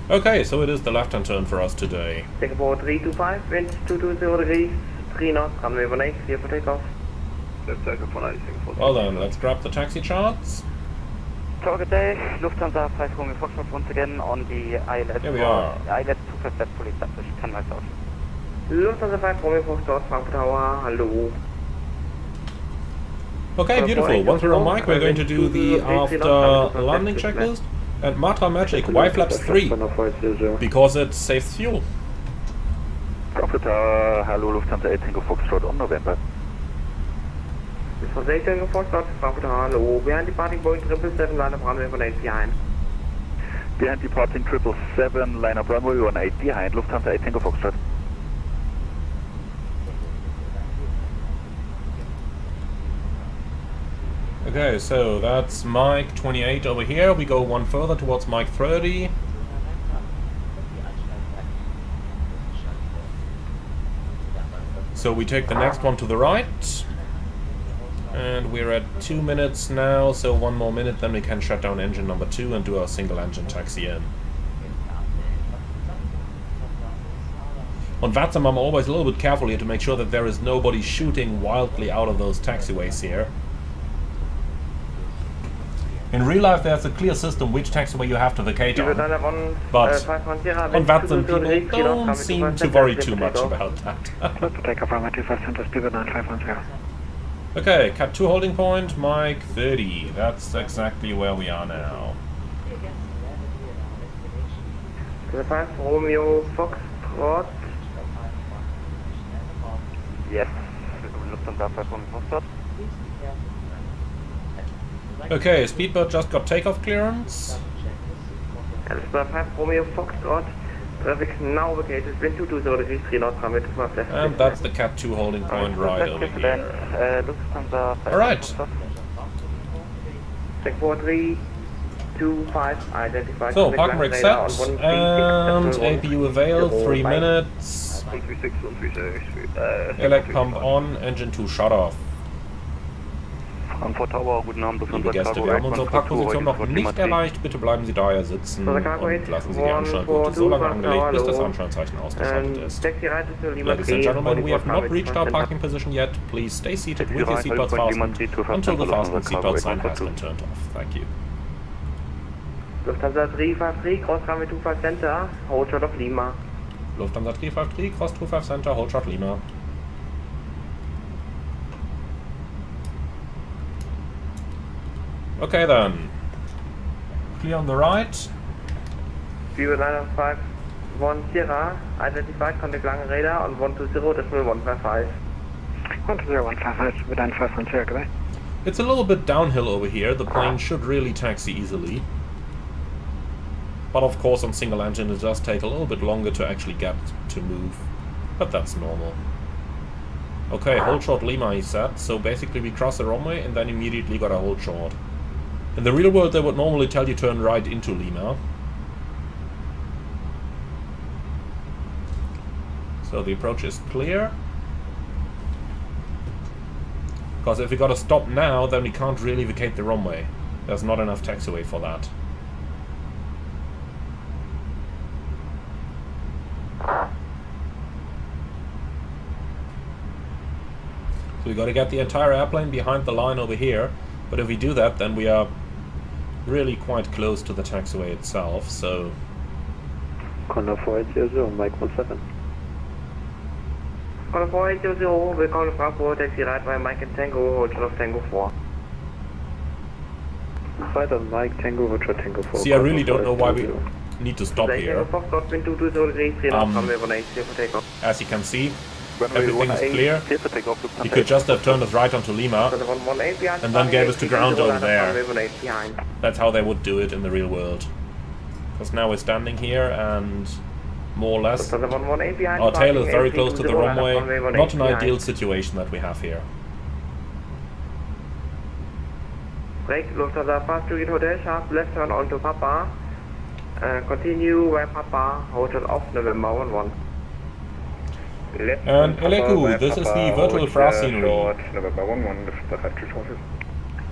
Okay, so it is the left-hand turn for us today. Singapore 325, wind 220 degrees, 3 knots, runway 18, clear for takeoff. Left takeoff 180, Singapore. Well then, let's grab the taxi charts. Target day, Lufthansa 5 Romeo Foxtrot once again on the islet. Here we are. Islet 2 left fully established, 10 miles out. Lufthansa 5 Romeo Foxtrot, Frankfurt Tower, hello. Okay, beautiful. Once we're on mic, we're going to do the after landing checklist. And Matra Magic, Y flaps 3, because it saves fuel. Frankfurt Tower, hello, Lufthansa 8 Tango Foxtrot on November. Lufthansa 8 Tango Foxtrot, Frankfurt Tower, hello. Behind departing Boeing 777, line up runway 18 behind. Behind departing 777, line up runway 18 behind, Lufthansa 8 Tango Foxtrot. Okay, so that's Mike 28 over here. We go one further towards Mike 30. So we take the next one to the right. And we're at 2 minutes now, so 1 more minute, then we can shut down engine number 2 and do our single engine taxi in. On VATSIM I'm always a little bit careful here to make sure that there is nobody shooting wildly out of those taxiways here. In real life there's a clear system which taxiway you have to vacate on, but on VATSIM people don't seem to worry too much about that. Okay, cut 2 holding point, Mike 30. That's exactly where we are now. Romeo Foxtrot. Yes, Lufthansa 5 Okay, Speedbird just got takeoff clearance. Alpha 5 Romeo Foxtrot. Traffic now vacated, wind 220 degrees 3 knots, from it to left. And that's the cat 2 holding point right over here. Alright. Check 4325, identified. So, park and brake set, and APU avail, 3 minutes. Elect pump on, engine 2 shut off. Frankfurt Tower, guten Abend, Liebe Gäste, wir haben unsere Parkposition noch nicht erreicht. Bitte bleiben Sie daher sitzen und lassen Sie die Anschnallgurte so lange angelegt, bis das Anschnallzeichen ausgeschaltet ist. Ladies and gentlemen, we have not reached our parking position yet. Please stay seated with your seatbelts fastened until the fasten seatbelt sign has been turned off. Thank you. Lufthansa 353, cross runway 25 center, hold short of Lima. Lufthansa 353, cross 25 center, hold short Lima. Okay then. Clear on the right. Viewer 951 Sierra, identified, contact Lange radar on 120.155. 120.155 with 951 Sierra, goodbye. It's a little bit downhill over here. The plane should really taxi easily. But of course on single engine it does take a little bit longer to actually get to move. But that's normal. Okay, hold short Lima he said. So basically we cross the runway and then immediately got a hold short. In the real world they would normally tell you turn right into Lima. So the approach is clear. Because if we gotta stop now, then we can't really vacate the runway. There's not enough taxiway for that. So we gotta get the entire airplane behind the line over here. But if we do that, then we are really quite close to the taxiway itself, so... Condor 4800, Mike 17. Condor 4800, welcome to Frankfurt, taxi right by Mike and Tango, hold short of Tango 4. Fight on Mike, Tango, hold short Tango 4. See, I really don't know why we need to stop here. As you can see, everything is clear. He could just have turned us right onto Lima and then gave us to ground over there. That's how they would do it in the real world. Because now we're standing here and more or less our tail is very close to the runway. Not an ideal situation that we have here. Break, Lufthansa fast to hotel, sharp left turn onto Papa. Continue where Papa, hotel off November 11. And Eleku, this is the virtual thrust scenery. November 11,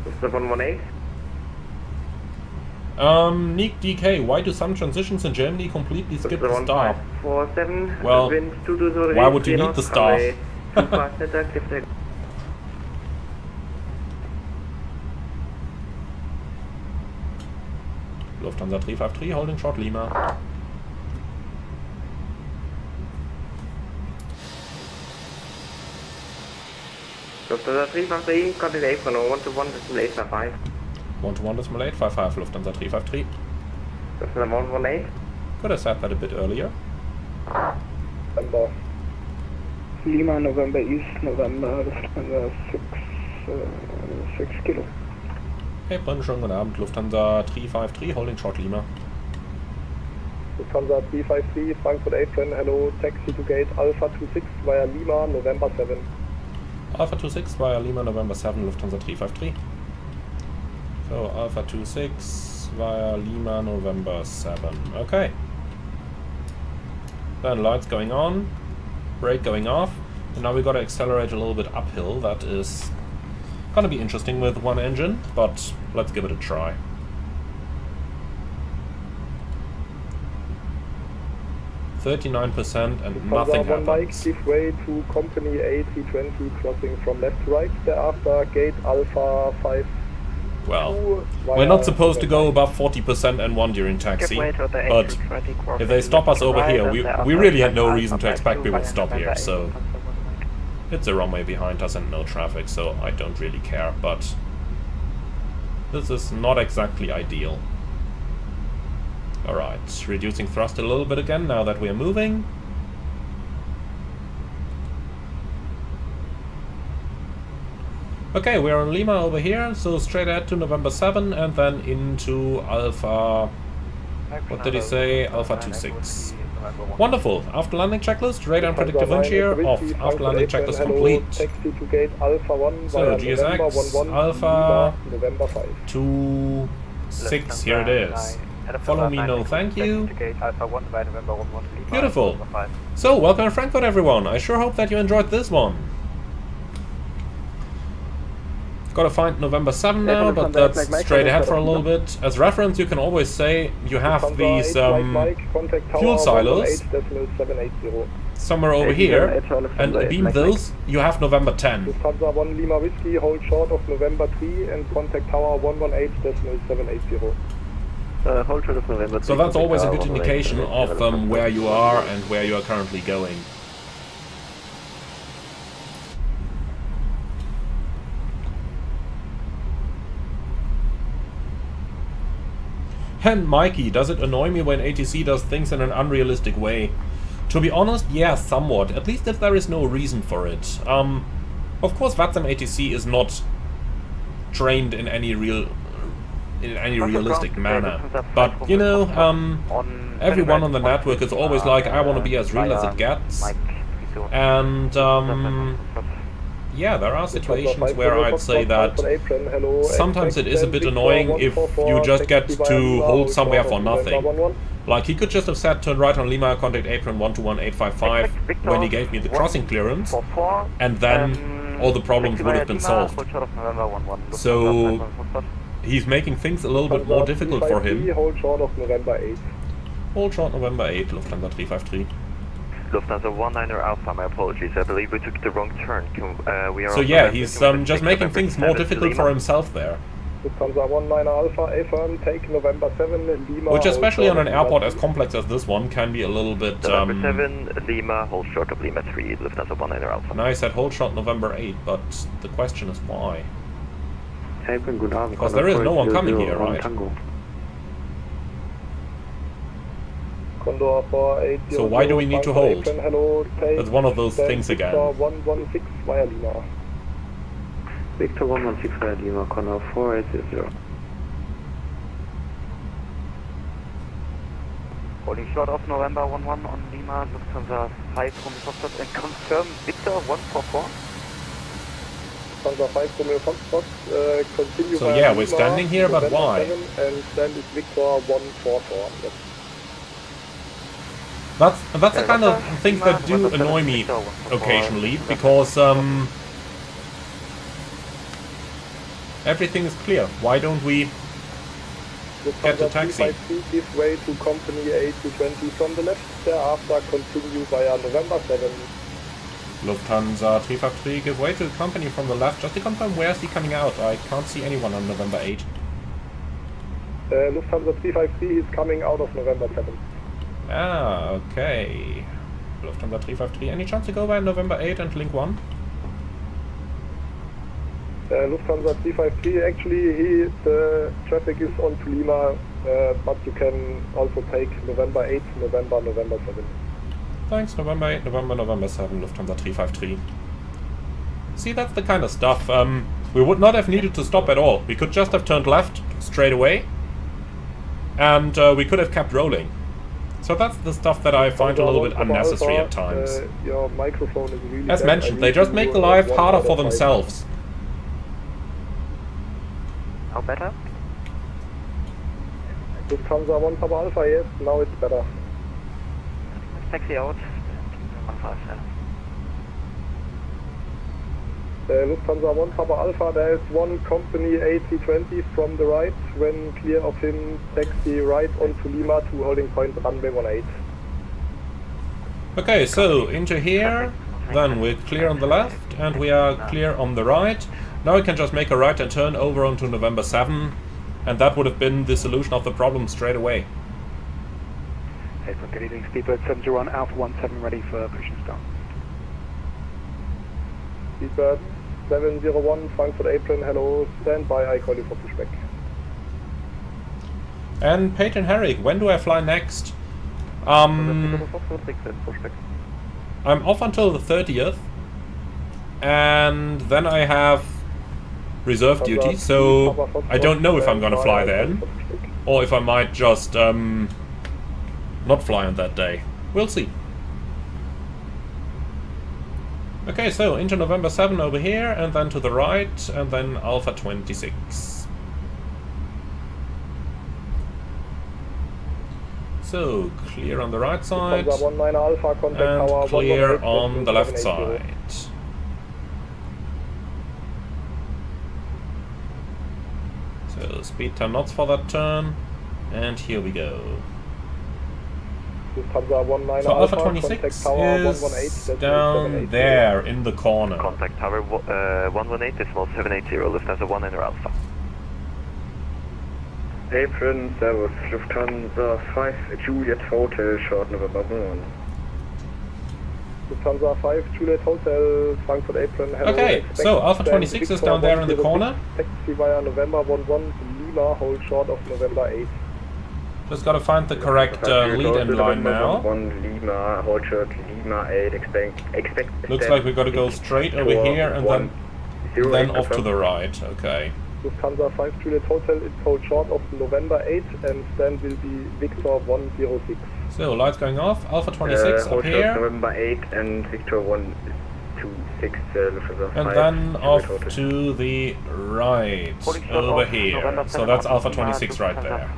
Mr. 118. Nick DK, why do some transitions in Germany completely skip the star? 47, Well, why would you need the star? Lufthansa 353, holding short Lima. Lufthansa 353, contact apron 121.855. 121.855, Lufthansa 353. Lufthansa 118. Could have said that a bit earlier. November. Lima, November East, November, Lufthansa 6 Kilo. Apron, schönen guten Abend, Lufthansa 353, holding short Lima. Lufthansa 353, Frankfurt Apron, hello, taxi to gate Alpha 26 via Lima, November 7. Alpha 26 via Lima, November 7, Lufthansa 353. So Alpha 26 via Lima, November 7. Okay. Then lights going on, brake going off, and now we got to accelerate a little bit uphill. That is gonna be interesting with one engine, but let's give it a try. .39% and nothing happens. Give way to company A320 crossing from left to right, thereafter gate Alpha 5. Well, we're not supposed to go above 40% N1 during taxi, but if they stop us over here, we really had no reason to expect we would stop here, so it's a runway behind us and no traffic, so I don't really care, but this is not exactly ideal. Alright, reducing thrust a little bit again now that we're moving. Okay, we're on Lima over here, so straight ahead to November 7 and then into Alpha... What did he say? Alpha 26. Wonderful. After landing checklist, radar and predictive wind shear off. After landing checklist complete. So GSX, Alpha 26, here it is. Follow me, no thank you. Beautiful. So, welcome to Frankfurt everyone. I sure hope that you enjoyed this one. Gotta find November 7 now, but that's straight ahead for a little bit. As reference, you can always say you have these fuel silos somewhere over here, and beam those, you have November 10. Lufthansa 1 Lima Whiskey, hold short of November 3 and contact tower 118.780. Hold short of November 3. So that's always a good indication of where you are and where you are currently going. And Mikey, does it annoy me when ATC does things in an unrealistic way? To be honest, yeah, somewhat. At least if there is no reason for it. Of course, VATSIM ATC is not trained in any realistic manner. But you know, everyone on the network is always like, I want to be as real as it gets. And yeah, there are situations where I'd say that sometimes it is a bit annoying if you just get to hold somewhere for nothing. Like, he could just have said turn right on Lima, contact apron 121855 when he gave me the crossing clearance, and then all the problems would have been solved. So he's making things a little bit more difficult for him. Hold short of November 8. Hold short November 8, Lufthansa 353. Lufthansa 19 Alpha, my apologies. I believe we took the wrong turn. We are so yeah, he's just making things more difficult for himself there. Lufthansa 19 Alpha, affirm, take November 7, Lima. Which, especially on an airport as complex as this one, can be a little bit... November 7, Lima, hold short of Lima 3, Lufthansa 19 Alpha. And I said hold short November 8, but the question is why? Because there is no one coming here, right? So why do we need to hold? That's one of those things again. 116 via Lima. Victor 116 via Lima, Condor 4860. Holding short of November 11 on Lima, Lufthansa 5 from the Foxtrot, and confirm Victor 144. Lufthansa 5 from the Foxtrot, continue. So yeah, we're standing here, but why? And stand is Victor 144. Yes. That's the kind of things that do annoy me occasionally, because everything is clear. Why don't we get the taxi? Give way to company A320 from the left, thereafter continue via November 7. Lufthansa 353, give way to the company from the left. Just to confirm, where is he coming out? I can't see anyone on November 8. Lufthansa 353 is coming out of November 7. Ah, okay. Lufthansa 353, any chance to go by November 8 and link 1? Lufthansa 353, actually the traffic is on to Lima, but you can also take November 8, November 7. Thanks, November 8, November 7, Lufthansa 353. See, that's the kind of stuff. We would not have needed to stop at all. We could just have turned left straight away, and we could have kept rolling. So that's the stuff that I find a little bit unnecessary at times. Your microphone is really As mentioned, they just make the life harder for themselves. How better? Lufthansa 1 Papa Alpha, yes, now it's better. Taxi out. Lufthansa 1 Papa Alpha, there is one company A320 from the right. When clear of him, taxi right onto Lima to holding point runway 18. Okay, so into here, then we're clear on the left and we are clear on the right. Now we can just make a right and turn over onto November 7, and that would have been the solution of the problem straight away. Hey, good evening, Speedbird 701 Alpha 17 ready for pushing start. Speedbird 701 Frankfurt Apron, hello, stand by, I call you for pushback. And Peyton Herrick, when do I fly next? I'm off until the 30th, and then I have reserve duty, so I don't know if I'm gonna fly then, or if I might just not fly on that day. We'll see. Okay, so into November 7 over here, and then to the right, and then Alpha 26. So, clear on the right side, and clear on the left side. So, speed 10 knots for that turn, and here we go. So Alpha 26 is down there in the corner. Contact tower 118, decimal 780, Lufthansa 1 enter Alpha. Apron, Servus, Lufthansa 5, Juliet Hotel, short November 1. Lufthansa 5, Juliet Hotel, Frankfurt Apron, hello. Okay, so Alpha 26 is down there in the corner. Taxi via November 11 to Lima, hold short of November 8. Just gotta find the correct lead-in line now. 1 Lima, hold short Lima 8, expect Looks like we gotta go straight over here and then off to the right, okay. Lufthansa 5 Juliet Hotel is hold short of November 8 and stand will be Victor 106. So, lights going off, Alpha 26 up here. November 8 and Victor 126, and then off to the right, over here. So that's Alpha 26 right there.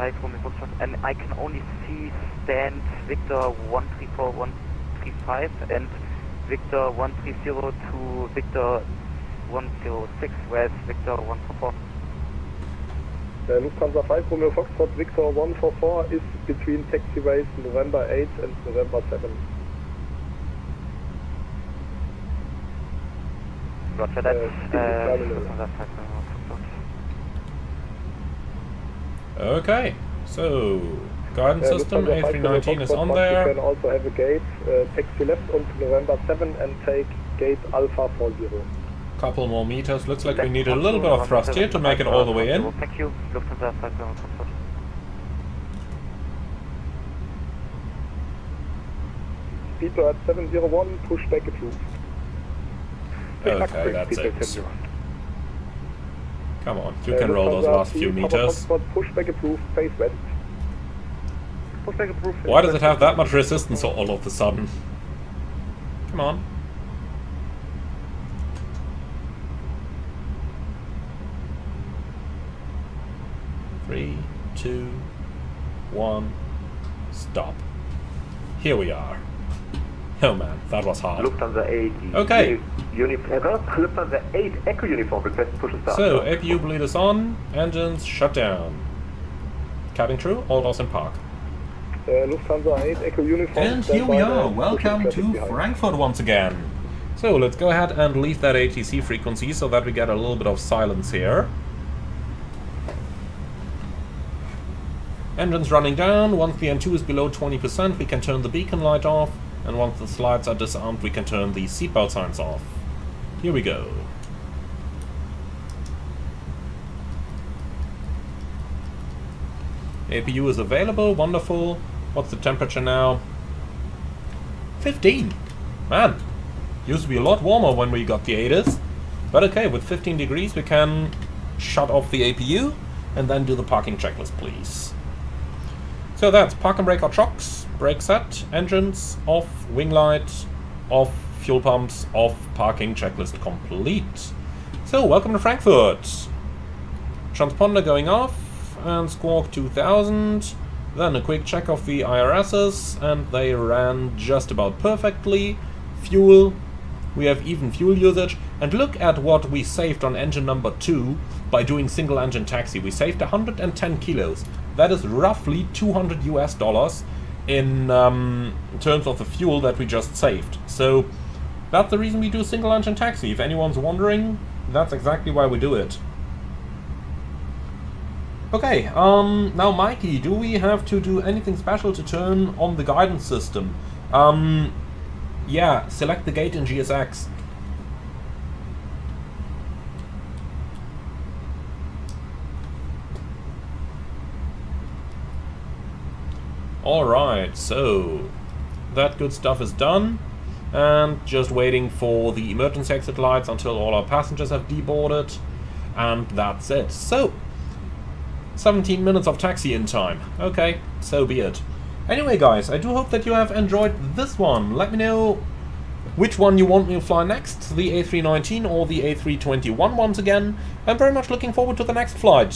And I can only see stand Victor 134, 135 and Victor 130 to Victor 106, where's Victor 144? Lufthansa 5 Romeo Foxtrot Victor 144 is between taxiways November 8 and November 7. Roger that. Okay, so guidance system A319 is on there. You can also have a gate, taxi left onto November 7 and take gate Alpha 40. Couple more meters. Looks like we need a little bit of thrust here to make it all the way in. Thank you. Lufthansa 5 Speedbird 701, pushback approved. Okay, that's it. Come on, you can roll those last few meters. Pushback approved, face west. Pushback approved. Why does it have that much resistance all of a sudden? Come on. Three, 2, 1, stop. Here we are. Oh man, that was hard. Lufthansa 8. Okay. Lufthansa 8 Echo uniform request push start. So, APU bleed is on, engines shut down. Cabin crew, all doors in park. Lufthansa 8 Echo uniform. And here we are, welcome to Frankfurt once again. So, let's go ahead and leave that ATC frequency so that we get a little bit of silence here. Engines running down. Once the N2 is below 20%, we can turn the beacon light off. And once the slides are disarmed, we can turn the seatbelt signs off. Here we go. APU is available, wonderful. What's the temperature now? 15! Man, used to be a lot warmer when we got the ATIS. But okay, with 15 degrees we can shut off the APU and then do the parking checklist, please. So that's park and brake or chocks, brake set, engines, off, wing light, off, fuel pumps, off, parking checklist complete. So welcome to Frankfurt. Transponder going off, and squawk 2000. Then a quick check of the IRSs, and they ran just about perfectly. Fuel, we have even fuel usage, and look at what we saved on engine number 2 by doing single engine taxi. We saved 110 kilos. That is roughly $200 US in terms of the fuel that we just saved. So that's the reason we do single engine taxi. If anyone's wondering, that's exactly why we do it. Okay, now Mikey, do we have to do anything special to turn on the guidance system? Yeah, select the gate in GSX. Alright, so that good stuff is done. And just waiting for the emergency exit lights until all our passengers have deboarded. And that's it. So, 17 minutes of taxi-in time. Okay, so be it. Anyway guys, I do hope that you have enjoyed this one. Let me know which one you want me to fly next, the A319 or the A321 once again. I'm very much looking forward to the next flight.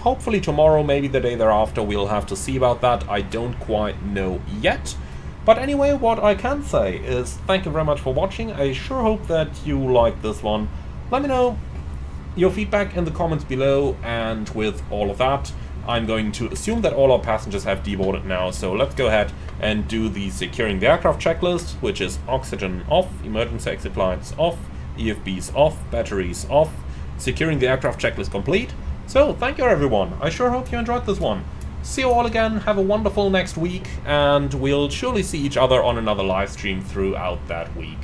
Hopefully tomorrow, maybe the day thereafter, we'll have to see about that. I don't quite know yet. But anyway, what I can say is thank you very much for watching. I sure hope that you liked this one. Let me know your feedback in the comments below, and with all of that, I'm going to assume that all our passengers have deboarded now, so let's go ahead and do the securing the aircraft checklist, which is oxygen off, emergency exit lights off, EFBs off, batteries off, securing the aircraft checklist complete. So, thank you everyone, I sure hope you enjoyed this one. See you all again, have a wonderful next week, and we'll surely see each other on another live stream throughout that week.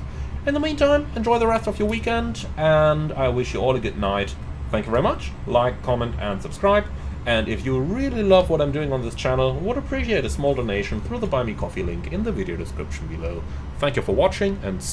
In the meantime, enjoy the rest of your weekend, and I wish you all a good night. Thank you very much, like, comment and subscribe, and if you really love what I'm doing on this channel, would appreciate a small donation through the Buy Me Coffee link in the video description below. Thank you for watching, and